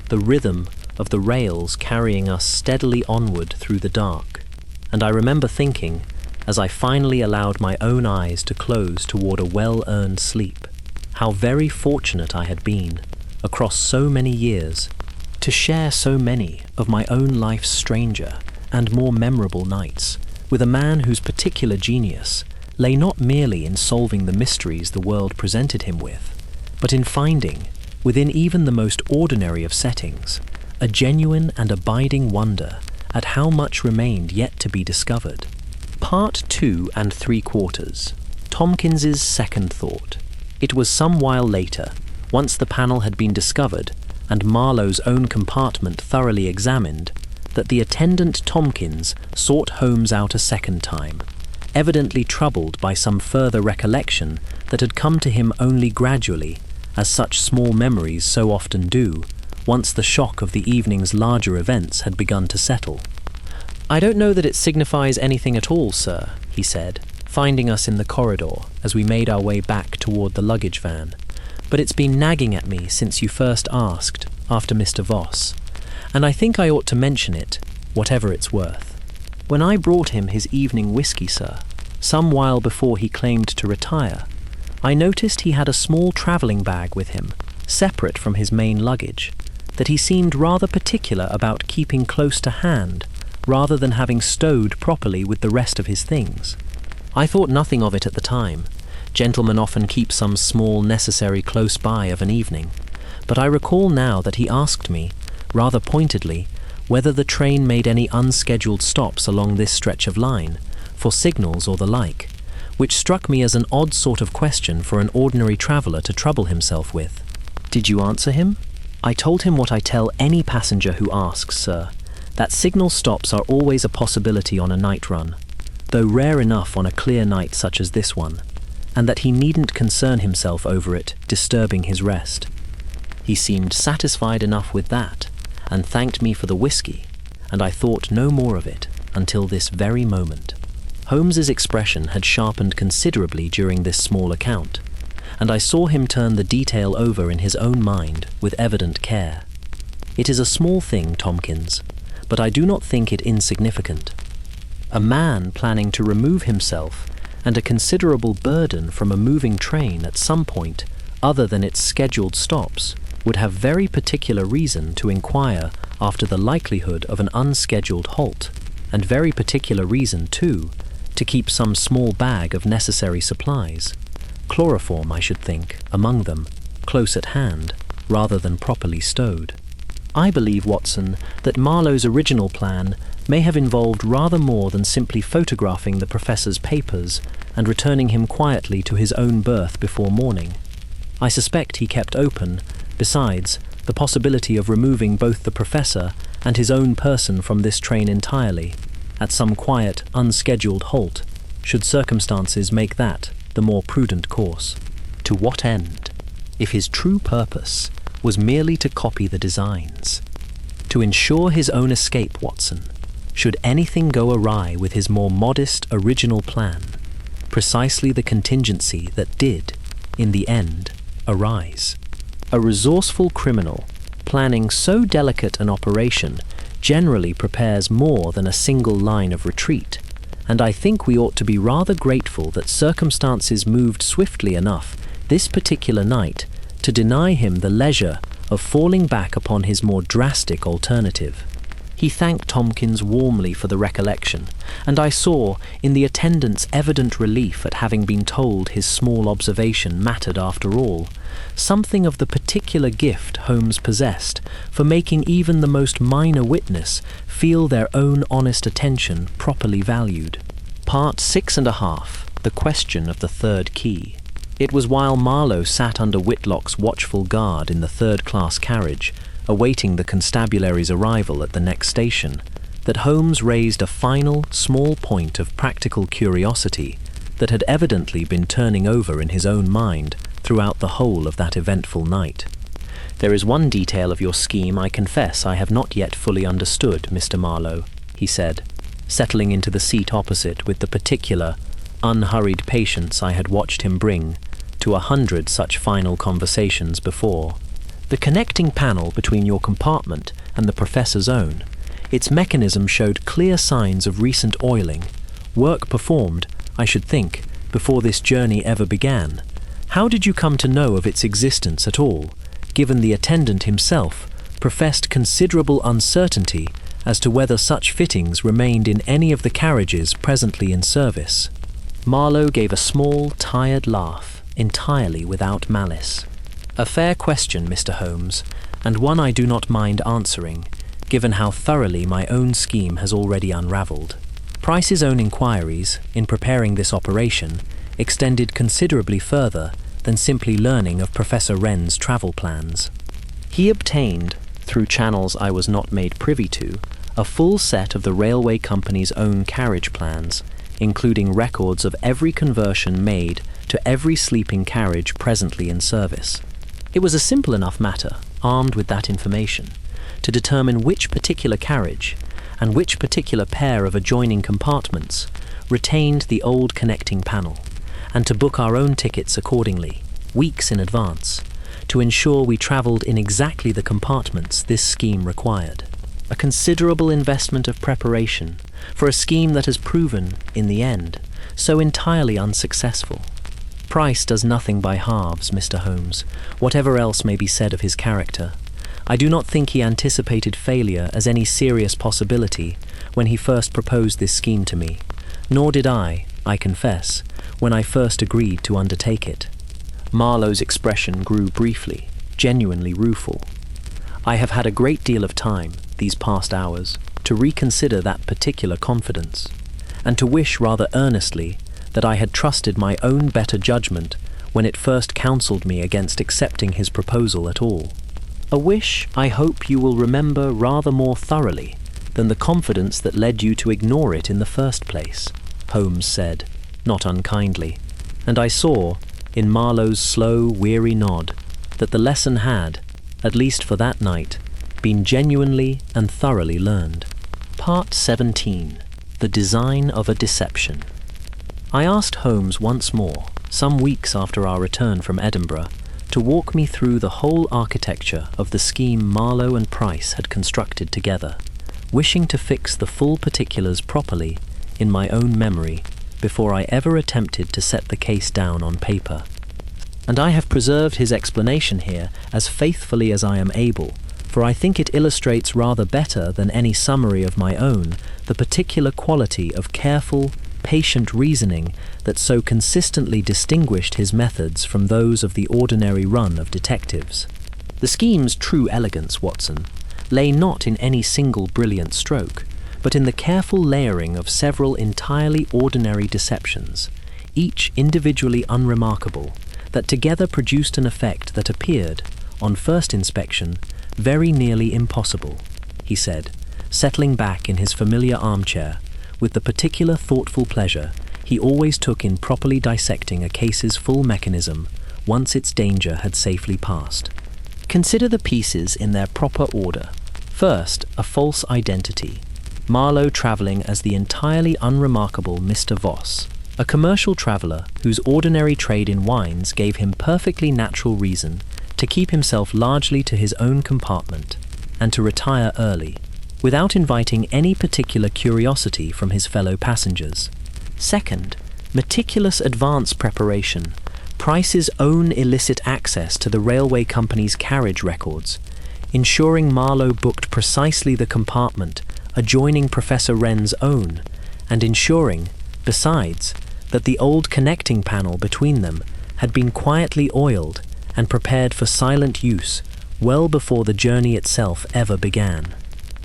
the rhythm of the rails carrying us steadily onward through the dark, and I remember thinking, as I finally allowed my own eyes to close toward a well-earned sleep, how very fortunate I had been, across so many years, to share so many of my own life's stranger and more memorable nights with a man whose particular genius lay not merely in solving the mysteries the world presented him with, but in finding, within even the most ordinary of settings, a genuine and abiding wonder at how much remained yet to be discovered. Part 2 3/4. Tomkins's second thought. It was some while later, once the panel had been discovered and Marlowe's own compartment thoroughly examined, that the attendant Tomkins sought Holmes out a second time, evidently troubled by some further recollection that had come to him only gradually, as such small memories so often do, once the shock of the evening's larger events had begun to settle. "I don't know that it signifies anything at all, sir," he said, finding us in the corridor as we made our way back toward the luggage van, "but it's been nagging at me since you first asked, after Mr. Voss, and I think I ought to mention it, whatever it's worth. When I brought him his evening whisky, sir, some while before he claimed to retire, I noticed he had a small travelling bag with him, separate from his main luggage, that he seemed rather particular about keeping close to hand, rather than having stowed properly with the rest of his things. I thought nothing of it at the time. Gentlemen often keep some small necessary close by of an evening, but I recall now that he asked me, rather pointedly, whether the train made any unscheduled stops along this stretch of line, for signals or the like, which struck me as an odd sort of question for an ordinary traveller to trouble himself with. "Did you answer him?" "I told him what I tell any passenger who asks, sir, that signal stops are always a possibility on a night run, though rare enough on a clear night such as this one, and that he needn't concern himself over it disturbing his rest." He seemed satisfied enough with that, and thanked me for the whiskey, and I thought no more of it until this very moment. Holmes's expression had sharpened considerably during this small account, and I saw him turn the detail over in his own mind with evident care. It is a small thing, Tompkins, but I do not think it insignificant. A man planning to remove himself and a considerable burden from a moving train at some point other than its scheduled stops would have very particular reason to inquire after the likelihood of an unscheduled halt, and very particular reason, too, to keep some small bag of necessary supplies, chloroform, I should think, among them, close at hand, rather than properly stowed. I believe, Watson, that Marlowe's original plan may have involved rather more than simply photographing the professor's papers and returning him quietly to his own berth before morning. I suspect he kept open, besides, the possibility of removing both the professor and his own person from this train entirely, at some quiet, unscheduled halt, should circumstances make that the more prudent course. To what end, if his true purpose was merely to copy the designs? To ensure his own escape, Watson, should anything go awry with his more modest original plan, precisely the contingency that did, in the end, arise. A resourceful criminal, planning so delicate an operation, generally prepares more than a single line of retreat, and I think we ought to be rather grateful that circumstances moved swiftly enough this particular night to deny him the leisure of falling back upon his more drastic alternative. He thanked Tompkins warmly for the recollection, and I saw in the attendant's evident relief at having been told his small observation mattered after all, something of the particular gift Holmes possessed for making even the most minor witness feel their own honest attention properly valued. Part 6.5. The Question of the Third Key. It was while Marlowe sat under Whitlock's watchful guard in the third-class carriage, awaiting the constabulary's arrival at the next station, that Holmes raised a final, small point of practical curiosity that had evidently been turning over in his own mind throughout the whole of that eventful night. "There is one detail of your scheme I confess I have not yet fully understood, Mr. Marlowe," he said, settling into the seat opposite with the particular, unhurried patience I had watched him bring to 100 such final conversations before. "The connecting panel between your compartment and the professor's own, its mechanism showed clear signs of recent oiling, work performed, I should think, before this journey ever began. How did you come to know of its existence at all, given the attendant himself professed considerable uncertainty as to whether such fittings remained in any of the carriages presently in service?" Marlowe gave a small, tired laugh, entirely without malice. "A fair question, Mr. Holmes, and one I do not mind answering, given how thoroughly my own scheme has already unravelled." Price's own inquiries, in preparing this operation, extended considerably further than simply learning of Professor Wren's travel plans. He obtained, through channels I was not made privy to, a full set of the railway company's own carriage plans, including records of every conversion made to every sleeping carriage presently in service. It was a simple enough matter, armed with that information, to determine which particular carriage and which particular pair of adjoining compartments retained the old connecting panel, and to book our own tickets accordingly, weeks in advance, to ensure we travelled in exactly the compartments this scheme required. A considerable investment of preparation for a scheme that has proven, in the end, so entirely unsuccessful. Price does nothing by halves, Mr. Holmes, whatever else may be said of his character. I do not think he anticipated failure as any serious possibility when he first proposed this scheme to me, nor did I confess, when I first agreed to undertake it. Marlowe's expression grew briefly, genuinely rueful. "I have had a great deal of time," the these past hours to reconsider that particular confidence, and to wish rather earnestly that I had trusted my own better judgment when it first counselled me against accepting his proposal at all. A wish I hope you will remember rather more thoroughly than the confidence that led you to ignore it in the first place, Holmes said, not unkindly, and I saw, in Marlowe's slow, weary nod, that the lesson had, at least for that night, been genuinely and thoroughly learned. Part 17. The Design of a Deception. I asked Holmes once more, some weeks after our return from Edinburgh, to walk me through the whole architecture of the scheme Marlowe and Price had constructed together, wishing to fix the full particulars properly in my own memory before I ever attempted to set the case down on paper. And I have preserved his explanation here as faithfully as I am able, for I think it illustrates rather better than any summary of my own the particular quality of careful, patient reasoning that so consistently distinguished his methods from those of the ordinary run of detectives. The scheme's true elegance, Watson, lay not in any single brilliant stroke, but in the careful layering of several entirely ordinary deceptions, each individually unremarkable, that together produced an effect that appeared, on first inspection, very nearly impossible, he said, settling back in his familiar armchair, with the particular thoughtful pleasure he always took in properly dissecting a case's full mechanism once its danger had safely passed. Consider the pieces in their proper order. First, a false identity. Marlowe travelling as the entirely unremarkable Mr. Voss, a commercial traveller whose ordinary trade in wines gave him perfectly natural reason to keep himself largely to his own compartment and to retire early, without inviting any particular curiosity from his fellow passengers. Second, meticulous advance preparation, Price's own illicit access to the railway company's carriage records, ensuring Marlowe booked precisely the compartment adjoining Professor Wren's own, and ensuring, besides, that the old connecting panel between them had been quietly oiled and prepared for silent use well before the journey itself ever began.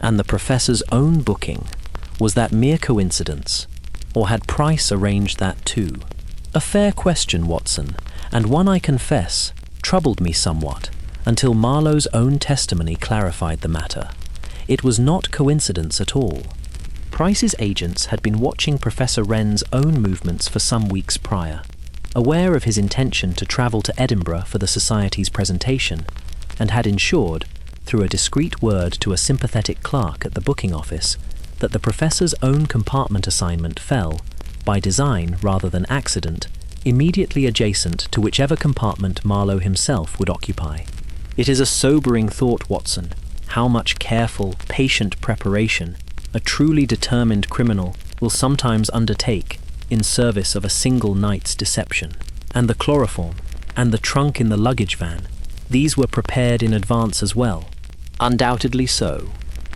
And the Professor's own booking, was that mere coincidence, or had Price arranged that too? A fair question, Watson, and one I confess troubled me somewhat, until Marlowe's own testimony clarified the matter. It was not coincidence at all. Price's agents had been watching Professor Wren's own movements for some weeks prior, aware of his intention to travel to Edinburgh for the Society's presentation, and had ensured, through a discreet word to a sympathetic clerk at the booking office, that the Professor's own compartment assignment fell, by design rather than accident, immediately adjacent to whichever compartment Marlowe himself would occupy. It is a sobering thought, Watson, how much careful, patient preparation a truly determined criminal will sometimes undertake in service of a single night's deception. And the chloroform, and the trunk in the luggage van, these were prepared in advance as well. Undoubtedly so.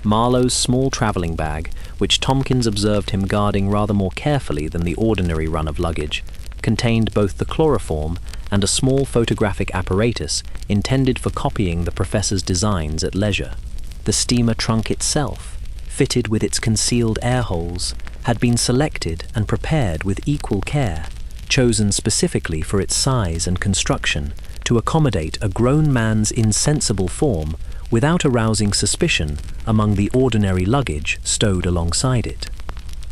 Marlowe's small travelling bag, which Tompkins observed him guarding rather more carefully than the ordinary run of luggage, contained both the chloroform and a small photographic apparatus intended for copying the Professor's designs at leisure. The steamer trunk itself, fitted with its concealed air holes, had been selected and prepared with equal care, chosen specifically for its size and construction to accommodate a grown man's insensible form without arousing suspicion among the ordinary luggage stowed alongside it.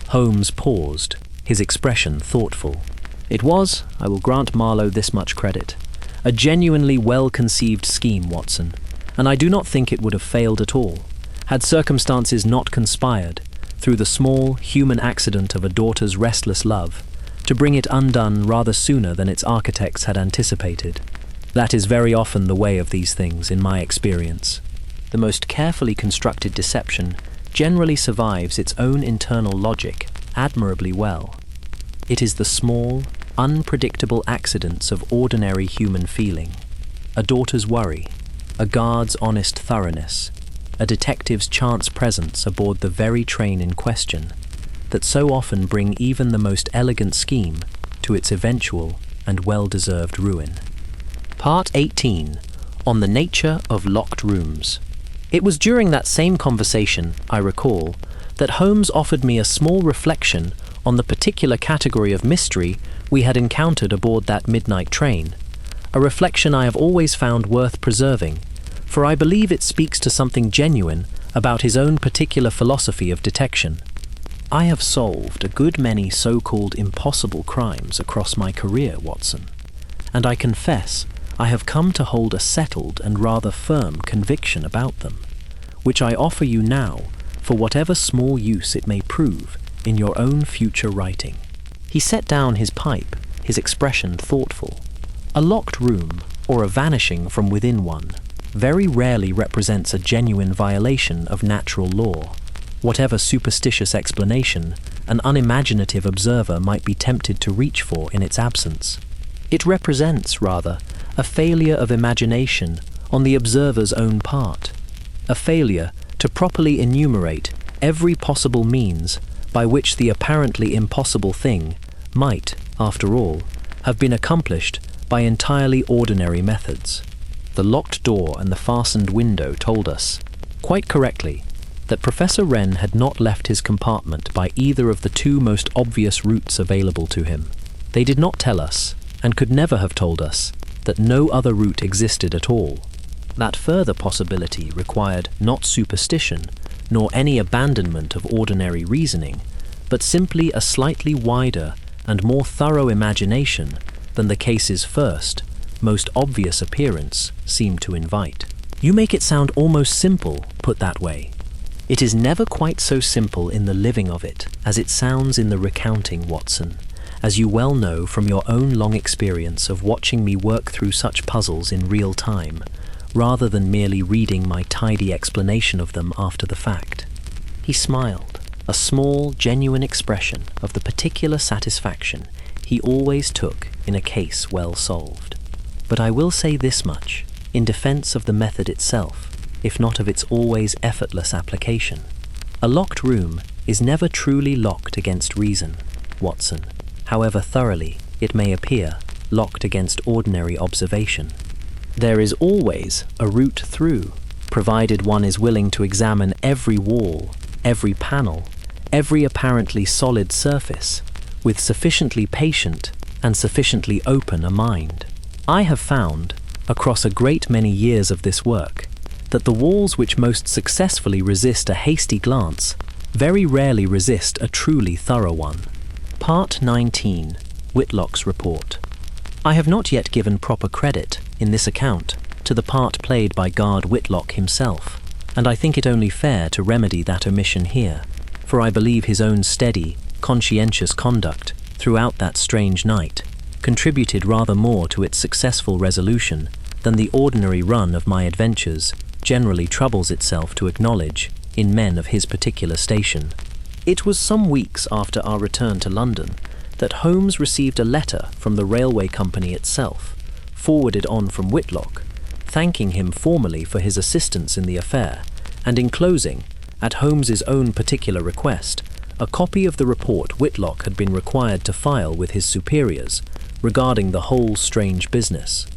Holmes paused, his expression thoughtful. It was, I will grant Marlowe this much credit, a genuinely well-conceived scheme, Watson, and I do not think it would have failed at all, had circumstances not conspired, through the small human accident of a daughter's restless love, to bring it undone rather sooner than its architects had anticipated. That is very often the way of these things, in my experience. The most carefully constructed deception generally survives its own internal logic admirably well. It is the small, unpredictable accidents of ordinary human feeling, a daughter's worry, a guard's honest thoroughness, a detective's chance presence aboard the very train in question, that so often bring even the most elegant scheme to its eventual and well-deserved ruin. Part 18. On the nature of locked rooms. It was during that same conversation, I recall, that Holmes offered me a small reflection on the particular category of mystery we had encountered aboard that midnight train, a reflection I have always found worth preserving, for I believe it speaks to something genuine about his own particular philosophy of detection. I have solved a good many so-called impossible crimes across my career, Watson, and I confess I have come to hold a settled and rather firm conviction about them, which I offer you now for whatever small use it may prove in your own future writing. He set down his pipe, his expression thoughtful. A locked room, or a vanishing from within one, very rarely represents a genuine violation of natural law, whatever superstitious explanation an unimaginative observer might be tempted to reach for in its absence. It represents, rather, a failure of imagination on the observer's own part, a failure to properly enumerate every possible means by which the apparently impossible thing might, after all, have been accomplished by entirely ordinary methods. The locked door and the fastened window told us, quite correctly, that Professor Wren had not left his compartment by either of the two most obvious routes available to him. They did not tell us, and could never have told us, that no other route existed at all. That further possibility required not superstition, nor any abandonment of ordinary reasoning, but simply a slightly wider and more thorough imagination than the case's first, most obvious appearance seemed to invite. You make it sound almost simple, put that way. It is never quite so simple in the living of it as it sounds in the recounting, Watson, as you well know from your own long experience of watching me work through such puzzles in real time, rather than merely reading my tidy explanation of them after the fact. He smiled, a small, genuine expression of the particular satisfaction he always took in a case well solved. But I will say this much, in defense of the method itself, if not of its always effortless application. A locked room is never truly locked against reason, Watson, however thoroughly it may appear locked against ordinary observation. There is always a route through, provided one is willing to examine every wall, every panel, every apparently solid surface, with sufficiently patient and sufficiently open a mind. I have found, across a great many years of this work, that the walls which most successfully resist a hasty glance very rarely resist a truly thorough one. Part 19, Whitlock's Report. I have not yet given proper credit, in this account, to the part played by Guard Whitlock himself, and I think it only fair to remedy that omission here, for I believe his own steady, conscientious conduct throughout that strange night contributed rather more to its successful resolution than the ordinary run of my adventures generally troubles itself to acknowledge in men of his particular station. It was some weeks after our return to London that Holmes received a letter from the railway company itself, forwarded on from Whitlock, thanking him formally for his assistance in the affair, and enclosing, at Holmes's own particular request, a copy of the report Whitlock had been required to file with his superiors regarding the whole strange business.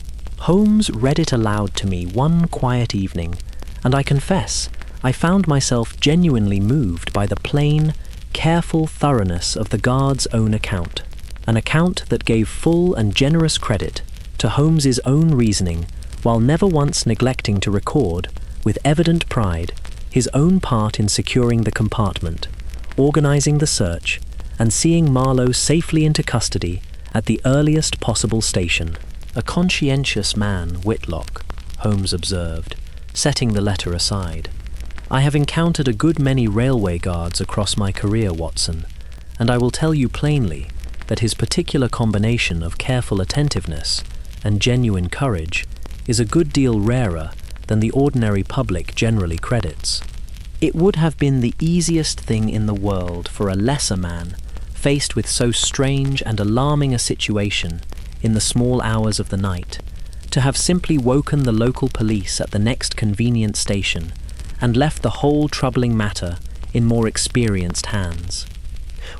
Holmes read it aloud to me one quiet evening, and I confess I found myself genuinely moved by the plain, careful thoroughness of the guard's own account, an account that gave full and generous credit to Holmes's own reasoning while never once neglecting to record, with evident pride, his own part in securing the compartment, organizing the search, and seeing Marlowe safely into custody at the earliest possible station. A conscientious man, Whitlock, Holmes observed, setting the letter aside. I have encountered a good many railway guards across my career, Watson, and I will tell you plainly that his particular combination of careful attentiveness and genuine courage is a good deal rarer than the ordinary public generally credits. It would have been the easiest thing in the world for a lesser man, faced with so strange and alarming a situation in the small hours of the night, to have simply woken the local police at the next convenient station and left the whole troubling matter in more experienced hands.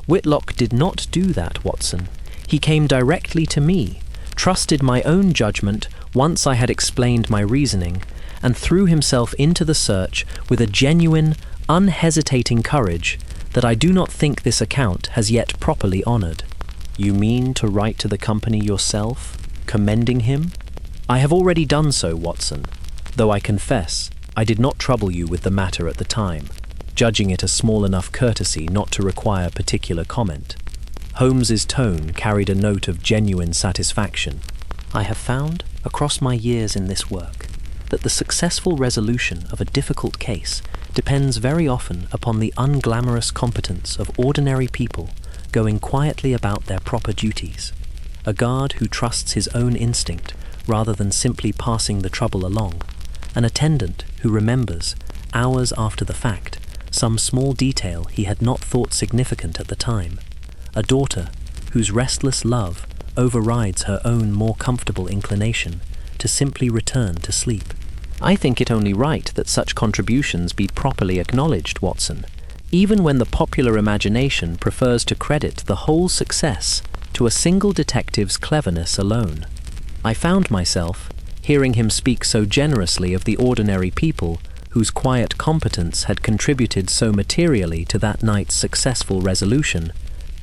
Whitlock did not do that, Watson. He came directly to me, trusted my own judgment once I had explained my reasoning, and threw himself into the search with a genuine, unhesitating courage that I do not think this account has yet properly honoured. You mean to write to the company yourself, commending him? I have already done so, Watson, though I confess I did not trouble you with the matter at the time, judging it a small enough courtesy not to require particular comment. Holmes's tone carried a note of genuine satisfaction. I have found, across my years in this work, that the successful resolution of a difficult case depends very often upon the unglamorous competence of ordinary people going quietly about their proper duties. A guard who trusts his own instinct rather than simply passing the trouble along. An attendant who remembers, hours after the fact, some small detail he had not thought significant at the time. A daughter whose restless love overrides her own more comfortable inclination to simply return to sleep. I think it only right that such contributions be properly acknowledged, Watson, even when the popular imagination prefers to credit the whole success to a single detective's cleverness alone. I found myself, hearing him speak so generously of the ordinary people whose quiet competence had contributed so materially to that night's successful resolution,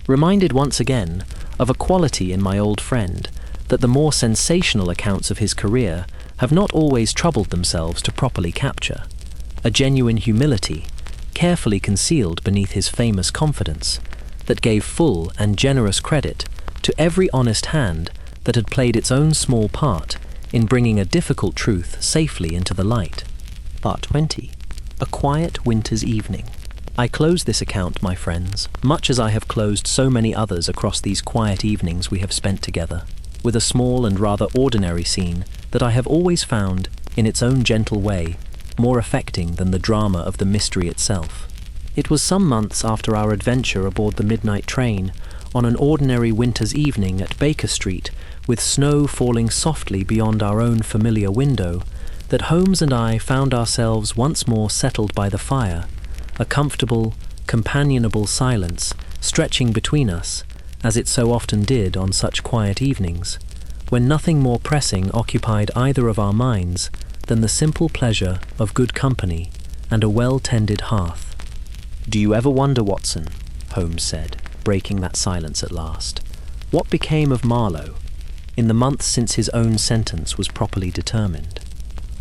reminded once again of a quality in my old friend that the more sensational accounts of his career have not always troubled themselves to properly capture. A genuine humility, carefully concealed beneath his famous confidence, that gave full and generous credit to every honest hand that had played its own small part in bringing a difficult truth safely into the light. Part 20. A quiet winter's evening. I close this account, my friends, much as I have closed so many others across these quiet evenings we have spent together, with a small and rather ordinary scene that I have always found, in its own gentle way, more affecting than the drama of the mystery itself. It was some months after our adventure aboard the midnight train, on an ordinary winter's evening at Baker Street, with snow falling softly beyond our own familiar window, that Holmes and I found ourselves once more settled by the fire, a comfortable, companionable silence stretching between us, as it so often did on such quiet evenings, when nothing more pressing occupied either of our minds than the simple pleasure of good company and a well-tended hearth. "Do you ever wonder, Watson," Holmes said, breaking that silence at last, "what became of Marlowe in the months since his own sentence was properly determined?"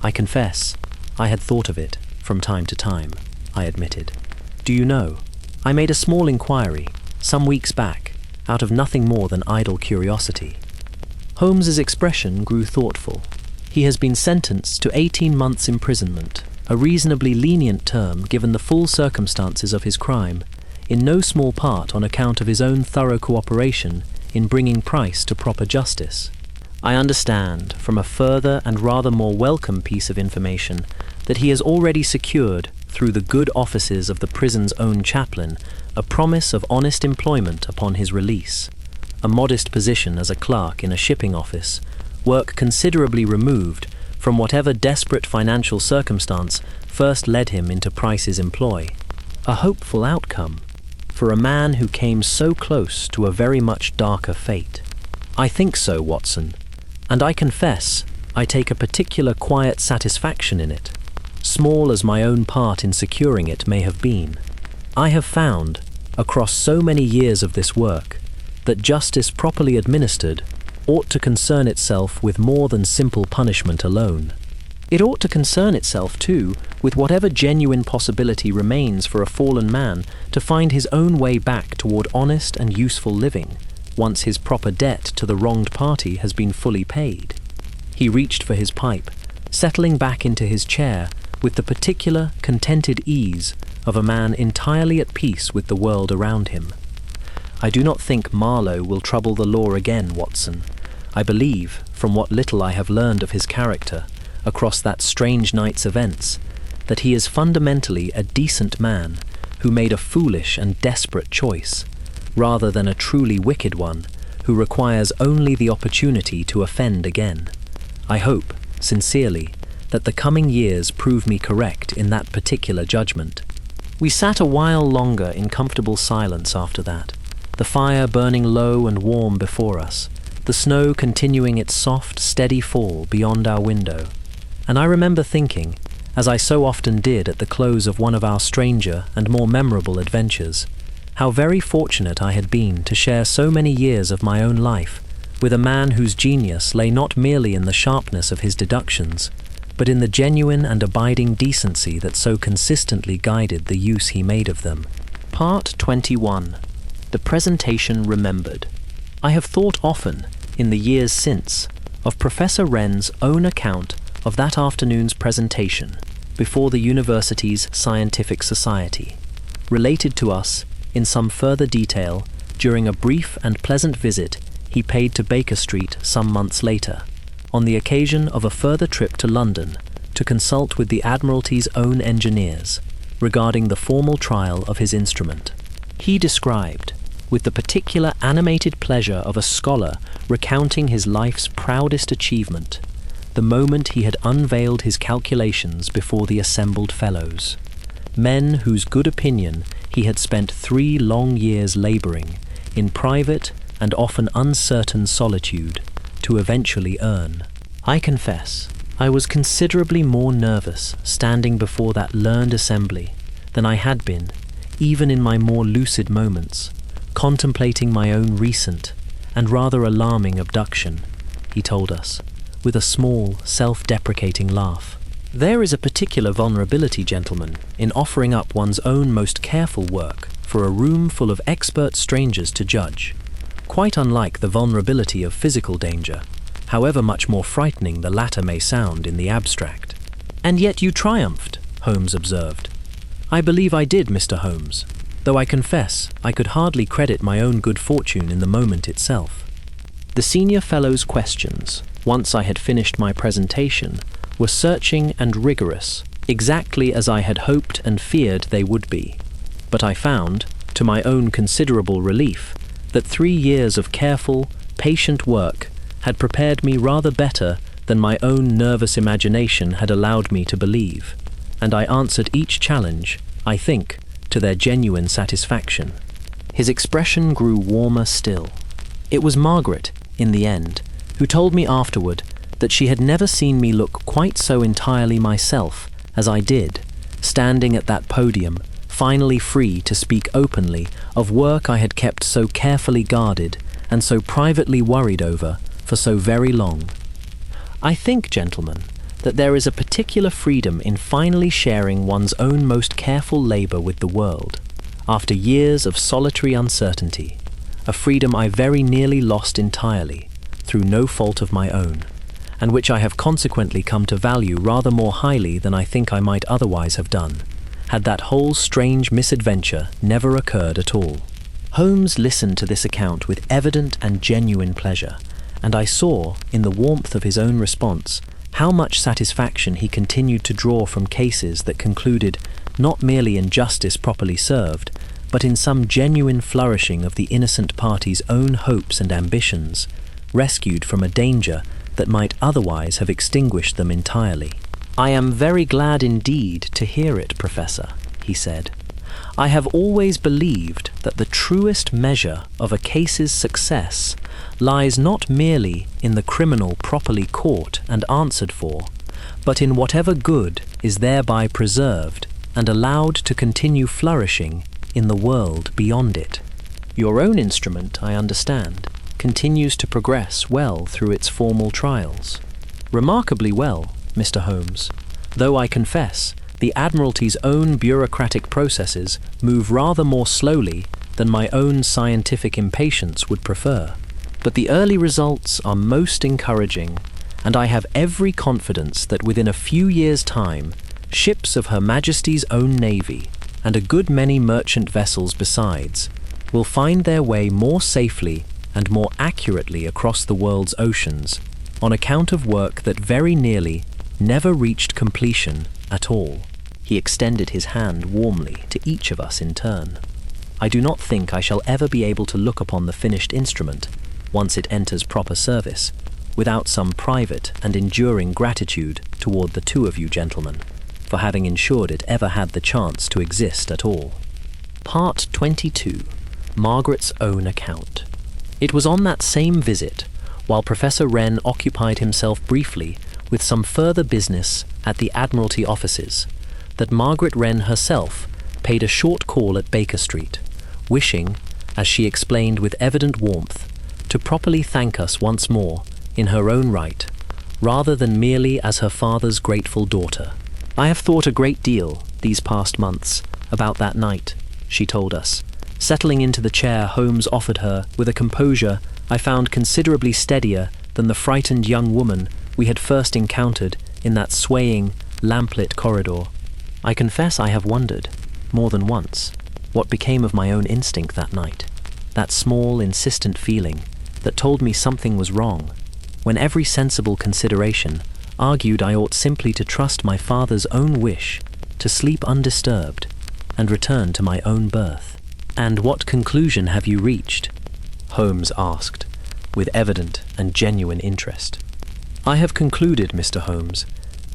I confess, I had thought of it from time to time, I admitted. "Do you know, I made a small inquiry, some weeks back, out of nothing more than idle curiosity." Holmes's expression grew thoughtful. He has been sentenced to 18 months' imprisonment, a reasonably lenient term given the full circumstances of his crime, in no small part on account of his own thorough cooperation in bringing Price to proper justice. I understand, from a further and rather more welcome piece of information, that he has already secured, through the good offices of the prison's own chaplain, a promise of honest employment upon his release, a modest position as a clerk in a shipping office, work considerably removed from whatever desperate financial circumstance first led him into Price's employ. A hopeful outcome for a man who came so close to a very much darker fate. I think so, Watson, and I confess I take a particular quiet satisfaction in it, small as my own part in securing it may have been. I have found, across so many years of this work, that justice properly administered ought to concern itself with more than simple punishment alone. It ought to concern itself, too, with whatever genuine possibility remains for a fallen man to find his own way back toward honest and useful living, once his proper debt to the wronged party has been fully paid. He reached for his pipe, settling back into his chair with the particular, contented ease of a man entirely at peace with the world around him. I do not think Marlowe will trouble the law again, Watson. I believe, from what little I have learned of his character across that strange night's events, that he is fundamentally a decent man who made a foolish and desperate choice, rather than a truly wicked one who requires only the opportunity to offend again. I hope, sincerely, that the coming years prove me correct in that particular judgment. We sat a while longer in comfortable silence after that, the fire burning low and warm before us, the snow continuing its soft, steady fall beyond our window, And I remember thinking, as I so often did at the close of one of our stranger and more memorable adventures, how very fortunate I had been to share so many years of my own life with a man whose genius lay not merely in the sharpness of his deductions, but in the genuine and abiding decency that so consistently guided the use he made of them. Part 21. The Presentation Remembered. I have thought often, in the years since, of Professor Wren's own account of that afternoon's presentation before the university's scientific society, related to us in some further detail during a brief and pleasant visit he paid to Baker Street some months later, on the occasion of a further trip to London to consult with the Admiralty's own engineers regarding the formal trial of his instrument. He described, with the particular animated pleasure of a scholar recounting his life's proudest achievement, the moment he had unveiled his calculations before the assembled fellows, men whose good opinion he had spent 3 long years labouring, in private and often uncertain solitude, to eventually earn. I confess, I was considerably more nervous standing before that learned assembly than I had been, even in my more lucid moments, contemplating my own recent and rather alarming abduction, he told us, with a small, self-deprecating laugh. There is a particular vulnerability, gentlemen, in offering up one's own most careful work for a room full of expert strangers to judge, quite unlike the vulnerability of physical danger, however much more frightening the latter may sound in the abstract. "And yet you triumphed," Holmes observed. "I believe I did, Mr. Holmes, though I confess I could hardly credit my own good fortune in the moment itself." The senior fellow's questions, once I had finished my presentation, were searching and rigorous, exactly as I had hoped and feared they would be. But I found, to my own considerable relief, that 3 years of careful, patient work had prepared me rather better than my own nervous imagination had allowed me to believe, and I answered each challenge, I think, to their genuine satisfaction. His expression grew warmer still. It was Margaret, in the end, who told me afterward that she had never seen me look quite so entirely myself as I did, standing at that podium, finally free to speak openly of work I had kept so carefully guarded and so privately worried over for so very long. I think, gentlemen, that there is a particular freedom in finally sharing one's own most careful labour with the world, after years of solitary uncertainty, a freedom I very nearly lost entirely, through no fault of my own, and which I have consequently come to value rather more highly than I think I might otherwise have done, had that whole strange misadventure never occurred at all. Holmes listened to this account with evident and genuine pleasure, and I saw, in the warmth of his own response, how much satisfaction he continued to draw from cases that concluded not merely in justice properly served, but in some genuine flourishing of the innocent party's own hopes and ambitions, rescued from a danger that might otherwise have extinguished them entirely. "I am very glad indeed to hear it, Professor," he said. "I have always believed that the truest measure of a case's success lies not merely in the criminal properly caught and answered for, but in whatever good is thereby preserved and allowed to continue flourishing in the world beyond it. Your own instrument, I understand, continues to progress well through its formal trials." "Remarkably well, Mr. Holmes, though I confess the Admiralty's own bureaucratic processes move rather more slowly than my own scientific impatience would prefer. But the early results are most encouraging, and I have every confidence that within a few years' time, ships of Her Majesty's own Navy, and a good many merchant vessels besides, will find their way more safely and more accurately across the world's oceans, on account of work that very nearly never reached completion at all." He extended his hand warmly to each of us in turn. "I do not think I shall ever be able to look upon the finished instrument, once it enters proper service, without some private and enduring gratitude toward the 2 of you gentlemen, for having ensured it ever had the chance to exist at all." Part 22. Margaret's own account. It was on that same visit, while Professor Wren occupied himself briefly with some further business at the Admiralty offices, that Margaret Wren herself paid a short call at Baker Street, wishing, as she explained with evident warmth, to properly thank us once more in her own right, rather than merely as her father's grateful daughter. "I have thought a great deal these past months about that night," she told us, settling into the chair Holmes offered her with a composure I found considerably steadier than the frightened young woman we had first encountered in that swaying, lamplit corridor. "I confess I have wondered, more than once, what became of my own instinct that night, that small, insistent feeling that told me something was wrong, when every sensible consideration argued I ought simply to trust my father's own wish to sleep undisturbed and return to my own berth." "And what conclusion have you reached?" Holmes asked, with evident and genuine interest. "I have concluded, Mr. Holmes,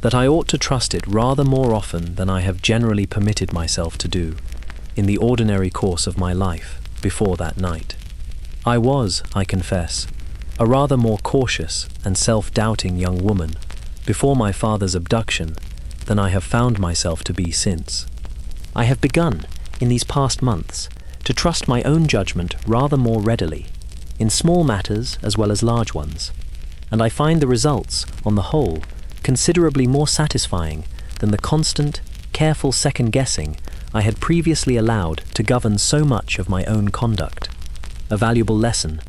that I ought to trust it rather more often than I have generally permitted myself to do, in the ordinary course of my life, before that night. I was, I confess, a rather more cautious and self-doubting young woman before my father's abduction than I have found myself to be since. I have begun, in these past months, to trust my own judgment rather more readily, in small matters as well as large ones, and I find the results, on the whole, considerably more satisfying than the constant, careful second-guessing I had previously allowed to govern so much of my own conduct. A valuable lesson,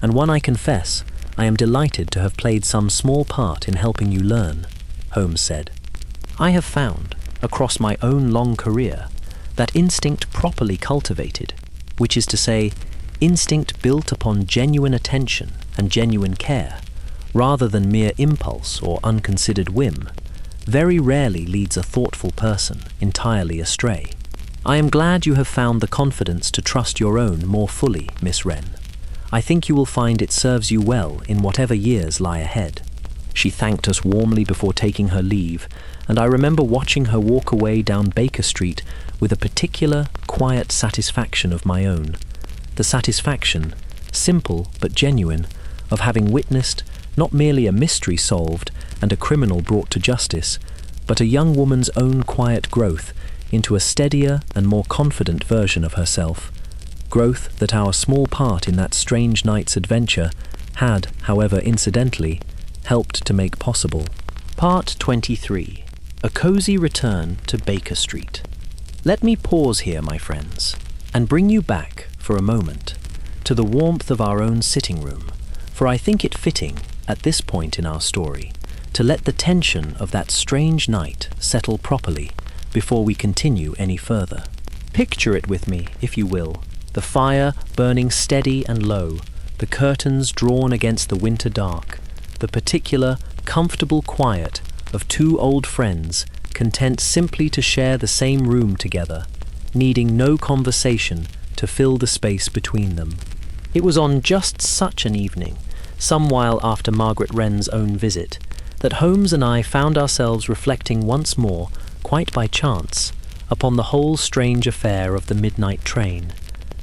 and one I confess I am delighted to have played some small part in helping you learn," Holmes said. "I have found, across my own long career, that instinct properly cultivated, which is to say, instinct built upon genuine attention and genuine care, rather than mere impulse or unconsidered whim, very rarely leads a thoughtful person entirely astray. I am glad you have found the confidence to trust your own more fully, Miss Wren. I think you will find it serves you well in whatever years lie ahead." She thanked us warmly before taking her leave, and I remember watching her walk away down Baker Street with a particular, quiet satisfaction of my own. The satisfaction, simple but genuine, of having witnessed not merely a mystery solved and a criminal brought to justice, but a young woman's own quiet growth into a steadier and more confident version of herself, growth that our small part in that strange night's adventure had, however incidentally, helped to make possible. Part 23. A cozy return to Baker Street. Let me pause here, my friends, and bring you back, for a moment, to the warmth of our own sitting room, for I think it fitting, at this point in our story, to let the tension of that strange night settle properly before we continue any further. Picture it with me, if you will, the fire burning steady and low, the curtains drawn against the winter dark, the particular, comfortable quiet of two old friends content simply to share the same room together, needing no conversation to fill the space between them. It was on just such an evening, some while after Margaret Wren's own visit, that Holmes and I found ourselves reflecting once more, quite by chance, upon the whole strange affair of the midnight train,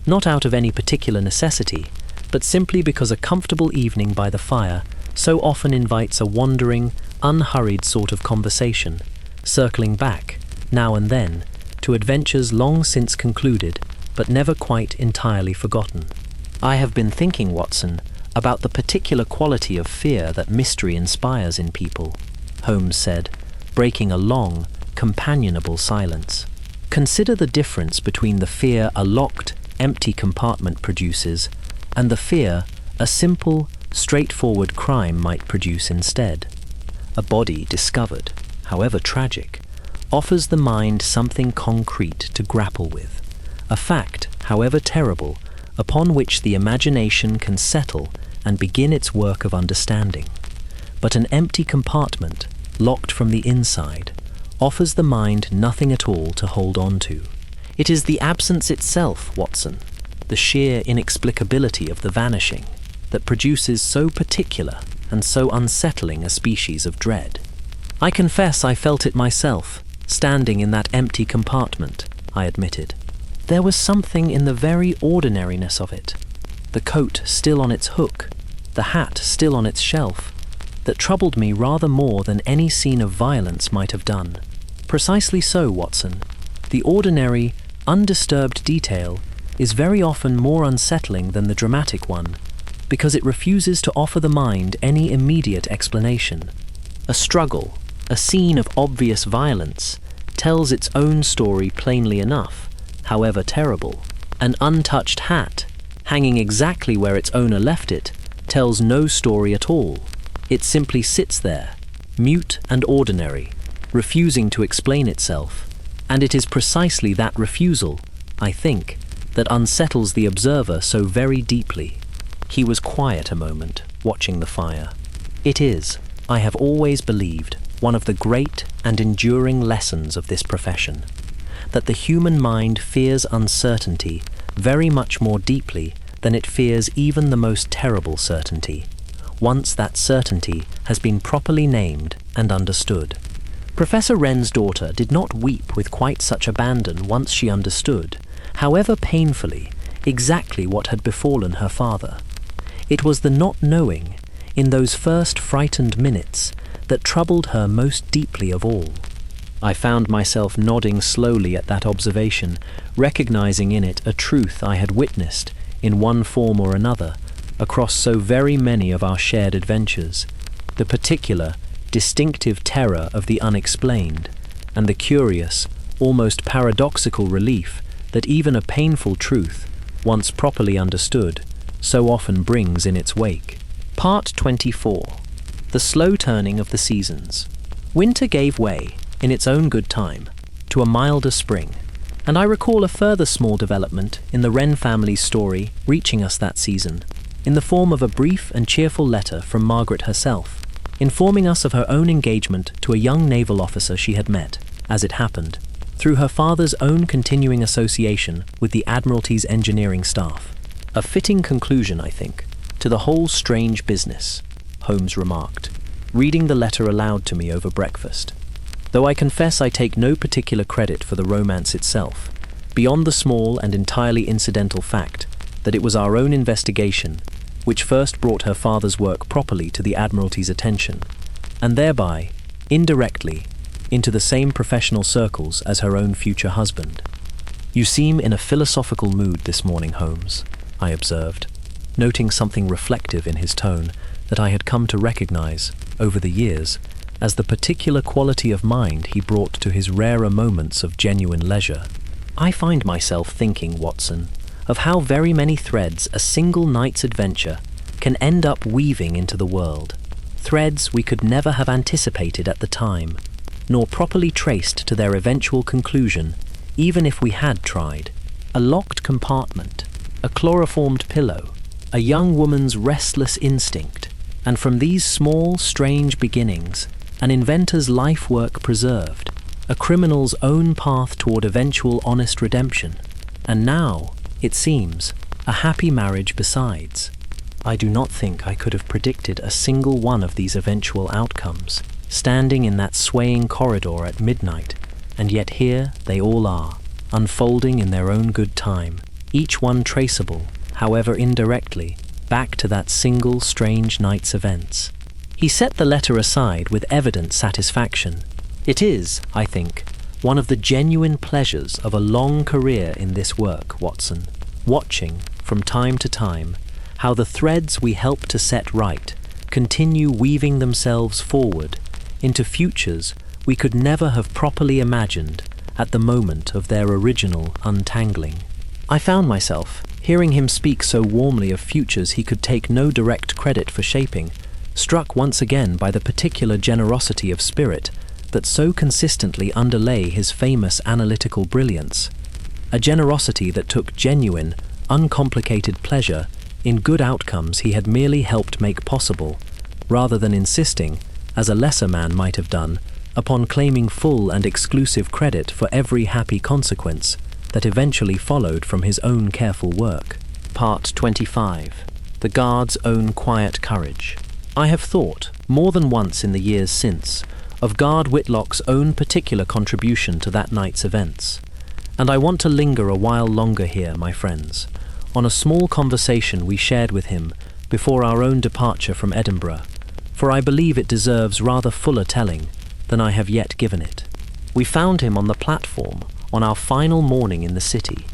not out of any particular necessity, but simply because a comfortable evening by the fire so often invites a wandering, unhurried sort of conversation, circling back, now and then, to adventures long since concluded, but never quite entirely forgotten. "I have been thinking, Watson, about the particular quality of fear that mystery inspires in people," Holmes said, breaking a long, companionable silence. "Consider the difference between the fear a locked, empty compartment produces and the fear a simple, straightforward crime might produce instead. A body discovered, however tragic, offers the mind something concrete to grapple with, a fact, however terrible, upon which the imagination can settle and begin its work of understanding. But an empty compartment, locked from the inside, offers the mind nothing at all to hold on to. It is the absence itself, Watson, the sheer inexplicability of the vanishing, that produces so particular and so unsettling a species of dread. I confess I felt it myself, standing in that empty compartment," I admitted. "There was something in the very ordinariness of it. The coat still on its hook, the hat still on its shelf, that troubled me rather more than any scene of violence might have done. Precisely so, Watson. The ordinary, undisturbed detail is very often more unsettling than the dramatic one, because it refuses to offer the mind any immediate explanation. A struggle, a scene of obvious violence, tells its own story plainly enough, however terrible. An untouched hat, hanging exactly where its owner left it, tells no story at all. It simply sits there, mute and ordinary, refusing to explain itself. And it is precisely that refusal, I think, that unsettles the observer so very deeply. He was quiet a moment, watching the fire. It is, I have always believed, one of the great and enduring lessons of this profession, that the human mind fears uncertainty very much more deeply than it fears even the most terrible certainty, once that certainty has been properly named and understood. Professor Wren's daughter did not weep with quite such abandon once she understood, however painfully, exactly what had befallen her father. It was the not knowing, in those first frightened minutes, that troubled her most deeply of all. I found myself nodding slowly at that observation, recognizing in it a truth I had witnessed, in one form or another, across so very many of our shared adventures, the particular, distinctive terror of the unexplained, and the curious, almost paradoxical relief that even a painful truth, once properly understood, so often brings in its wake. Part 24. The slow turning of the seasons. Winter gave way, in its own good time, to a milder spring, and I recall a further small development in the Wren family's story reaching us that season, in the form of a brief and cheerful letter from Margaret herself, informing us of her own engagement to a young naval officer she had met, as it happened, through her father's own continuing association with the Admiralty's engineering staff. A fitting conclusion, I think, to the whole strange business, Holmes remarked, reading the letter aloud to me over breakfast. Though I confess I take no particular credit for the romance itself, beyond the small and entirely incidental fact that it was our own investigation which first brought her father's work properly to the Admiralty's attention, and thereby, indirectly, into the same professional circles as her own future husband. "You seem in a philosophical mood this morning, Holmes," I observed, noting something reflective in his tone that I had come to recognize, over the years, as the particular quality of mind he brought to his rarer moments of genuine leisure. "I find myself thinking, Watson, of how very many threads a single night's adventure can end up weaving into the world, threads we could never have anticipated at the time, nor properly traced to their eventual conclusion, even if we had tried. A locked compartment, a chloroformed pillow, a young woman's restless instinct, and from these small, strange beginnings, an inventor's life work preserved, a criminal's own path toward eventual honest redemption, and now, it seems, a happy marriage besides. I do not think I could have predicted a single one of these eventual outcomes, standing in that swaying corridor at midnight, and yet here they all are, unfolding in their own good time, each one traceable, however indirectly, back to that single strange night's events." He set the letter aside with evident satisfaction. "It is, I think, one of the genuine pleasures of a long career in this work, Watson, watching, from time to time, how the threads we help to set right continue weaving themselves forward into futures we could never have properly imagined at the moment of their original untangling." I found myself, hearing him speak so warmly of futures he could take no direct credit for shaping, struck once again by the particular generosity of spirit that so consistently underlay his famous analytical brilliance, a generosity that took genuine, uncomplicated pleasure in good outcomes he had merely helped make possible, rather than insisting, as a lesser man might have done, upon claiming full and exclusive credit for every happy consequence that eventually followed from his own careful work. Part 25. The Guard's Own Quiet Courage. I have thought, more than once in the years since, of Guard Whitlock's own particular contribution to that night's events, and I want to linger a while longer here, my friends, on a small conversation we shared with him before our own departure from Edinburgh, for I believe it deserves rather fuller telling than I have yet given it. We found him on the platform on our final morning in the city,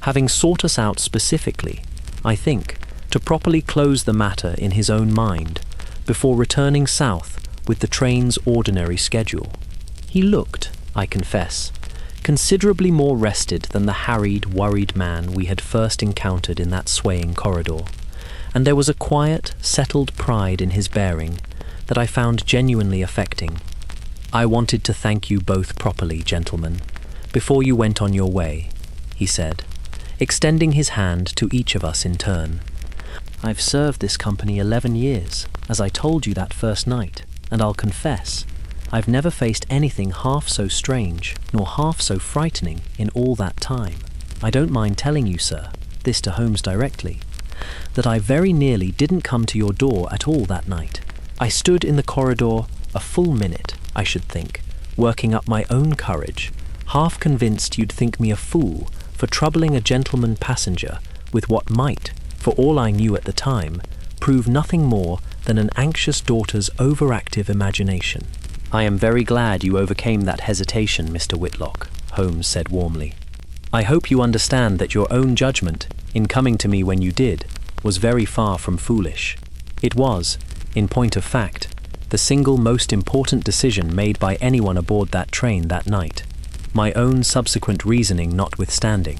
having sought us out specifically, I think, to properly close the matter in his own mind before returning south with the train's ordinary schedule. He looked, I confess, considerably more rested than the harried, worried man we had first encountered in that swaying corridor, and there was a quiet, settled pride in his bearing that I found genuinely affecting. "I wanted to thank you both properly, gentlemen, before you went on your way," he said, extending his hand to each of us in turn. "I've served this company 11 years, as I told you that first night, and I'll confess, I've never faced anything half so strange nor half so frightening in all that time. I don't mind telling you, sir, this to Holmes directly, that I very nearly didn't come to your door at all that night. I stood in the corridor a full minute, I should think, working up my own courage, half convinced you'd think me a fool for troubling a gentleman passenger with what might, for all I knew at the time, prove nothing more than an anxious daughter's overactive imagination." "I am very glad you overcame that hesitation, Mr. Whitlock," Holmes said warmly. "I hope you understand that your own judgment, in coming to me when you did, was very far from foolish. It was, in point of fact, the single most important decision made by anyone aboard that train that night, my own subsequent reasoning notwithstanding.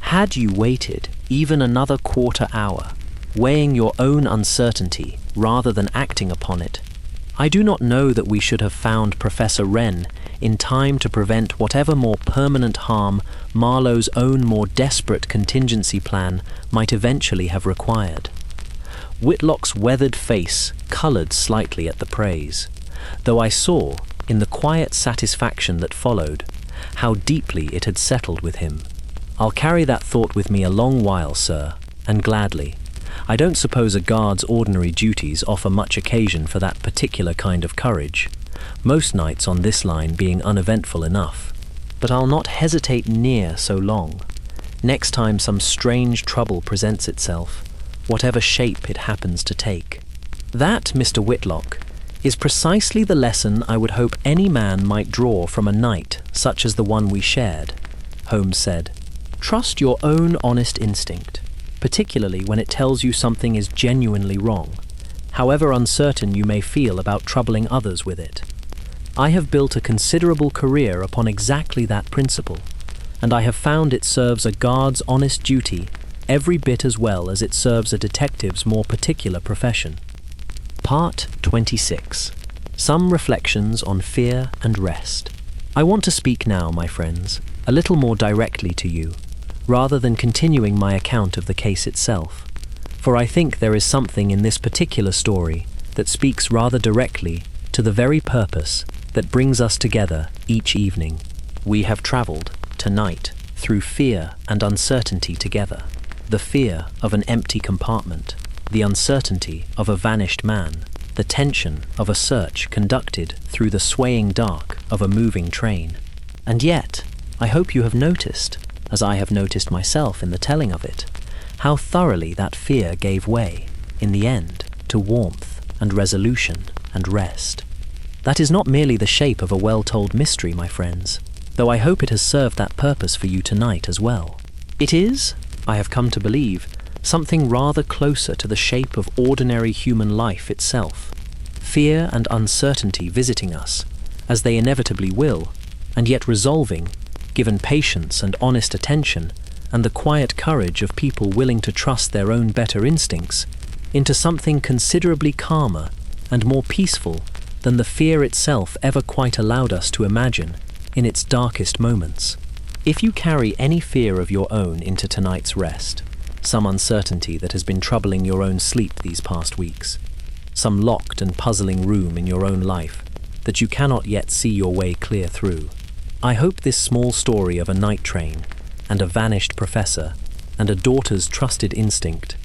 Had you waited even another quarter hour, weighing your own uncertainty rather than acting upon it, I do not know that we should have found Professor Wren in time to prevent whatever more permanent harm Marlowe's own more desperate contingency plan might eventually have required." Whitlock's weathered face coloured slightly at the praise, though I saw, in the quiet satisfaction that followed, how deeply it had settled with him. "I'll carry that thought with me a long while, sir, and gladly. I don't suppose a guard's ordinary duties offer much occasion for that particular kind of courage, most nights on this line being uneventful enough. But I'll not hesitate near so long, next time some strange trouble presents itself, whatever shape it happens to take." "That, Mr. Whitlock, is precisely the lesson I would hope any man might draw from a night such as the one we shared," Holmes said. "Trust your own honest instinct, particularly when it tells you something is genuinely wrong, however uncertain you may feel about troubling others with it. I have built a considerable career upon exactly that principle, and I have found it serves a guard's honest duty every bit as well as it serves a detective's more particular profession." Part 26. Some reflections on fear and rest. I want to speak now, my friends, a little more directly to you, rather than continuing my account of the case itself, for I think there is something in this particular story that speaks rather directly to the very purpose that brings us together each evening. We have travelled, tonight, through fear and uncertainty together. The fear of an empty compartment, the uncertainty of a vanished man, the tension of a search conducted through the swaying dark of a moving train. And yet, I hope you have noticed, as I have noticed myself in the telling of it, how thoroughly that fear gave way, in the end, to warmth and resolution and rest. That is not merely the shape of a well-told mystery, my friends, though I hope it has served that purpose for you tonight as well. It is, I have come to believe, something rather closer to the shape of ordinary human life itself. Fear and uncertainty visiting us, as they inevitably will, and yet resolving, given patience and honest attention, and the quiet courage of people willing to trust their own better instincts, into something considerably calmer and more peaceful than the fear itself ever quite allowed us to imagine in its darkest moments. If you carry any fear of your own into tonight's rest, some uncertainty that has been troubling your own sleep these past weeks, some locked and puzzling room in your own life that you cannot yet see your way clear through, I hope this small story of a night train and a vanished professor and a daughter's trusted instinct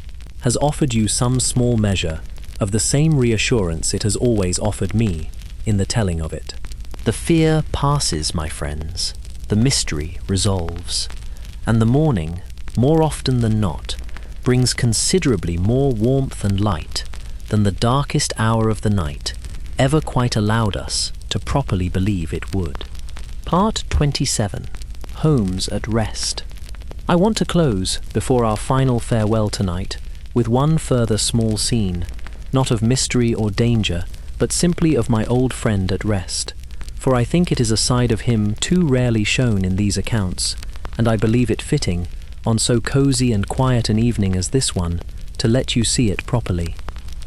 has offered you some small measure of the same reassurance it has always offered me in the telling of it. The fear passes, my friends, the mystery resolves, and the morning, more often than not, brings considerably more warmth and light than the darkest hour of the night ever quite allowed us to properly believe it would. Part 27. Holmes at Rest. I want to close, before our final farewell tonight, with one further small scene, not of mystery or danger, but simply of my old friend at rest. For I think it is a side of him too rarely shown in these accounts, and I believe it fitting, on so cosy and quiet an evening as this one, to let you see it properly.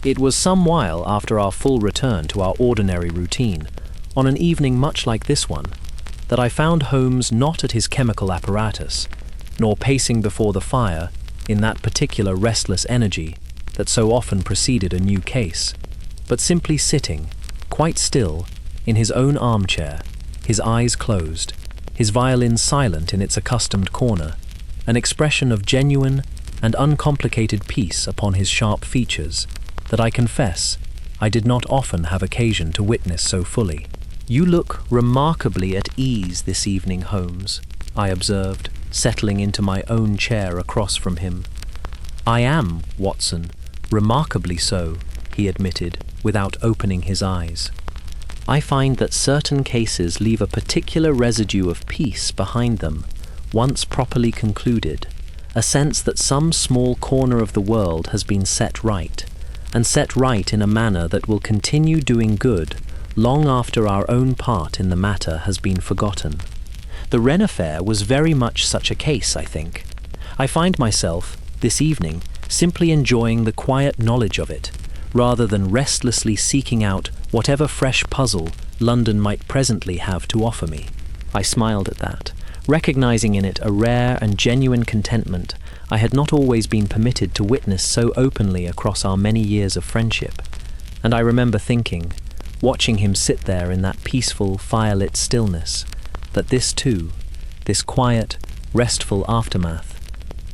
It was some while after our full return to our ordinary routine, on an evening much like this one, that I found Holmes not at his chemical apparatus, nor pacing before the fire in that particular restless energy that so often preceded a new case, but simply sitting, quite still, in his own armchair, his eyes closed, his violin silent in its accustomed corner, an expression of genuine and uncomplicated peace upon his sharp features that I confess I did not often have occasion to witness so fully. "You look remarkably at ease this evening, Holmes," I observed, settling into my own chair across from him. "I am, Watson, remarkably so," he admitted, without opening his eyes. "I find that certain cases leave a particular residue of peace behind them, once properly concluded, a sense that some small corner of the world has been set right, and set right in a manner that will continue doing good long after our own part in the matter has been forgotten. The Wren affair was very much such a case, I think. I find myself, this evening, simply enjoying the quiet knowledge of it, rather than restlessly seeking out whatever fresh puzzle London might presently have to offer me." I smiled at that, recognizing in it a rare and genuine contentment I had not always been permitted to witness so openly across our many years of friendship. And I remember thinking, watching him sit there in that peaceful, firelit stillness, that this too, this quiet, restful aftermath,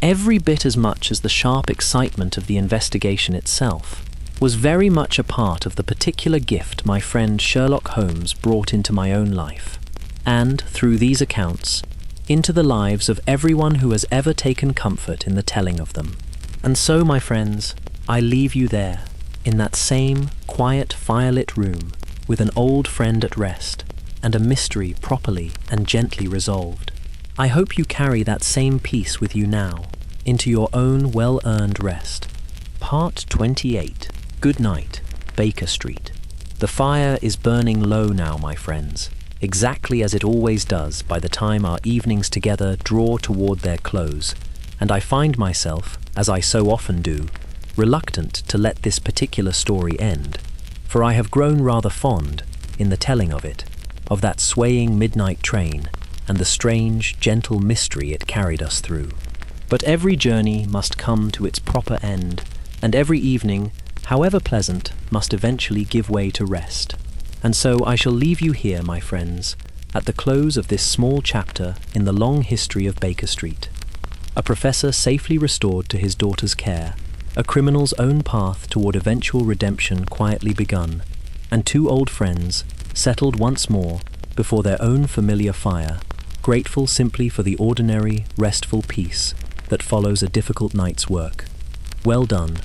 every bit as much as the sharp excitement of the investigation itself, was very much a part of the particular gift my friend Sherlock Holmes brought into my own life, and, through these accounts, into the lives of everyone who has ever taken comfort in the telling of them. And so, my friends, I leave you there, in that same quiet, firelit room, with an old friend at rest, and a mystery properly and gently resolved. I hope you carry that same peace with you now, into your own well-earned rest. Part 28. Good night, Baker Street. The fire is burning low now, my friends, exactly as it always does by the time our evenings together draw toward their close, and I find myself, as I so often do, reluctant to let this particular story end, for I have grown rather fond, in the telling of it, of that swaying midnight train and the strange, gentle mystery it carried us through. But every journey must come to its proper end, and every evening, however pleasant, must eventually give way to rest. And so I shall leave you here, my friends, at the close of this small chapter in the long history of Baker Street. A professor safely restored to his daughter's care, a criminal's own path toward eventual redemption quietly begun, and two old friends, settled once more before their own familiar fire, grateful simply for the ordinary, restful peace that follows a difficult night's work. Well done.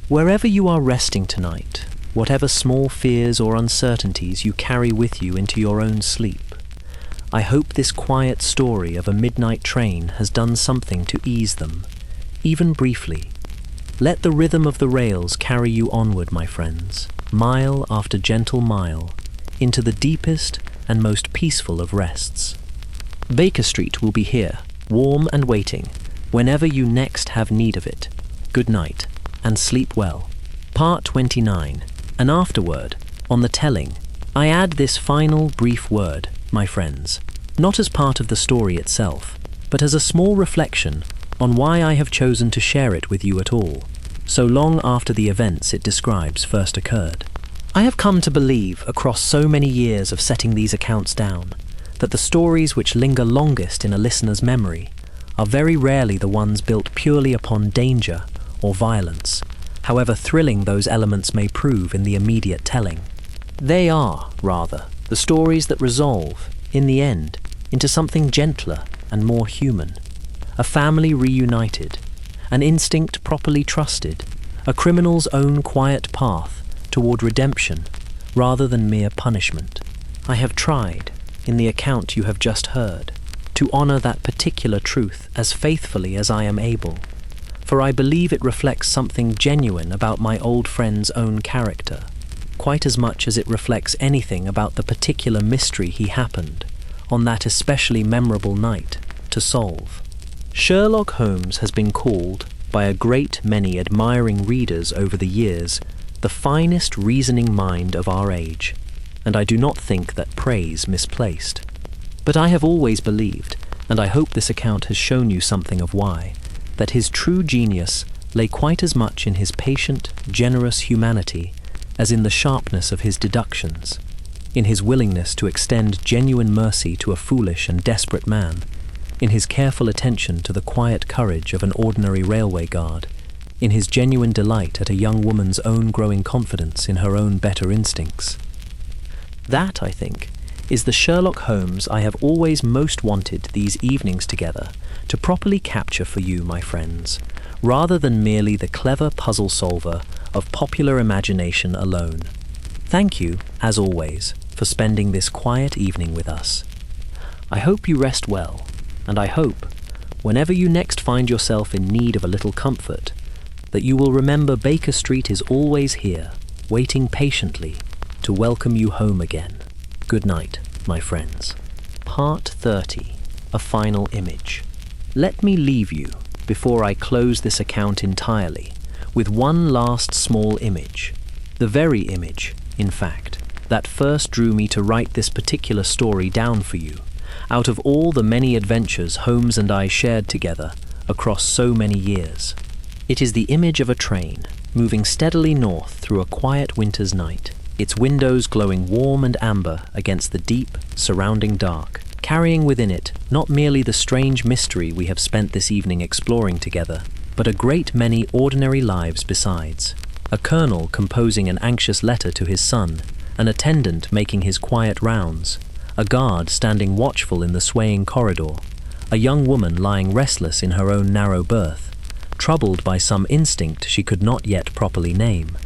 Wherever you are resting tonight, whatever small fears or uncertainties you carry with you into your own sleep, I hope this quiet story of a midnight train has done something to ease them, even briefly. Let the rhythm of the rails carry you onward, my friends, mile after gentle mile, into the deepest and most peaceful of rests. Baker Street will be here, warm and waiting, whenever you next have need of it. Good night, and sleep well. Part 29. An afterword, on the telling. I add this final brief word, my friends, not as part of the story itself, but as a small reflection on why I have chosen to share it with you at all, so long after the events it describes first occurred. I have come to believe, across so many years of setting these accounts down, that the stories which linger longest in a listener's memory are very rarely the ones built purely upon danger or violence, however thrilling those elements may prove in the immediate telling. They are, rather, the stories that resolve, in the end, into something gentler and more human. A family reunited, an instinct properly trusted, a criminal's own quiet path toward redemption rather than mere punishment. I have tried, in the account you have just heard, to honor that particular truth as faithfully as I am able, for I believe it reflects something genuine about my old friend's own character, quite as much as it reflects anything about the particular mystery he happened, on that especially memorable night, to solve. Sherlock Holmes has been called, by a great many admiring readers over the years, the finest reasoning mind of our age, and I do not think that praise misplaced. But I have always believed, and I hope this account has shown you something of why, that his true genius lay quite as much in his patient, generous humanity as in the sharpness of his deductions, in his willingness to extend genuine mercy to a foolish and desperate man, in his careful attention to the quiet courage of an ordinary railway guard, in his genuine delight at a young woman's own growing confidence in her own better instincts. That, I think, is the Sherlock Holmes I have always most wanted these evenings together to properly capture for you, my friends, rather than merely the clever puzzle solver of popular imagination alone. Thank you, as always, for spending this quiet evening with us. I hope you rest well, and I hope, whenever you next find yourself in need of a little comfort, that you will remember Baker Street is always here, waiting patiently to welcome you home again. Good night, my friends. Part 30, a final image. Let me leave you, before I close this account entirely, with one last small image, the very image, in fact, that first drew me to write this particular story down for you, out of all the many adventures Holmes and I shared together across so many years. It is the image of a train moving steadily north through a quiet winter's night, its windows glowing warm and amber against the deep, surrounding dark, carrying within it not merely the strange mystery we have spent this evening exploring together, but a great many ordinary lives besides. A colonel composing an anxious letter to his son, an attendant making his quiet rounds, a guard standing watchful in the swaying corridor, a young woman lying restless in her own narrow berth, troubled by some instinct she could not yet properly name.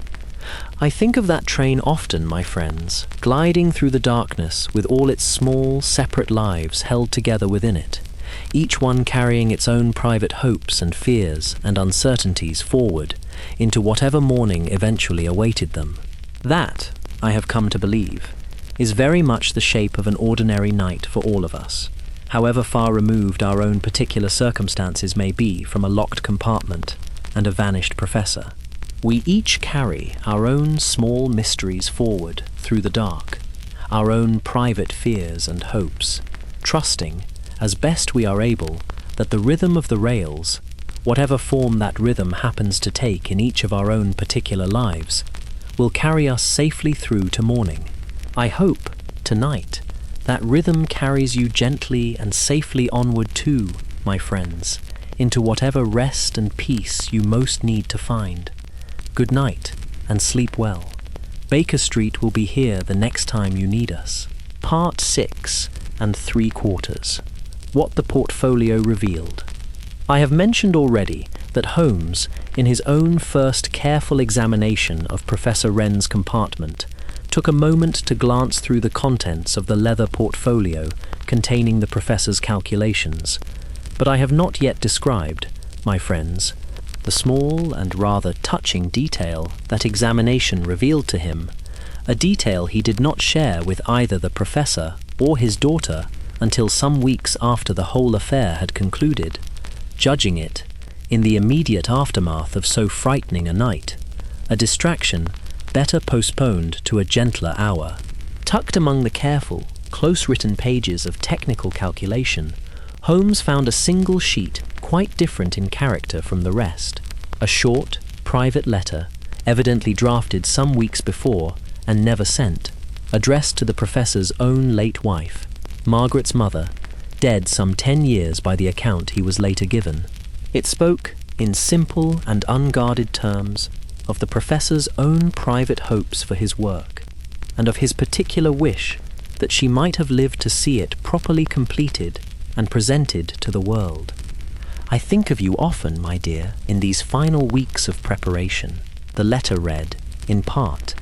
I think of that train often, my friends, gliding through the darkness with all its small, separate lives held together within it, each one carrying its own private hopes and fears and uncertainties forward into whatever morning eventually awaited them. That, I have come to believe, is very much the shape of an ordinary night for all of us, however far removed our own particular circumstances may be from a locked compartment and a vanished professor. We each carry our own small mysteries forward through the dark, our own private fears and hopes, trusting, as best we are able, that the rhythm of the rails, whatever form that rhythm happens to take in each of our own particular lives, will carry us safely through to morning. I hope, tonight, that rhythm carries you gently and safely onward too, my friends, into whatever rest and peace you most need to find. Good night, and sleep well. Baker Street will be here the next time you need us. Part 6 3/4. What the portfolio revealed. I have mentioned already that Holmes, in his own first careful examination of Professor Wren's compartment, took a moment to glance through the contents of the leather portfolio containing the professor's calculations, but I have not yet described, my friends, the small and rather touching detail that examination revealed to him, a detail he did not share with either the professor or his daughter until some weeks after the whole affair had concluded, judging it, in the immediate aftermath of so frightening a night, a distraction better postponed to a gentler hour. Tucked among the careful, close-written pages of technical calculation, Holmes found a single sheet quite different in character from the rest, a short, private letter, evidently drafted some weeks before and never sent, addressed to the professor's own late wife, Margaret's mother, dead some 10 years by the account he was later given. It spoke, in simple and unguarded terms, of the professor's own private hopes for his work, and of his particular wish that she might have lived to see it properly completed and presented to the world. I think of you often, my dear, in these final weeks of preparation, the letter read, in part,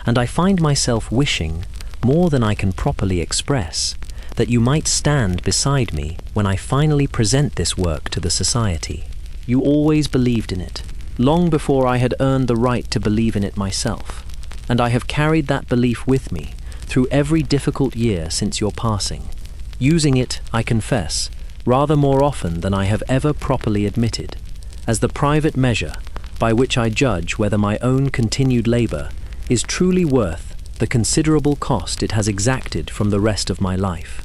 and I find myself wishing, more than I can properly express, that you might stand beside me when I finally present this work to the Society. You always believed in it, long before I had earned the right to believe in it myself, and I have carried that belief with me through every difficult year since your passing, using it, I confess, rather more often than I have ever properly admitted, as the private measure by which I judge whether my own continued labour is truly worth the considerable cost it has exacted from the rest of my life.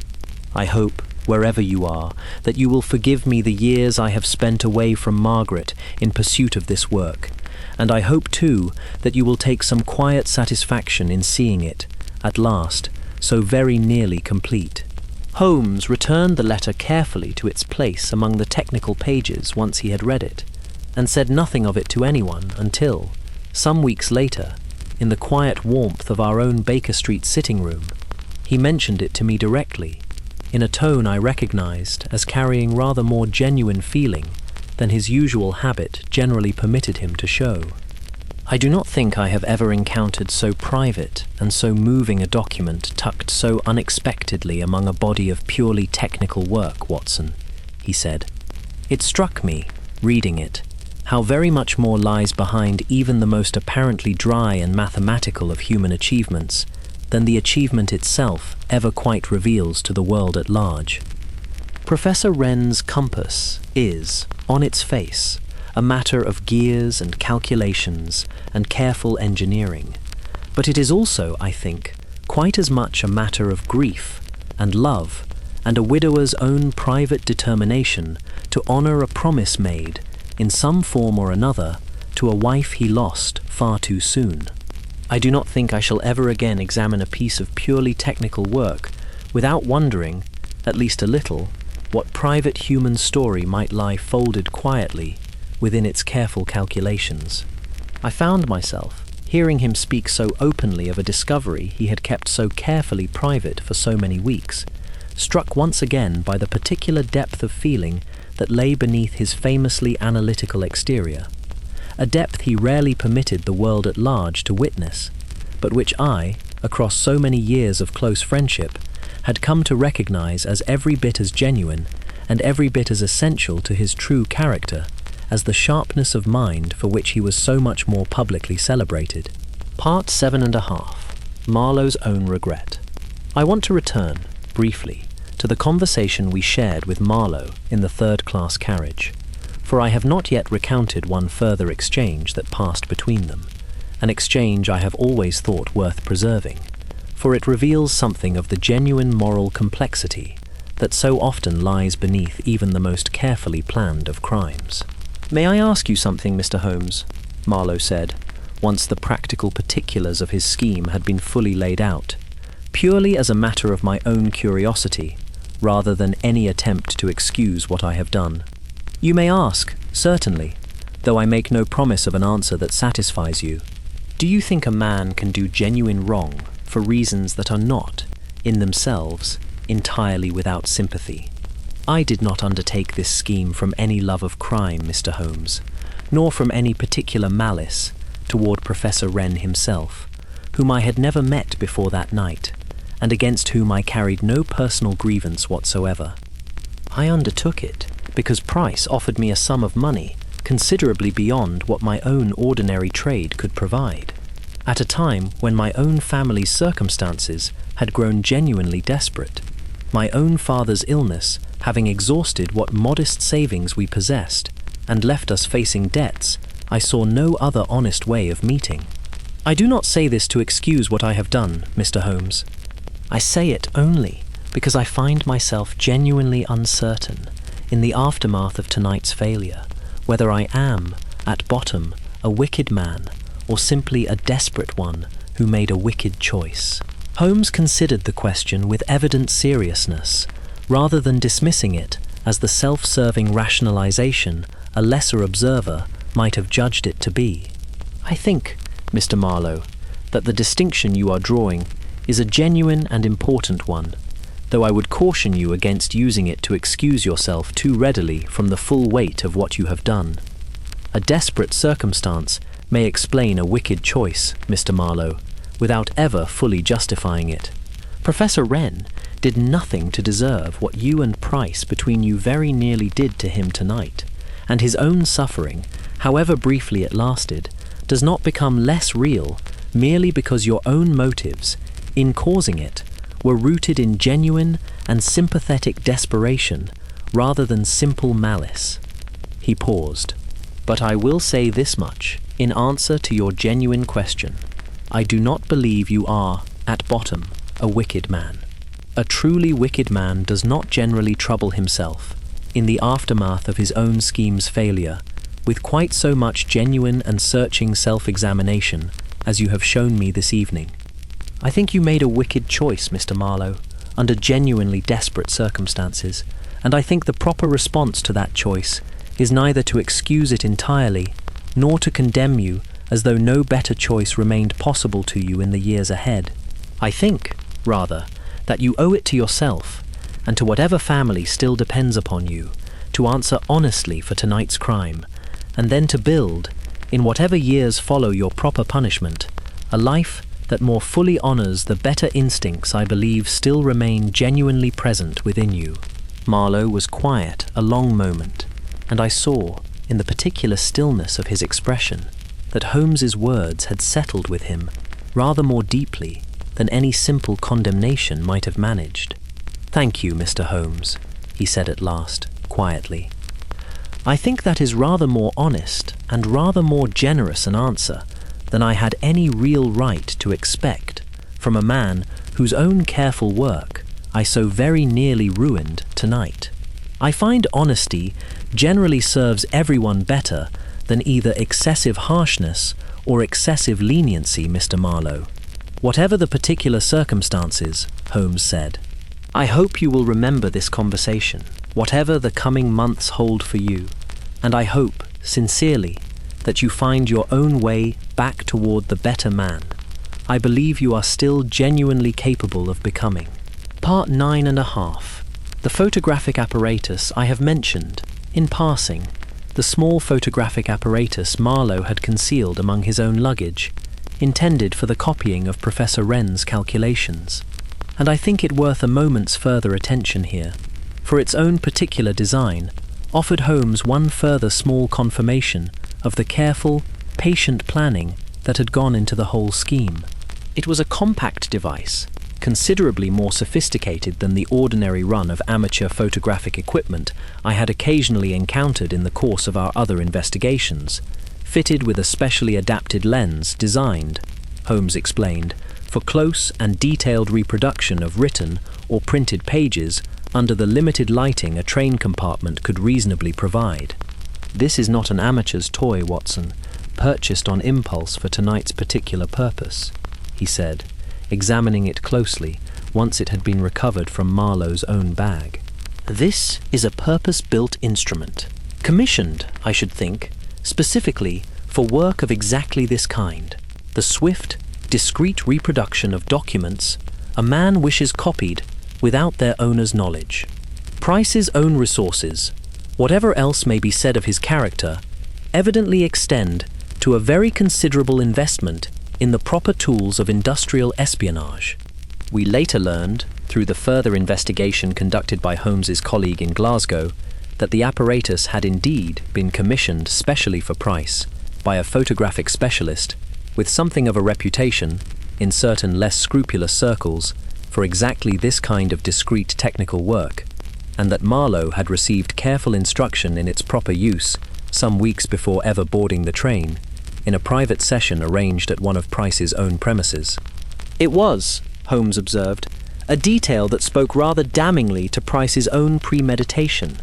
I hope, wherever you are, that you will forgive me the years I have spent away from Margaret in pursuit of this work, and I hope too that you will take some quiet satisfaction in seeing it, at last, so very nearly complete. Holmes returned the letter carefully to its place among the technical pages once he had read it, and said nothing of it to anyone until, some weeks later, in the quiet warmth of our own Baker Street sitting room, he mentioned it to me directly, in a tone I recognized as carrying rather more genuine feeling than his usual habit generally permitted him to show. I do not think I have ever encountered so private and so moving a document tucked so unexpectedly among a body of purely technical work, Watson, he said. It struck me, reading it, how very much more lies behind even the most apparently dry and mathematical of human achievements than the achievement itself ever quite reveals to the world at large. Professor Wren's compass is, on its face, a matter of gears and calculations and careful engineering, but it is also, I think, quite as much a matter of grief and love and a widower's own private determination to honour a promise made, in some form or another, to a wife he lost far too soon. I do not think I shall ever again examine a piece of purely technical work without wondering, at least a little, what private human story might lie folded quietly within its careful calculations. I found myself, hearing him speak so openly of a discovery he had kept so carefully private for so many weeks, struck once again by the particular depth of feeling that lay beneath his famously analytical exterior, a depth he rarely permitted the world at large to witness, but which I, across so many years of close friendship, had come to recognize as every bit as genuine and every bit as essential to his true character as the sharpness of mind for which he was so much more publicly celebrated. Part 7.5. Marlowe's Own Regret. I want to return, briefly, to the conversation we shared with Marlowe in the third-class carriage, for I have not yet recounted one further exchange that passed between them, an exchange I have always thought worth preserving, for it reveals something of the genuine moral complexity that so often lies beneath even the most carefully planned of crimes. "May I ask you something, Mr. Holmes?" Marlowe said, once the practical particulars of his scheme had been fully laid out, purely as a matter of my own curiosity, rather than any attempt to excuse what I have done. "You may ask, certainly, though I make no promise of an answer that satisfies you. Do you think a man can do genuine wrong for reasons that are not, in themselves, entirely without sympathy? I did not undertake this scheme from any love of crime, Mr. Holmes, nor from any particular malice toward Professor Wren himself, whom I had never met before that night, and against whom I carried no personal grievance whatsoever. I undertook it because Price offered me a sum of money considerably beyond what my own ordinary trade could provide, at a time when my own family's circumstances had grown genuinely desperate, my own father's illness having exhausted what modest savings we possessed and left us facing debts I saw no other honest way of meeting. I do not say this to excuse what I have done, Mr. Holmes. I say it only because I find myself genuinely uncertain, in the aftermath of tonight's failure, whether I am, at bottom, a wicked man, or simply a desperate one who made a wicked choice. Holmes considered the question with evident seriousness, rather than dismissing it as the self-serving rationalization a lesser observer might have judged it to be. I think, Mr. Marlowe, that the distinction you are drawing is a genuine and important one, though I would caution you against using it to excuse yourself too readily from the full weight of what you have done. A desperate circumstance may explain a wicked choice, Mr. Marlowe, without ever fully justifying it. Professor Wren did nothing to deserve what you and Price between you very nearly did to him tonight, and his own suffering, however briefly it lasted, does not become less real merely because your own motives, in causing it, were rooted in genuine and sympathetic desperation rather than simple malice. He paused. But I will say this much, in answer to your genuine question. I do not believe you are, at bottom, a wicked man. A truly wicked man does not generally trouble himself, in the aftermath of his own scheme's failure, with quite so much genuine and searching self-examination as you have shown me this evening. I think you made a wicked choice, Mr. Marlowe, under genuinely desperate circumstances, and I think the proper response to that choice is neither to excuse it entirely, nor to condemn you as though no better choice remained possible to you in the years ahead. I think, rather, that you owe it to yourself, and to whatever family still depends upon you, to answer honestly for tonight's crime, and then to build, in whatever years follow your proper punishment, a life that more fully honors the better instincts I believe still remain genuinely present within you. Marlowe was quiet a long moment, and I saw, in the particular stillness of his expression, that Holmes's words had settled with him rather more deeply than any simple condemnation might have managed. "Thank you, Mr. Holmes," he said at last, quietly. "I think that is rather more honest and rather more generous an answer than I had any real right to expect from a man whose own careful work I so very nearly ruined tonight. I find honesty generally serves everyone better than either excessive harshness or excessive leniency, Mr. Marlowe. Whatever the particular circumstances," Holmes said, "I hope you will remember this conversation, whatever the coming months hold for you, and I hope, sincerely, that you find your own way back toward the better man I believe you are still genuinely capable of becoming." Part 9.5. The photographic apparatus I have mentioned, in passing, the small photographic apparatus Marlowe had concealed among his own luggage, intended for the copying of Professor Wren's calculations. And I think it worth a moment's further attention here, for its own particular design offered Holmes one further small confirmation of the careful, patient planning that had gone into the whole scheme. It was a compact device, considerably more sophisticated than the ordinary run of amateur photographic equipment I had occasionally encountered in the course of our other investigations, fitted with a specially adapted lens designed, Holmes explained, for close and detailed reproduction of written or printed pages under the limited lighting a train compartment could reasonably provide. "This is not an amateur's toy, Watson, purchased on impulse for tonight's particular purpose," he said, examining it closely once it had been recovered from Marlowe's own bag. "This is a purpose-built instrument, commissioned, I should think, specifically for work of exactly this kind, the swift, discreet reproduction of documents a man wishes copied without their owner's knowledge. Price's own resources, whatever else may be said of his character, evidently extend to a very considerable investment in the proper tools of industrial espionage. We later learned, through the further investigation conducted by Holmes's colleague in Glasgow, that the apparatus had indeed been commissioned specially for Price by a photographic specialist with something of a reputation, in certain less scrupulous circles, for exactly this kind of discreet technical work, and that Marlowe had received careful instruction in its proper use some weeks before ever boarding the train, in a private session arranged at one of Price's own premises. It was, Holmes observed, a detail that spoke rather damningly to Price's own premeditation,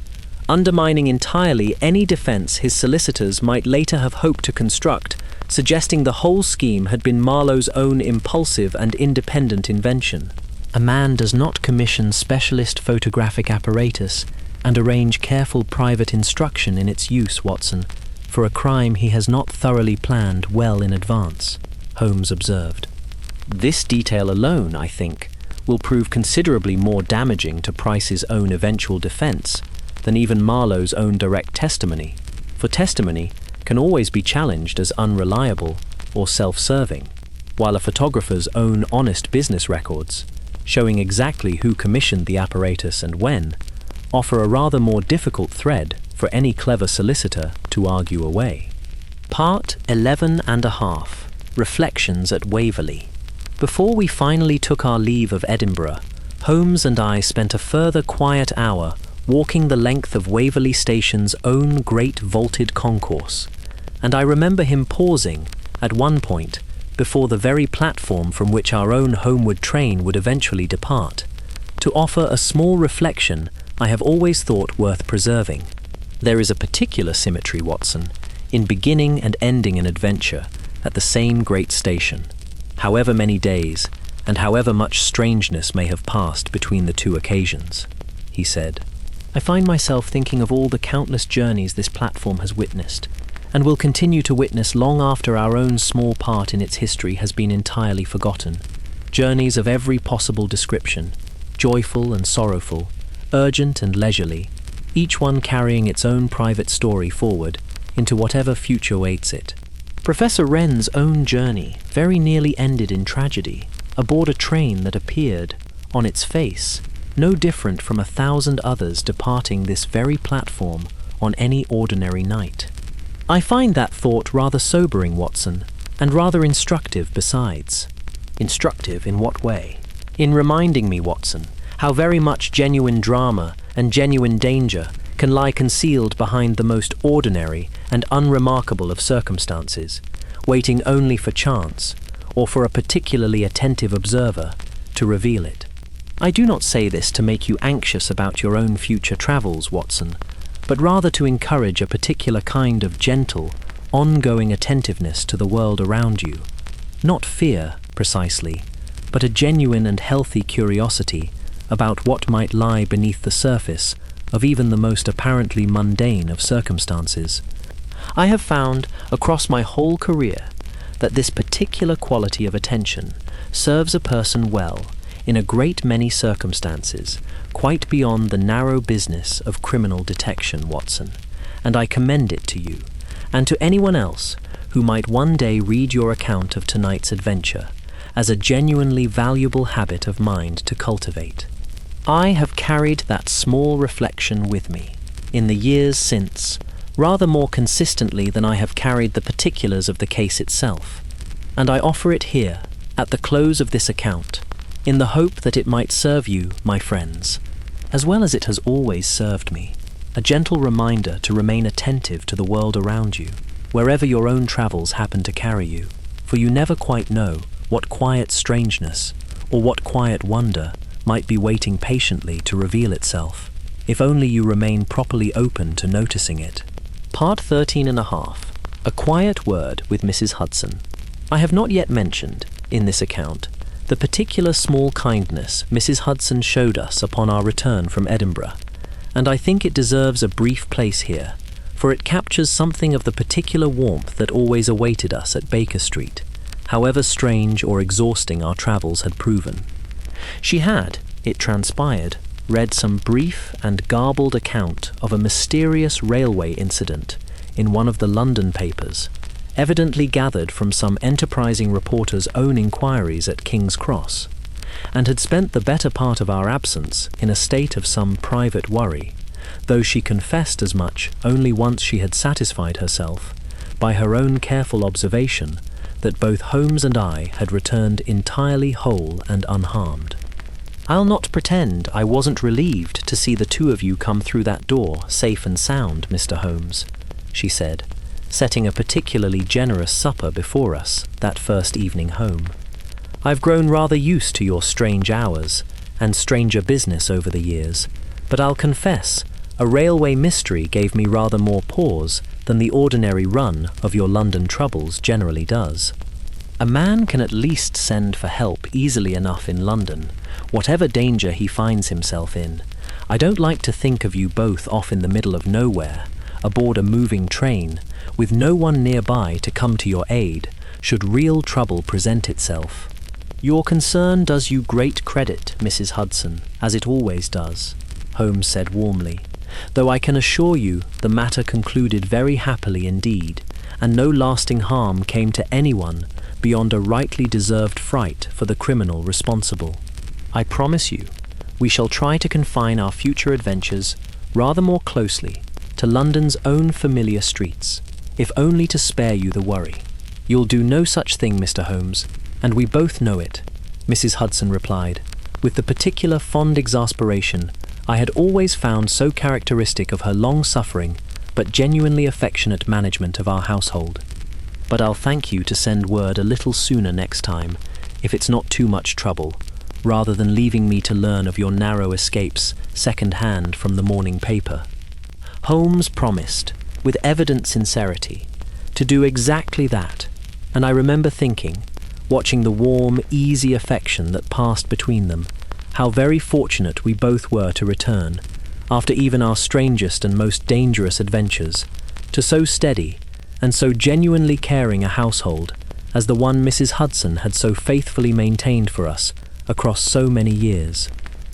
undermining entirely any defense his solicitors might later have hoped to construct, suggesting the whole scheme had been Marlowe's own impulsive and independent invention. A man does not commission specialist photographic apparatus and arrange careful private instruction in its use, Watson, for a crime he has not thoroughly planned well in advance, Holmes observed. This detail alone, I think, will prove considerably more damaging to Price's own eventual defense than even Marlowe's own direct testimony, for testimony can always be challenged as unreliable or self-serving, while a photographer's own honest business records, showing exactly who commissioned the apparatus and when, offer a rather more difficult thread for any clever solicitor to argue away. Part 11 and a half. Reflections at Waverley. Before we finally took our leave of Edinburgh, Holmes and I spent a further quiet hour walking the length of Waverley Station's own great vaulted concourse, and I remember him pausing, at one point, before the very platform from which our own homeward train would eventually depart, to offer a small reflection I have always thought worth preserving. There is a particular symmetry, Watson, in beginning and ending an adventure at the same great station, however many days and however much strangeness may have passed between the two occasions, he said. I find myself thinking of all the countless journeys this platform has witnessed, and will continue to witness long after our own small part in its history has been entirely forgotten. Journeys of every possible description, joyful and sorrowful, urgent and leisurely, each one carrying its own private story forward into whatever future waits it. Professor Wren's own journey very nearly ended in tragedy, aboard a train that appeared, on its face, no different from 1,000 others departing this very platform on any ordinary night. I find that thought rather sobering, Watson, and rather instructive besides. Instructive in what way? In reminding me, Watson, how very much genuine drama and genuine danger can lie concealed behind the most ordinary and unremarkable of circumstances, waiting only for chance, or for a particularly attentive observer, to reveal it. I do not say this to make you anxious about your own future travels, Watson, but rather to encourage a particular kind of gentle, ongoing attentiveness to the world around you. Not fear, precisely, but a genuine and healthy curiosity about what might lie beneath the surface of even the most apparently mundane of circumstances. I have found, across my whole career, that this particular quality of attention serves a person well in a great many circumstances, quite beyond the narrow business of criminal detection, Watson, and I commend it to you, and to anyone else who might one day read your account of tonight's adventure, as a genuinely valuable habit of mind to cultivate. I have carried that small reflection with me, in the years since, rather more consistently than I have carried the particulars of the case itself, and I offer it here, at the close of this account, in the hope that it might serve you, my friends, as well as it has always served me, a gentle reminder to remain attentive to the world around you, wherever your own travels happen to carry you, for you never quite know what quiet strangeness, or what quiet wonder might be waiting patiently to reveal itself, if only you remain properly open to noticing it. Part 13 and a half. A quiet word with Mrs. Hudson. I have not yet mentioned, in this account, the particular small kindness Mrs. Hudson showed us upon our return from Edinburgh, and I think it deserves a brief place here, for it captures something of the particular warmth that always awaited us at Baker Street, however strange or exhausting our travels had proven. She had, it transpired, read some brief and garbled account of a mysterious railway incident in one of the London papers, evidently gathered from some enterprising reporter's own inquiries at King's Cross, and had spent the better part of our absence in a state of some private worry, though she confessed as much only once she had satisfied herself, by her own careful observation, that both Holmes and I had returned entirely whole and unharmed. I'll not pretend I wasn't relieved to see the two of you come through that door safe and sound, Mr. Holmes, she said, setting a particularly generous supper before us that first evening home. I've grown rather used to your strange hours and stranger business over the years, but I'll confess, a railway mystery gave me rather more pause than the ordinary run of your London troubles generally does. A man can at least send for help easily enough in London, whatever danger he finds himself in. I don't like to think of you both off in the middle of nowhere, aboard a moving train, with no one nearby to come to your aid, should real trouble present itself. "Your concern does you great credit, Mrs. Hudson, as it always does," Holmes said warmly, "though I can assure you the matter concluded very happily indeed, and no lasting harm came to anyone beyond a rightly deserved fright for the criminal responsible. I promise you, we shall try to confine our future adventures rather more closely to London's own familiar streets, if only to spare you the worry." "You'll do no such thing, Mr. Holmes, and we both know it," Mrs. Hudson replied, with the particular fond exasperation I had always found so characteristic of her long-suffering but genuinely affectionate management of our household. "But I'll thank you to send word a little sooner next time, if it's not too much trouble, rather than leaving me to learn of your narrow escapes second-hand from the morning paper." Holmes promised, with evident sincerity, to do exactly that, and I remember thinking, watching the warm, easy affection that passed between them, how very fortunate we both were to return, after even our strangest and most dangerous adventures, to so steady and so genuinely caring a household as the one Mrs. Hudson had so faithfully maintained for us across so many years.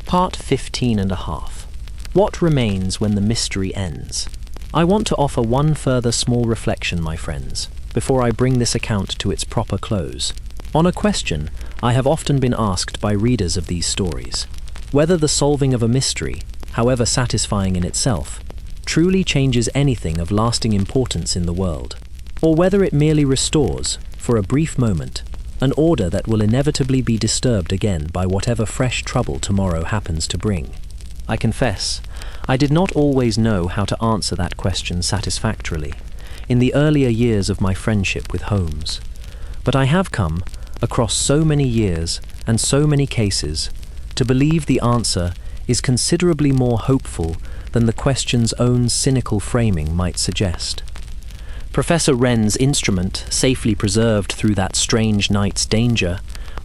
Part 15 and a half. What remains when the mystery ends? I want to offer one further small reflection, my friends, before I bring this account to its proper close, on a question I have often been asked by readers of these stories: whether the solving of a mystery, however satisfying in itself, truly changes anything of lasting importance in the world, or whether it merely restores, for a brief moment, an order that will inevitably be disturbed again by whatever fresh trouble tomorrow happens to bring. I confess, I did not always know how to answer that question satisfactorily in the earlier years of my friendship with Holmes, but I have come, across so many years and so many cases, to believe the answer is considerably more hopeful than the question's own cynical framing might suggest. Professor Wren's instrument, safely preserved through that strange night's danger,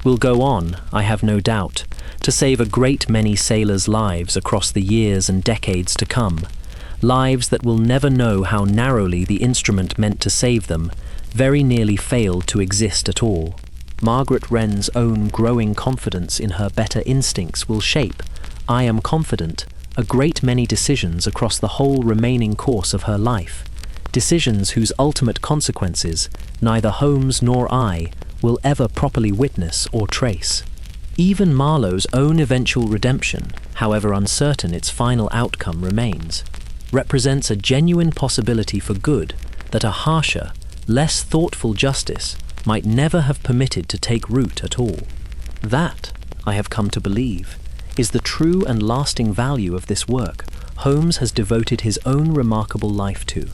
will go on, I have no doubt, to save a great many sailors' lives across the years and decades to come, lives that will never know how narrowly the instrument meant to save them very nearly failed to exist at all. Margaret Wren's own growing confidence in her better instincts will shape, I am confident, a great many decisions across the whole remaining course of her life, decisions whose ultimate consequences neither Holmes nor I will ever properly witness or trace. Even Marlowe's own eventual redemption, however uncertain its final outcome remains, represents a genuine possibility for good that a harsher, less thoughtful justice might never have permitted to take root at all. That, I have come to believe, is the true and lasting value of this work Holmes has devoted his own remarkable life to,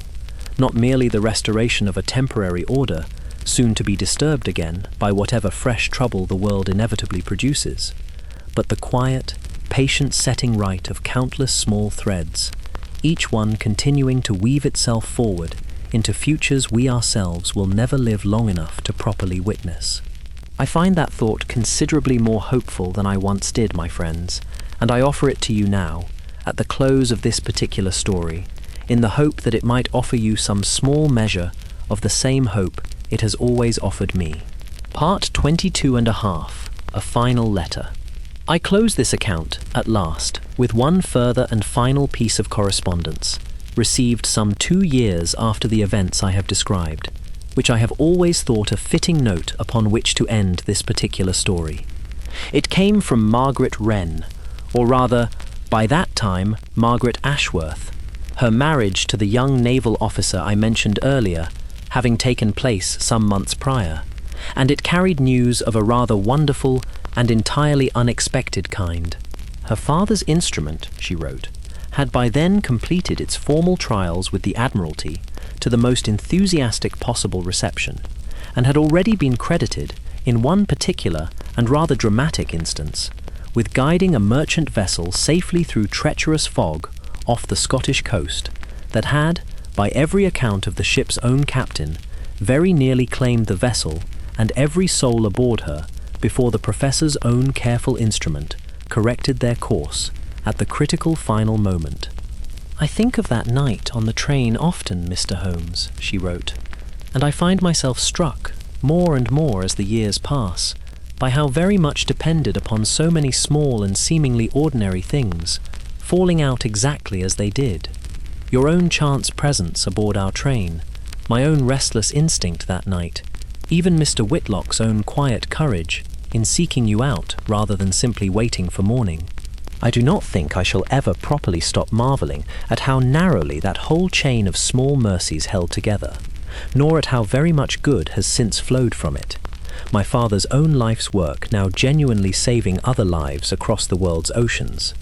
not merely the restoration of a temporary order, soon to be disturbed again by whatever fresh trouble the world inevitably produces, but the quiet, patient setting right of countless small threads, each one continuing to weave itself forward into futures we ourselves will never live long enough to properly witness. I find that thought considerably more hopeful than I once did, my friends, and I offer it to you now, at the close of this particular story, in the hope that it might offer you some small measure of the same hope it has always offered me. Part 22 and a half, a final letter. I close this account, at last, with one further and final piece of correspondence, received some 2 years after the events I have described, which I have always thought a fitting note upon which to end this particular story. It came from Margaret Wren, or rather, by that time, Margaret Ashworth, her marriage to the young naval officer I mentioned earlier having taken place some months prior, and it carried news of a rather wonderful and entirely unexpected kind. Her father's instrument, she wrote, had by then completed its formal trials with the Admiralty to the most enthusiastic possible reception, and had already been credited, in one particular and rather dramatic instance, with guiding a merchant vessel safely through treacherous fog off the Scottish coast that had, by every account of the ship's own captain, very nearly claimed the vessel and every soul aboard her before the professor's own careful instrument corrected their course at the critical final moment. "I think of that night on the train often, Mr. Holmes," she wrote, "and I find myself struck, more and more as the years pass, by how very much depended upon so many small and seemingly ordinary things, falling out exactly as they did. Your own chance presence aboard our train, my own restless instinct that night, even Mr. Whitlock's own quiet courage in seeking you out rather than simply waiting for morning. I do not think I shall ever properly stop marvelling at how narrowly that whole chain of small mercies held together, nor at how very much good has since flowed from it. My father's own life's work now genuinely saving other lives across the world's oceans,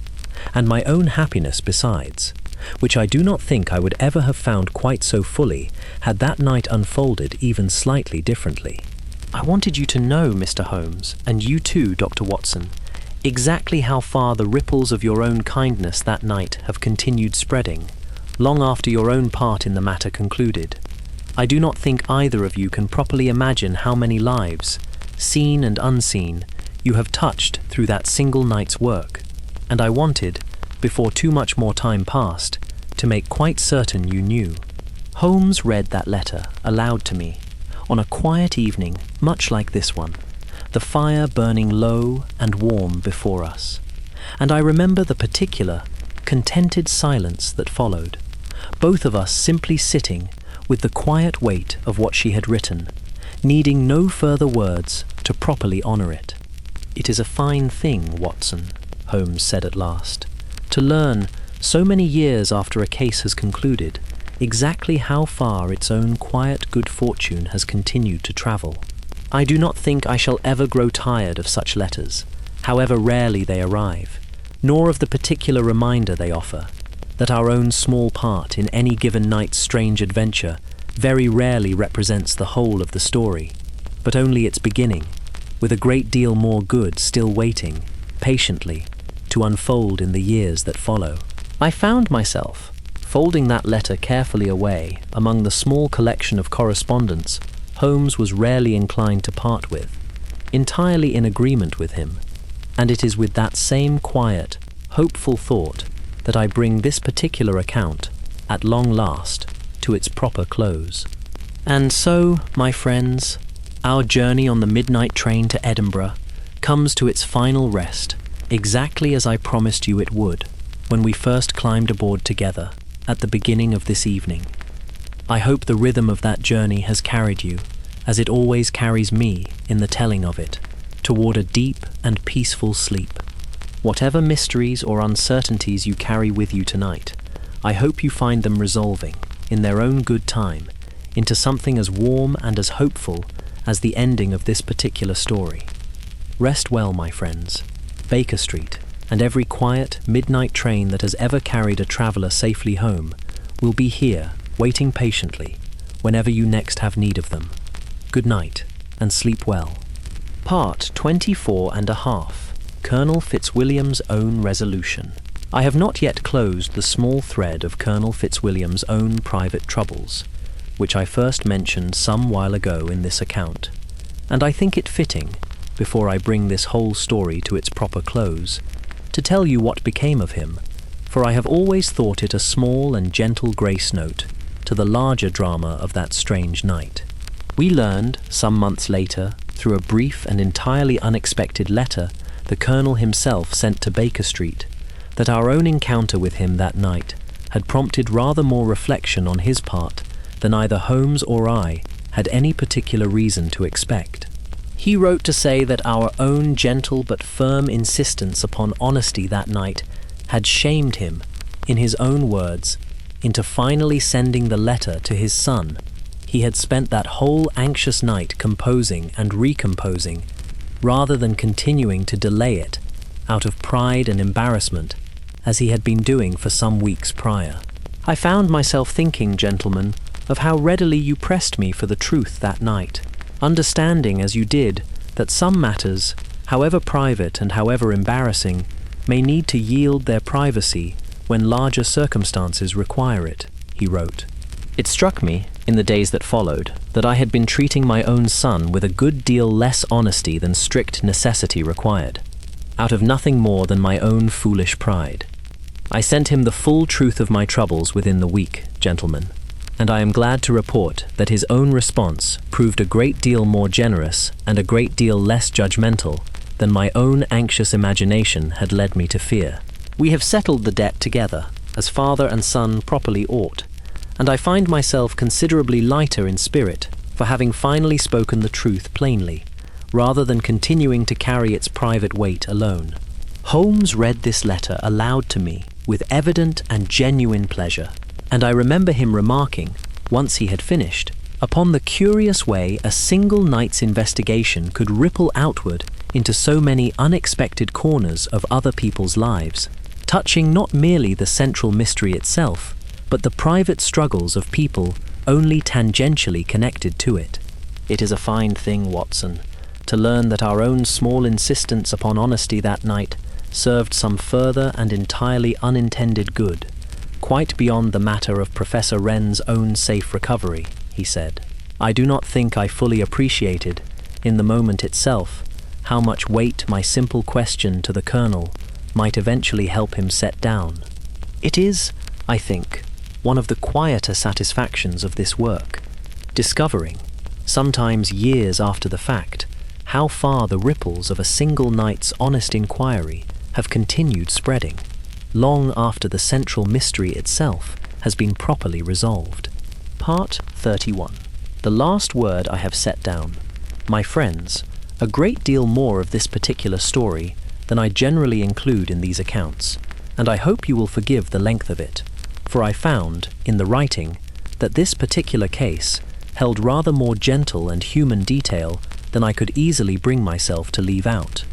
and my own happiness besides, which I do not think I would ever have found quite so fully had that night unfolded even slightly differently. I wanted you to know, Mr. Holmes, and you too, Dr. Watson, exactly how far the ripples of your own kindness that night have continued spreading, long after your own part in the matter concluded. I do not think either of you can properly imagine how many lives, seen and unseen, you have touched through that single night's work, and I wanted, before too much more time passed, to make quite certain you knew. Holmes read that letter aloud to me, on a quiet evening much like this one, the fire burning low and warm before us, and I remember the particular, contented silence that followed, both of us simply sitting with the quiet weight of what she had written, needing no further words to properly honour it. "It is a fine thing, Watson," Holmes said at last, "to learn, so many years after a case has concluded, exactly how far its own quiet good fortune has continued to travel. I do not think I shall ever grow tired of such letters, however rarely they arrive, nor of the particular reminder they offer, that our own small part in any given night's strange adventure very rarely represents the whole of the story, but only its beginning, with a great deal more good still waiting, patiently, to unfold in the years that follow." I found myself, folding that letter carefully away among the small collection of correspondence Holmes was rarely inclined to part with, entirely in agreement with him, and it is with that same quiet, hopeful thought that I bring this particular account, at long last, to its proper close. And so, my friends, our journey on the midnight train to Edinburgh comes to its final rest, exactly as I promised you it would, when we first climbed aboard together, at the beginning of this evening. I hope the rhythm of that journey has carried you, as it always carries me in the telling of it, toward a deep and peaceful sleep. Whatever mysteries or uncertainties you carry with you tonight, I hope you find them resolving, in their own good time, into something as warm and as hopeful as the ending of this particular story. Rest well, my friends. Baker Street, and every quiet, midnight train that has ever carried a traveller safely home, will be here, waiting patiently, whenever you next have need of them. Good night, and sleep well. Part 24 and a half. Colonel Fitzwilliam's Own Resolution. I have not yet closed the small thread of Colonel Fitzwilliam's own private troubles, which I first mentioned some while ago in this account, and I think it fitting, before I bring this whole story to its proper close, to tell you what became of him, for I have always thought it a small and gentle grace note to the larger drama of that strange night. We learned, some months later, through a brief and entirely unexpected letter the Colonel himself sent to Baker Street, that our own encounter with him that night had prompted rather more reflection on his part than either Holmes or I had any particular reason to expect. He wrote to say that our own gentle but firm insistence upon honesty that night had shamed him, in his own words, into finally sending the letter to his son. He had spent that whole anxious night composing and recomposing, rather than continuing to delay it, out of pride and embarrassment, as he had been doing for some weeks prior. I found myself thinking, gentlemen, of how readily you pressed me for the truth that night, understanding as you did that some matters, however private and however embarrassing, may need to yield their privacy when larger circumstances require it, he wrote. It struck me, in the days that followed, that I had been treating my own son with a good deal less honesty than strict necessity required, out of nothing more than my own foolish pride. I sent him the full truth of my troubles within the week, gentlemen, and I am glad to report that his own response proved a great deal more generous and a great deal less judgmental than my own anxious imagination had led me to fear. We have settled the debt together, as father and son properly ought, and I find myself considerably lighter in spirit for having finally spoken the truth plainly, rather than continuing to carry its private weight alone. Holmes read this letter aloud to me with evident and genuine pleasure, and I remember him remarking, once he had finished, upon the curious way a single night's investigation could ripple outward into so many unexpected corners of other people's lives, touching not merely the central mystery itself, but the private struggles of people only tangentially connected to it. It is a fine thing, Watson, to learn that our own small insistence upon honesty that night served some further and entirely unintended good, quite beyond the matter of Professor Wren's own safe recovery, he said. I do not think I fully appreciated, in the moment itself, how much weight my simple question to the Colonel might eventually help him set down. It is, I think, one of the quieter satisfactions of this work, discovering, sometimes years after the fact, how far the ripples of a single night's honest inquiry have continued spreading, long after the central mystery itself has been properly resolved. Part 31. The last word I have set down. My friends, a great deal more of this particular story than I generally include in these accounts, and I hope you will forgive the length of it, for I found, in the writing, that this particular case held rather more gentle and human detail than I could easily bring myself to leave out.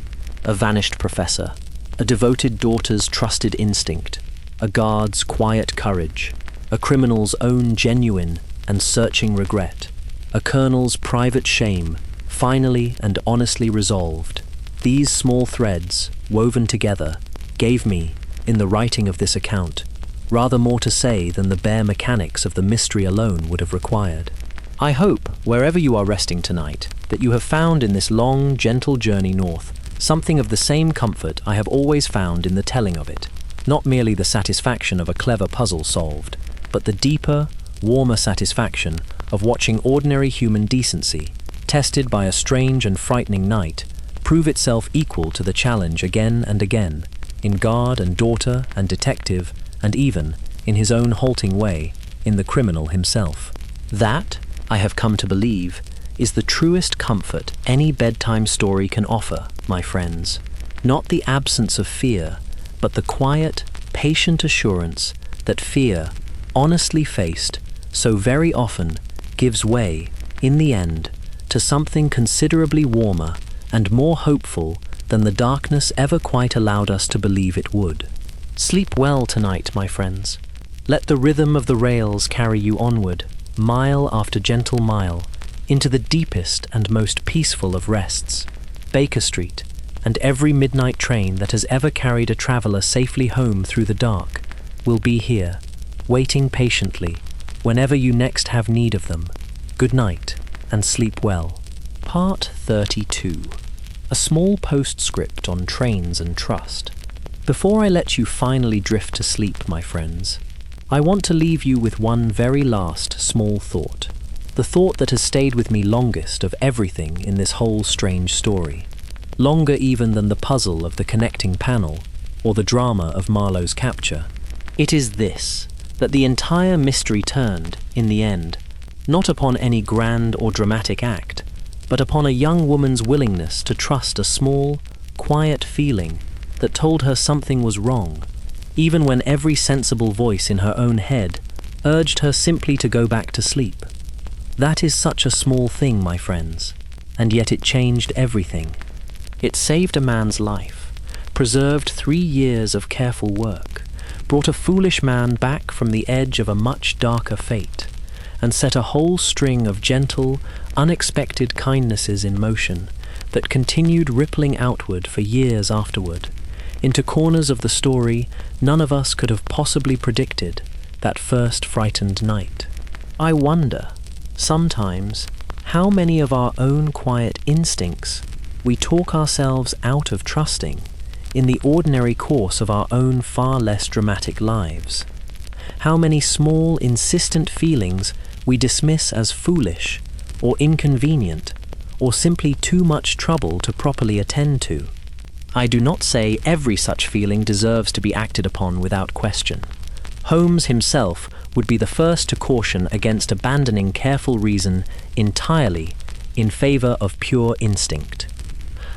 A vanished professor, a devoted daughter's trusted instinct, a guard's quiet courage, a criminal's own genuine and searching regret, a colonel's private shame, finally and honestly resolved. These small threads, woven together, gave me, in the writing of this account, rather more to say than the bare mechanics of the mystery alone would have required. I hope, wherever you are resting tonight, that you have found in this long, gentle journey north something of the same comfort I have always found in the telling of it. Not merely the satisfaction of a clever puzzle solved, but the deeper, warmer satisfaction of watching ordinary human decency, tested by a strange and frightening night, prove itself equal to the challenge again and again, in guard and daughter and detective, and even, in his own halting way, in the criminal himself. That, I have come to believe, is the truest comfort any bedtime story can offer, my friends. Not the absence of fear, but the quiet, patient assurance that fear, honestly faced, so very often gives way, in the end, to something considerably warmer and more hopeful than the darkness ever quite allowed us to believe it would. Sleep well tonight, my friends. Let the rhythm of the rails carry you onward, mile after gentle mile, into the deepest and most peaceful of rests. Baker Street, and every midnight train that has ever carried a traveller safely home through the dark, will be here, waiting patiently, whenever you next have need of them. Good night, and sleep well. Part 32. A small postscript on trains and trust. Before I let you finally drift to sleep, my friends, I want to leave you with one very last small thought. The thought that has stayed with me longest of everything in this whole strange story. Longer even than the puzzle of the connecting panel, or the drama of Marlowe's capture. It is this, that the entire mystery turned, in the end, not upon any grand or dramatic act, but upon a young woman's willingness to trust a small, quiet feeling that told her something was wrong, even when every sensible voice in her own head urged her simply to go back to sleep. That is such a small thing, my friends, and yet it changed everything. It saved a man's life, preserved 3 years of careful work, brought a foolish man back from the edge of a much darker fate, and set a whole string of gentle, unexpected kindnesses in motion that continued rippling outward for years afterward, into corners of the story none of us could have possibly predicted that first frightened night. I wonder, sometimes, how many of our own quiet instincts we talk ourselves out of trusting in the ordinary course of our own far less dramatic lives. how many small, insistent feelings we dismiss as foolish, or inconvenient, or simply too much trouble to properly attend to. I do not say every such feeling deserves to be acted upon without question. Holmes himself would be the first to caution against abandoning careful reason entirely in favor of pure instinct.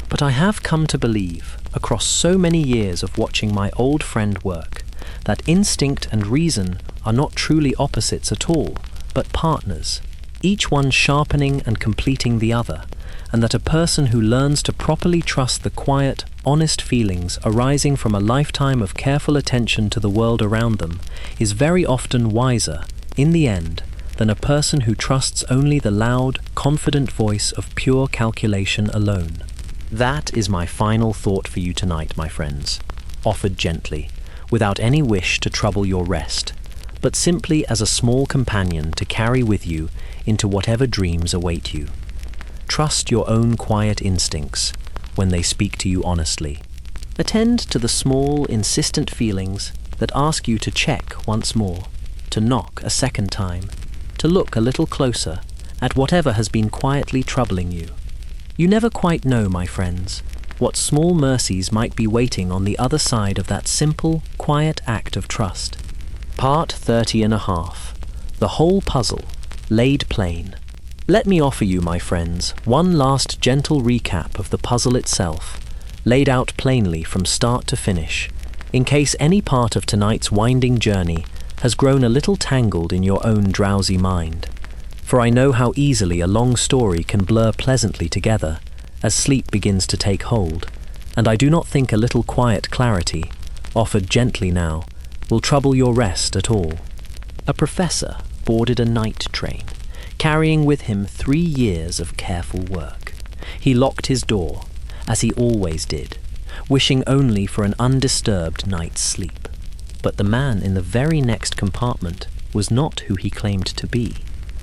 But I have come to believe, across so many years of watching my old friend work, that instinct and reason are not truly opposites at all, but partners, each one sharpening and completing the other, and that a person who learns to properly trust the quiet, honest feelings arising from a lifetime of careful attention to the world around them is very often wiser, in the end, than a person who trusts only the loud, confident voice of pure calculation alone. That is my final thought for you tonight, my friends, offered gently, without any wish to trouble your rest, but simply as a small companion to carry with you into whatever dreams await you. Trust your own quiet instincts when they speak to you honestly. Attend to the small, insistent feelings that ask you to check once more, to knock a second time, to look a little closer at whatever has been quietly troubling you. You never quite know, my friends, what small mercies might be waiting on the other side of that simple, quiet act of trust. Part 30 and a half. The whole puzzle, laid plain. Let me offer you, my friends, one last gentle recap of the puzzle itself, laid out plainly from start to finish, in case any part of tonight's winding journey has grown a little tangled in your own drowsy mind. For I know how easily a long story can blur pleasantly together as sleep begins to take hold, and I do not think a little quiet clarity, offered gently now, will trouble your rest at all. A professor boarded a night train, carrying with him 3 years of careful work. He locked his door, as he always did, wishing only for an undisturbed night's sleep. But the man in the very next compartment was not who he claimed to be,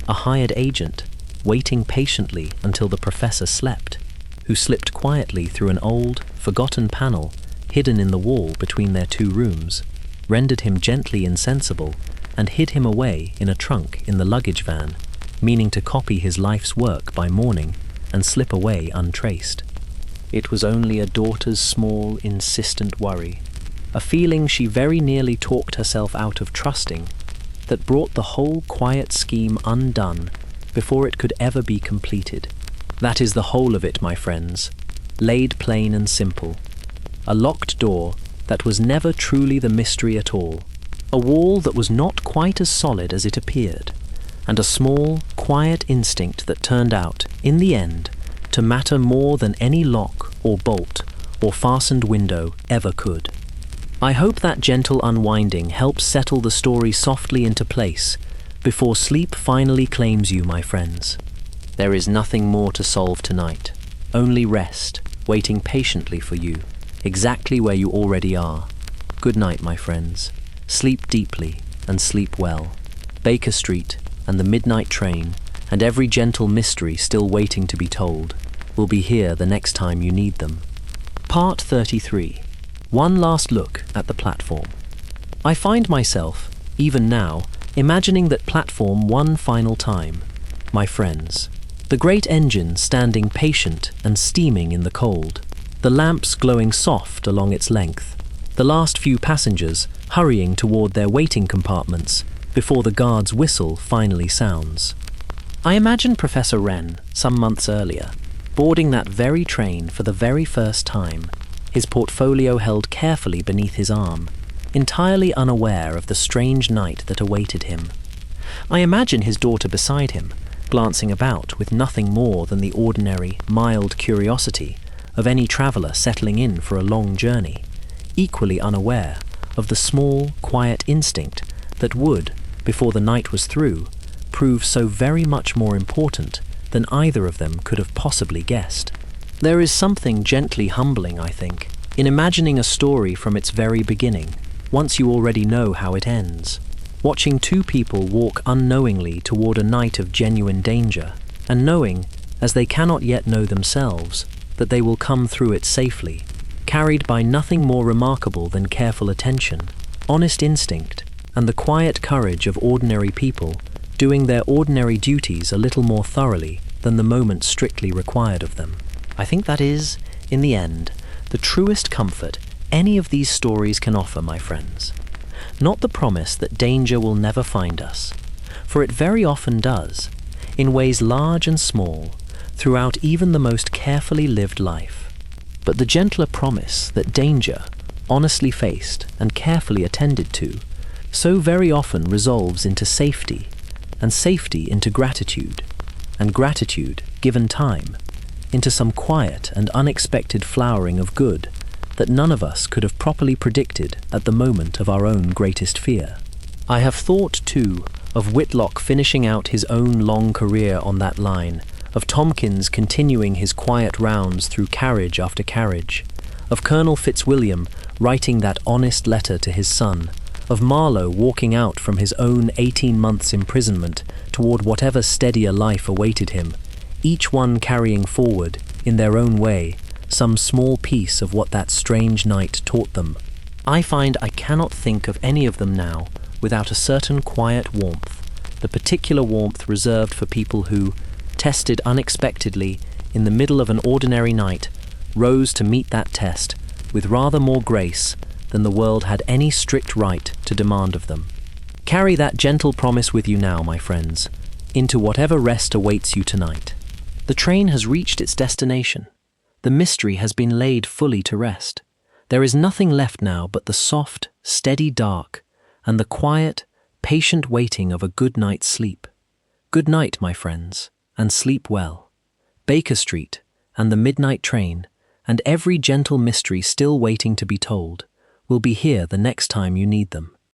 a hired agent, waiting patiently until the professor slept, who slipped quietly through an old, forgotten panel hidden in the wall between their 2 rooms, rendered him gently insensible, and hid him away in a trunk in the luggage van, meaning to copy his life's work by morning and slip away untraced. It was only a daughter's small, insistent worry, a feeling she very nearly talked herself out of trusting, that brought the whole quiet scheme undone before it could ever be completed. That is the whole of it, my friends, laid plain and simple. A locked door that was never truly the mystery at all, a wall that was not quite as solid as it appeared, and a small, quiet instinct that turned out, in the end, to matter more than any lock or bolt or fastened window ever could. I hope that gentle unwinding helps settle the story softly into place before sleep finally claims you, my friends. There is nothing more to solve tonight, only rest, waiting patiently for you, exactly where you already are. Good night, my friends. Sleep deeply and sleep well. Baker Street and the midnight train and every gentle mystery still waiting to be told will be here the next time you need them. Part 33. One last look at the platform. I find myself, even now, imagining that platform one final time. My friends. The great engine standing patient and steaming in the cold. The lamps glowing soft along its length. The last few passengers hurrying toward their waiting compartments before the guard's whistle finally sounds. I imagine Professor Wren, some months earlier, boarding that very train for the very first time, his portfolio held carefully beneath his arm, entirely unaware of the strange night that awaited him. I imagine his daughter beside him, glancing about with nothing more than the ordinary, mild curiosity of any traveller settling in for a long journey, equally unaware of the small, quiet instinct that would, before the night was through, prove so very much more important than either of them could have possibly guessed. There is something gently humbling, I think, in imagining a story from its very beginning, once you already know how it ends. Watching 2 people walk unknowingly toward a night of genuine danger, and knowing, as they cannot yet know themselves, that they will come through it safely, carried by nothing more remarkable than careful attention, honest instinct, and the quiet courage of ordinary people doing their ordinary duties a little more thoroughly than the moment strictly required of them. I think that is, in the end, the truest comfort any of these stories can offer, my friends. Not the promise that danger will never find us, for it very often does, in ways large and small, throughout even the most carefully lived life, but the gentler promise that danger, honestly faced and carefully attended to, so very often resolves into safety, and safety into gratitude, and gratitude, given time, into some quiet and unexpected flowering of good that none of us could have properly predicted at the moment of our own greatest fear. I have thought, too, of Whitlock finishing out his own long career on that line, of Tomkins continuing his quiet rounds through carriage after carriage, of Colonel Fitzwilliam writing that honest letter to his son, of Marlowe walking out from his own 18 months' imprisonment toward whatever steadier life awaited him, each one carrying forward, in their own way, some small piece of what that strange night taught them. I find I cannot think of any of them now without a certain quiet warmth, the particular warmth reserved for people who, tested unexpectedly in the middle of an ordinary night, rose to meet that test with rather more grace than the world had any strict right to demand of them. Carry that gentle promise with you now, my friends, into whatever rest awaits you tonight. The train has reached its destination. The mystery has been laid fully to rest. There is nothing left now but the soft, steady dark and the quiet, patient waiting of a good night's sleep. Good night, my friends, and sleep well. Baker Street and the midnight train and every gentle mystery still waiting to be told will be here the next time you need them.